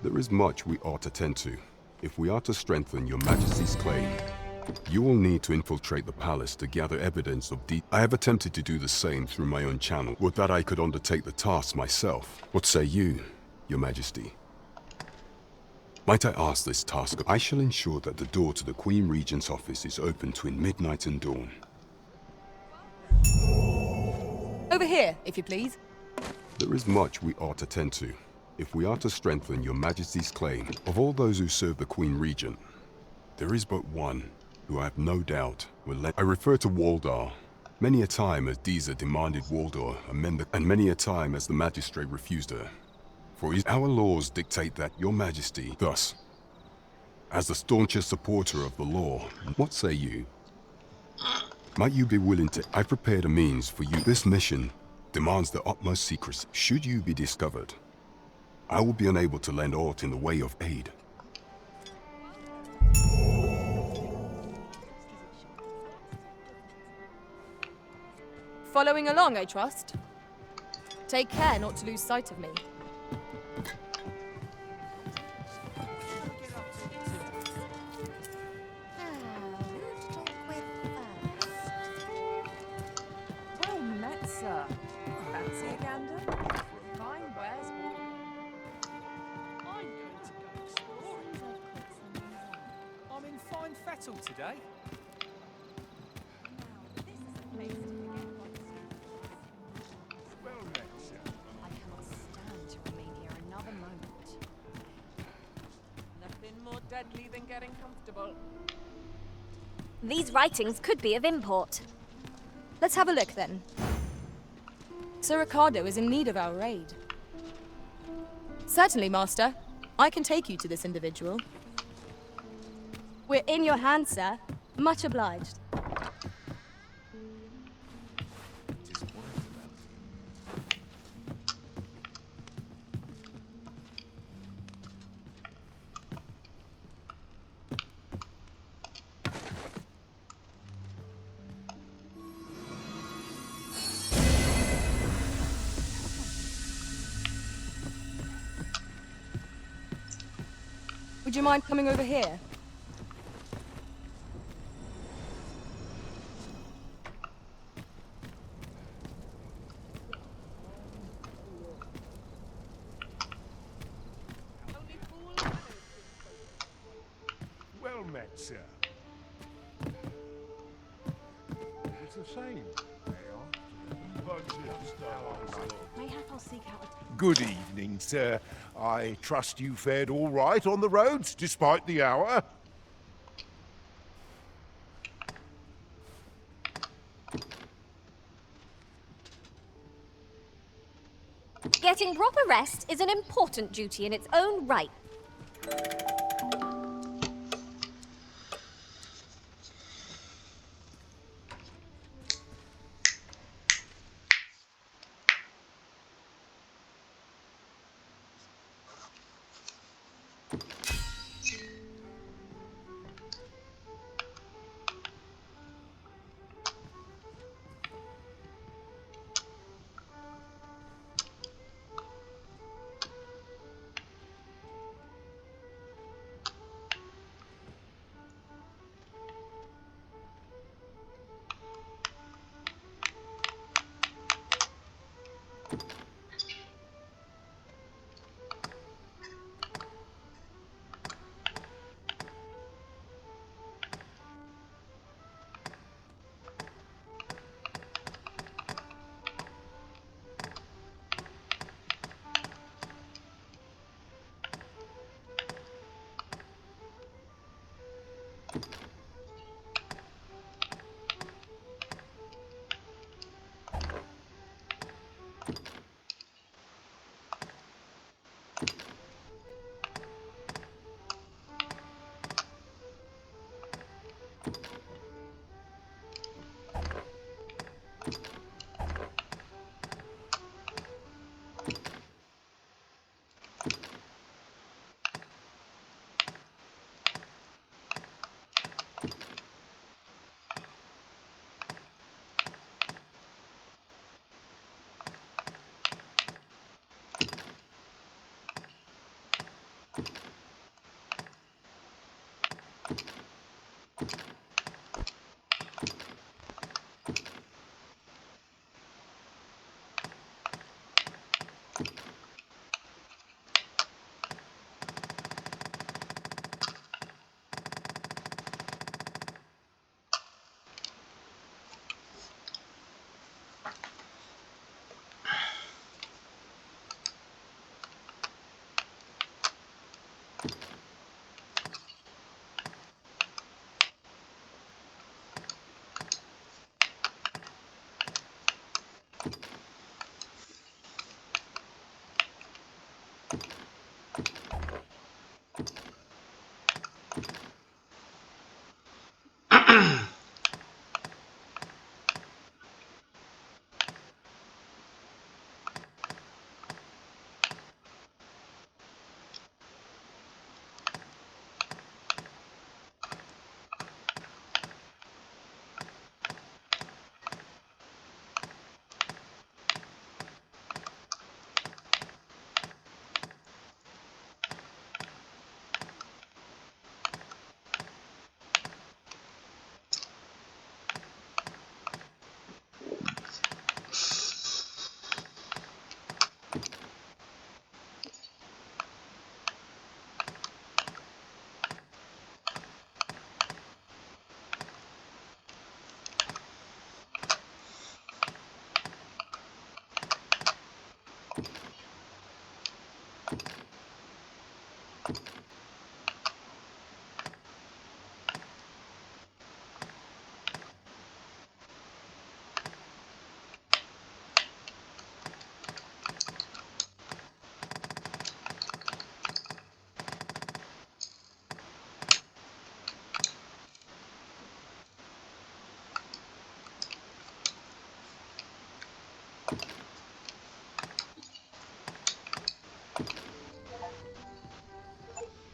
There is much we ought to tend to. If we are to strengthen your majesty's claim, you will need to infiltrate the palace to gather evidence of I have attempted to do the same through my own channel. Would that I could undertake the task myself. What say you, your majesty? Might I ask this task? I shall ensure that the door to the Queen Regent's office is open between midnight and dawn. Over here, if you please. There is much we ought to tend to. If we are to strengthen your majesty's claim, of all those who serve the Queen Regent, there is but one who I have no doubt will let. I refer to Waldar. Many a time has Disa demanded Waldar amend the, and many a time has the magistrate refused her. For our laws dictate that your majesty, thus, as the staunchest supporter of the law, what say you? Might you be willing to? I prepared a means for you. This mission demands the utmost secrecy. Should you be discovered, I will be unable to lend aught in the way of aid. Following along, I trust. Take care not to lose sight of me. Well met, sir. Fancy a gander? Fine wares. I'm going to go exploring. I'm in fine fettle today. I cannot stand to remain here another moment. Nothing more deadly than getting comfortable. These writings could be of import. Let's have a look then. Sir Ricardo is in need of our aid. Certainly, Master. I can take you to this individual. We're in your hands, sir. Much obliged. Would you mind coming over here? Well met, sir. It's a shame. Mayhap I'll seek out a... Good evening, sir. I trust you fared all right on the roads, despite the hour. Getting proper rest is an important duty in its own right.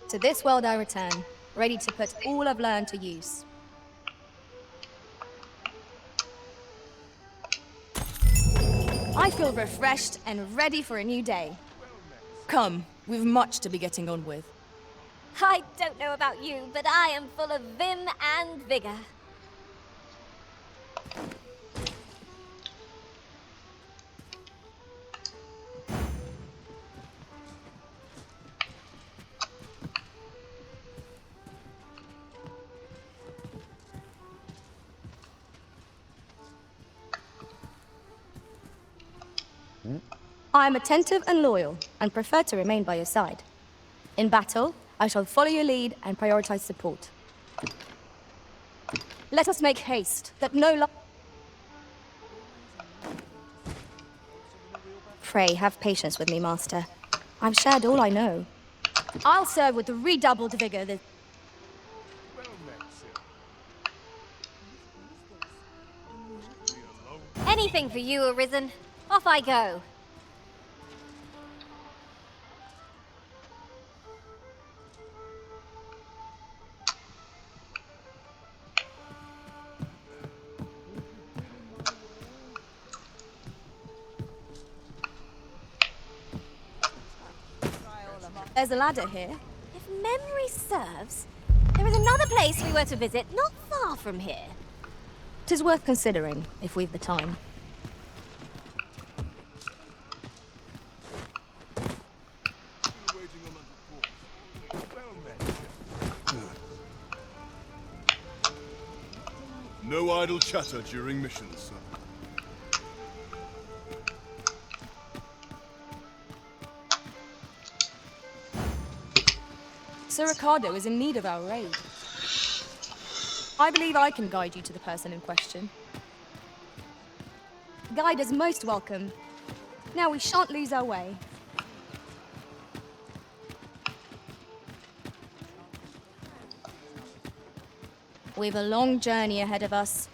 To this world I return, ready to put all I've learned to use. I feel refreshed and ready for a new day. Come, we've much to be getting on with. I don't know about you, but I am full of vim and vigor. I am attentive and loyal, and prefer to remain by your side. In battle, I shall follow your lead and prioritize support. Let us make haste, that no Pray, have patience with me, Master. I've shared all I know. I'll serve with redoubled vigor this... Anything for you, Arisen. Off I go. There's a ladder here. If memory serves, there is another place we were to visit not far from here. 'Tis worth considering, if we've the time. No idle chatter during missions, sir. Sir Ricardo is in need of our aid. I believe I can guide you to the person in question. Guide is most welcome. Now we shan't lose our way. We've a long journey ahead of us.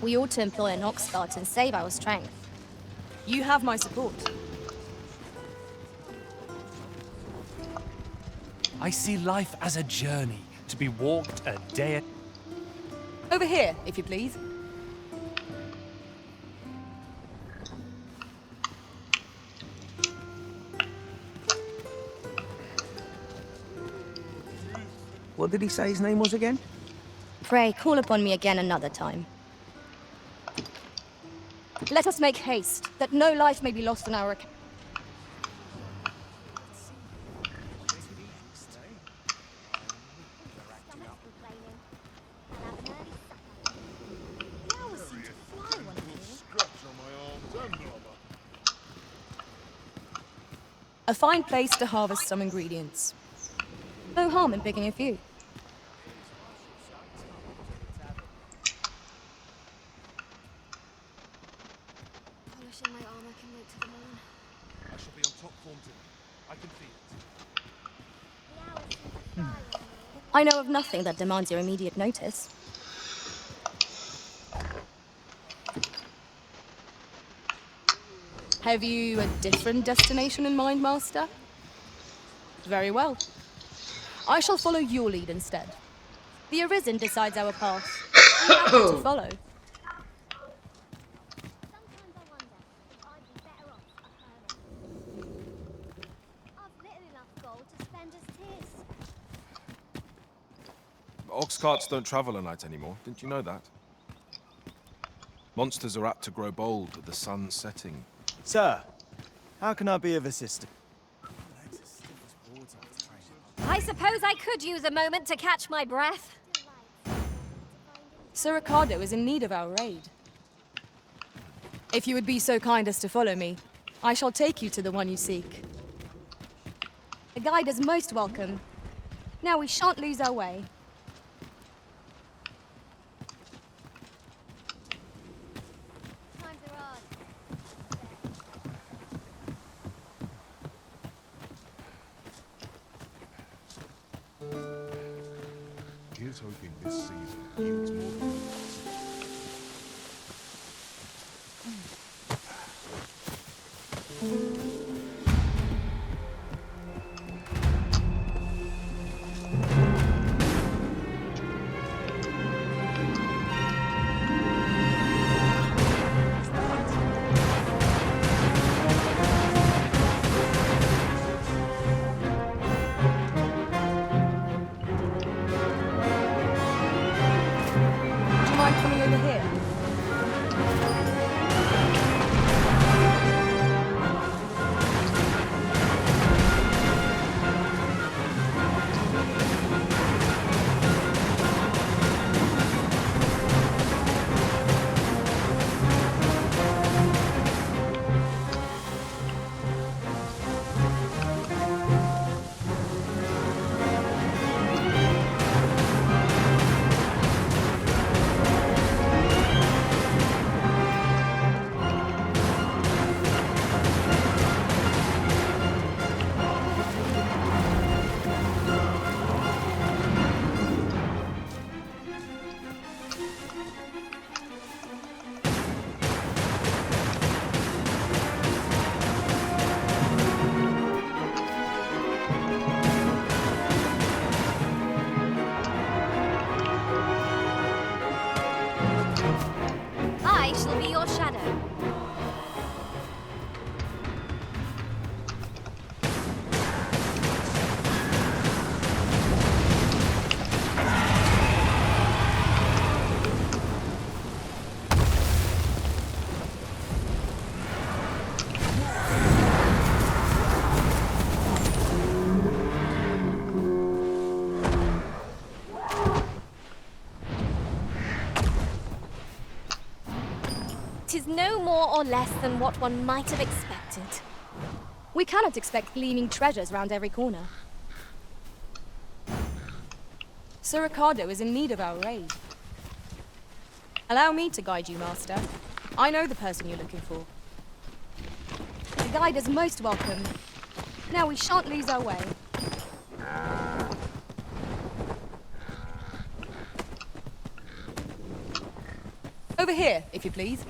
We ought to employ an ox cart and save our strength. You have my support. I see life as a journey to be walked a day at... Over here, if you please. What did he say his name was again? Pray, call upon me again another time. Let us make haste, that no life may be lost on our account. A fine place to harvest some ingredients. No harm in picking a few. Polishing my armor can wait till the morn. I shall be on top form tonight. I can feel it. I know of nothing that demands your immediate notice. Have you a different destination in mind, Master? Very well. I shall follow your lead instead. The Arisen decides our path. We have to follow. Ox carts don't travel at night anymore. Didn't you know that? Monsters are apt to grow bold with the sun setting. Sir, how can I be of assistance? I suppose I could use a moment to catch my breath. Sir Ricardo is in need of our aid. If you would be so kind as to follow me, I shall take you to the one you seek. A guide is most welcome. Now we shan't lose our way. Here's hoping this season yields more than Coming over here. I shall be your shadow. Tis no more or less than what one might have expected. We cannot expect gleaming treasures round every corner. Sir Ricardo is in need of our aid. Allow me to guide you, Master. I know the person you're looking for. guide is most welcome. Now we shan't lose our way. Over here, if you please.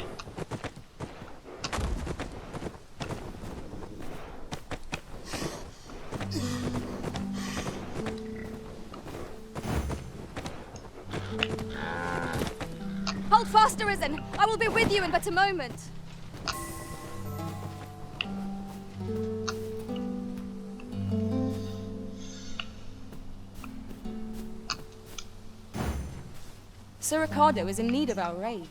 Hold fast, Arisen! I will be with you in but a moment. Sir Ricardo is in need of our aid.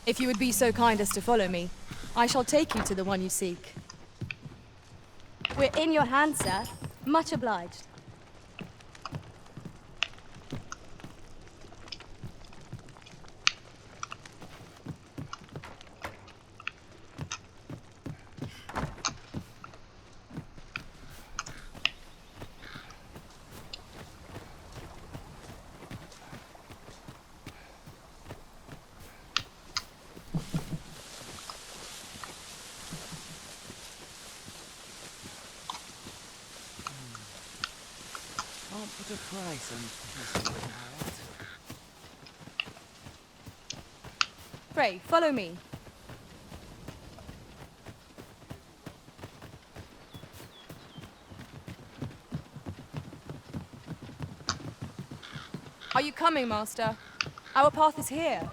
If you would be so kind as to follow me, I shall take you to the one you seek. We're in your hands, sir. Much obliged. Can't put a price on peace of the heart. Pray, follow me. Are you coming, Master? Our path is here.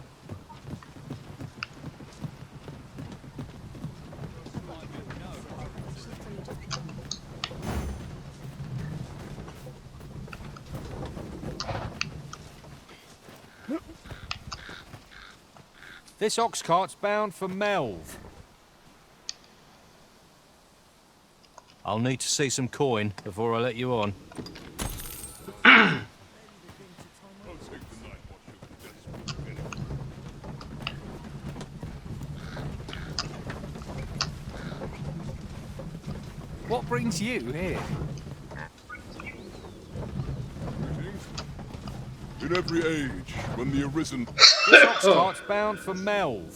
This ox cart's bound for Melv. I'll need to see some coin before I let you on. What brings you here? In every age, when the Arisen... This ox cart's bound for Melv.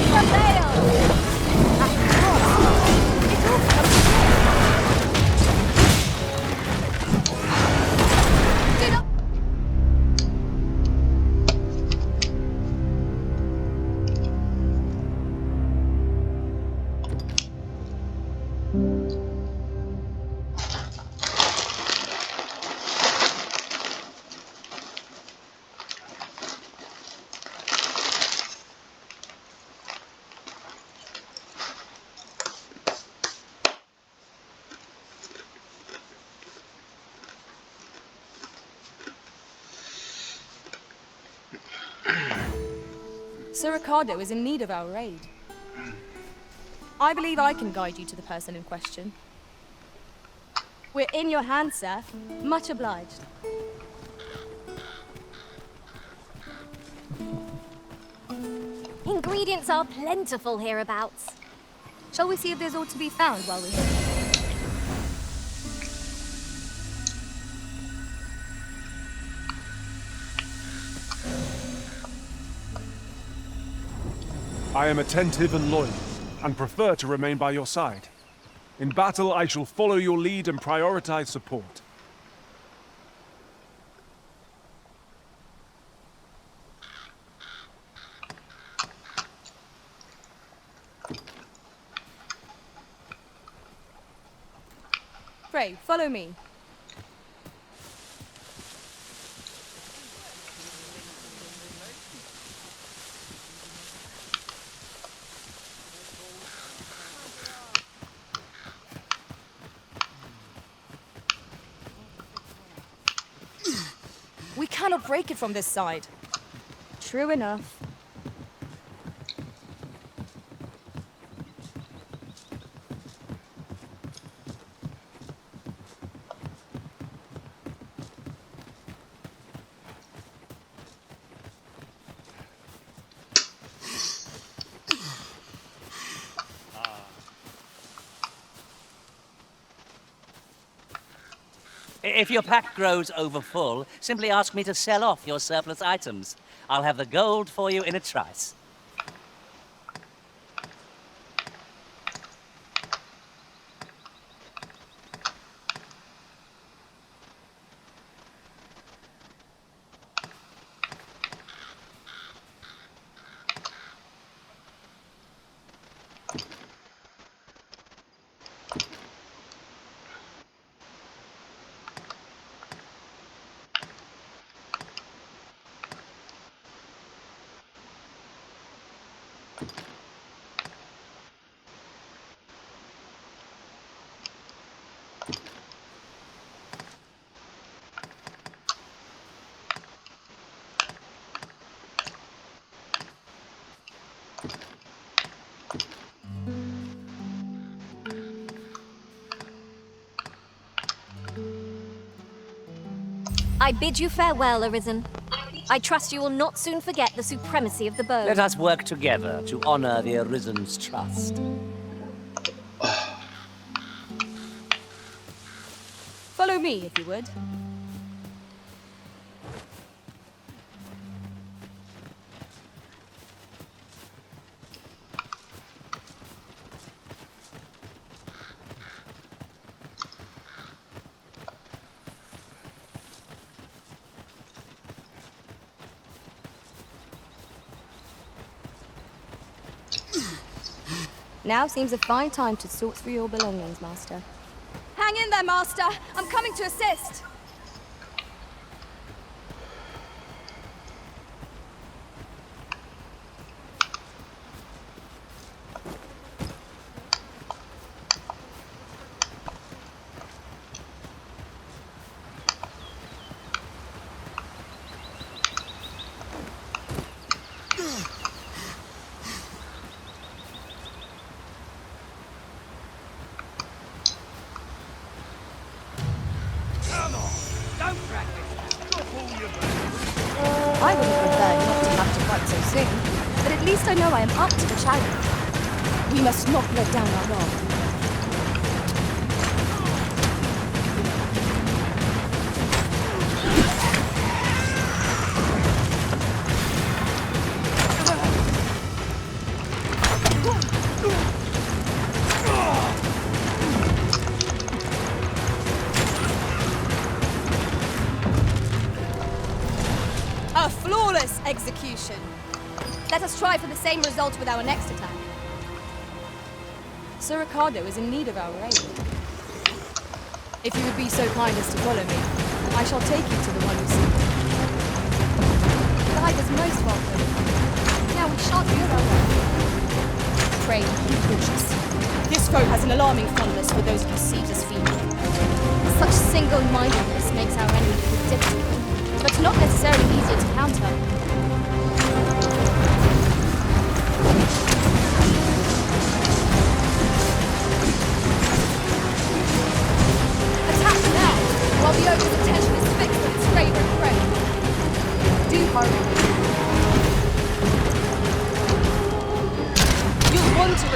Prevail! Sir Ricardo is in need of our aid. I believe I can guide you to the person in question. We're in your hands, sir. Much obliged. Ingredients are plentiful hereabouts. Shall we see if there's aught to be found while we're here? I am attentive and loyal, and prefer to remain by your side. In battle, I shall follow your lead and prioritize support. Pray, follow me. We cannot break it from this side. True enough. If your pack grows overfull, simply ask me to sell off your surplus items. I'll have the gold for you in a trice. I bid you farewell, Arisen. I trust you will not soon forget the supremacy of the bow. Let us work together to honor the Arisen's trust. Follow me, if you would. Now seems a fine time to sort through your belongings, Master. Hang in there, Master! I'm coming to assist! I would have preferred not to have to fight so soon, but at least I know I am up to the challenge. We must not let down our guard. A flawless execution. Let us try for the same result with our next attack. Sir Ricardo is in need of our aid. If you would be so kind as to follow me, I shall take you to the one you seek. The guide is most welcome. Now we shan't be around. Pray, be cautious. This foe has an alarming fondness for those perceived as female. Such single-mindedness makes our enemy predictable, but not necessarily easier to counter.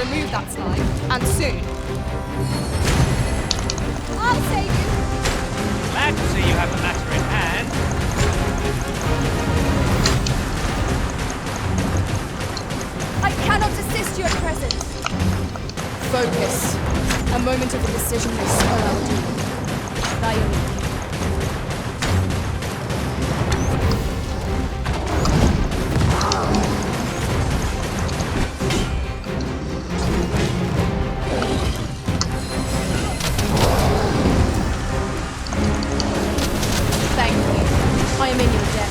remove that slime, and soon. I'll save you! Glad to see you have the matter in hand. I cannot assist you at present. Focus. A moment of indecision may spur our doom. Violet. Thank you. I am in your debt.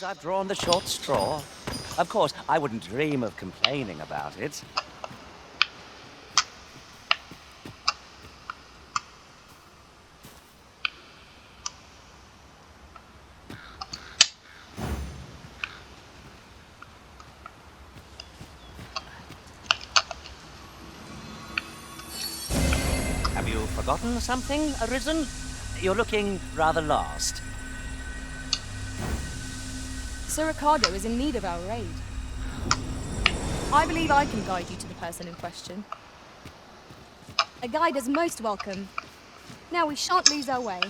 I've drawn the short straw. Of course, I wouldn't dream of complaining about it. Have you forgotten something, Arisen? You're looking rather lost. Sir Ricardo is in need of our aid. I believe I can guide you to the person in question. A guide is most welcome. Now we shan't lose our way.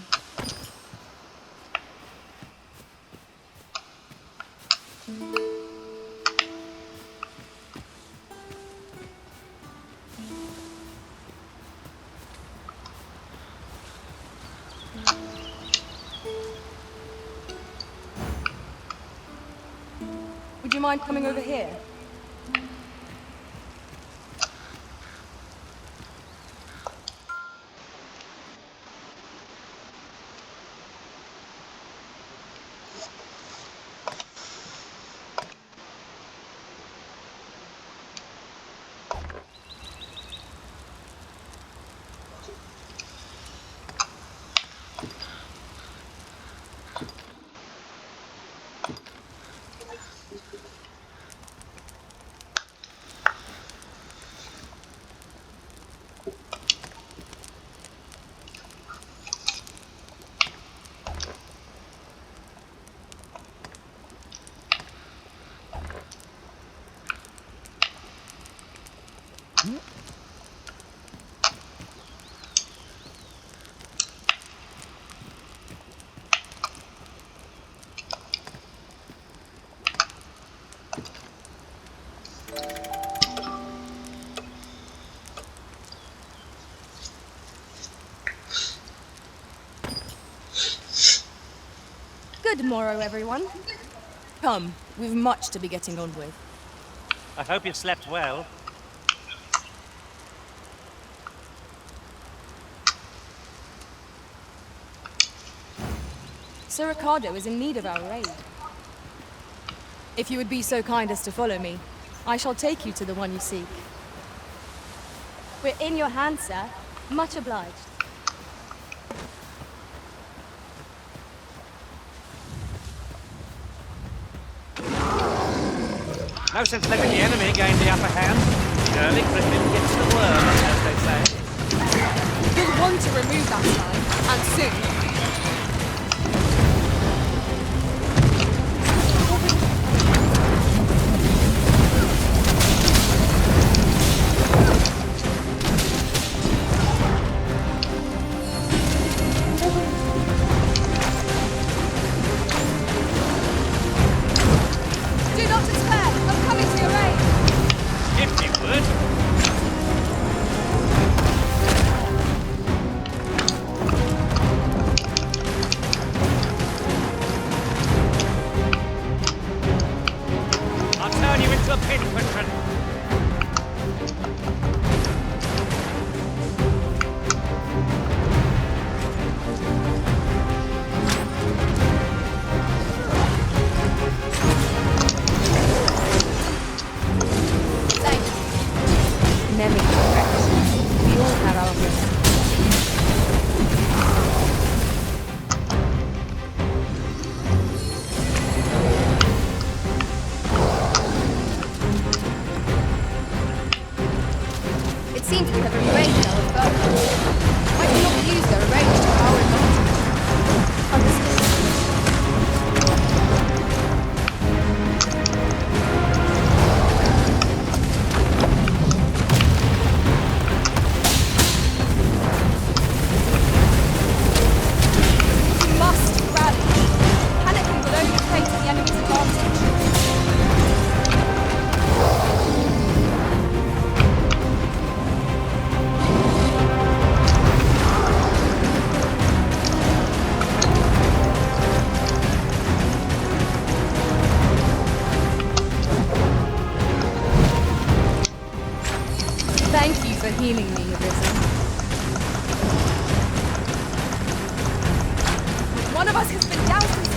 Would you mind coming over here? Good morrow, everyone. Come, we've much to be getting on with. I hope you've slept well. Sir Ricardo is in need of our aid. If you would be so kind as to follow me, I shall take you to the one you seek. We're in your hands, sir. Much obliged. No sense letting the enemy gain the upper hand. Early Griffin gets the worm, as they say. You'll want to remove that sign, and soon. Do not despair. I'm coming to your aid. If you would. I'll turn you into a pinprick. Never get rest. We all have our rhythm. It seems we have enraged our foe. Might we not use their rage to our advantage? Understood. We must rally. Panicking will only play to the enemy's advantage. Thank you for healing me, Arisen. One of us has been doused in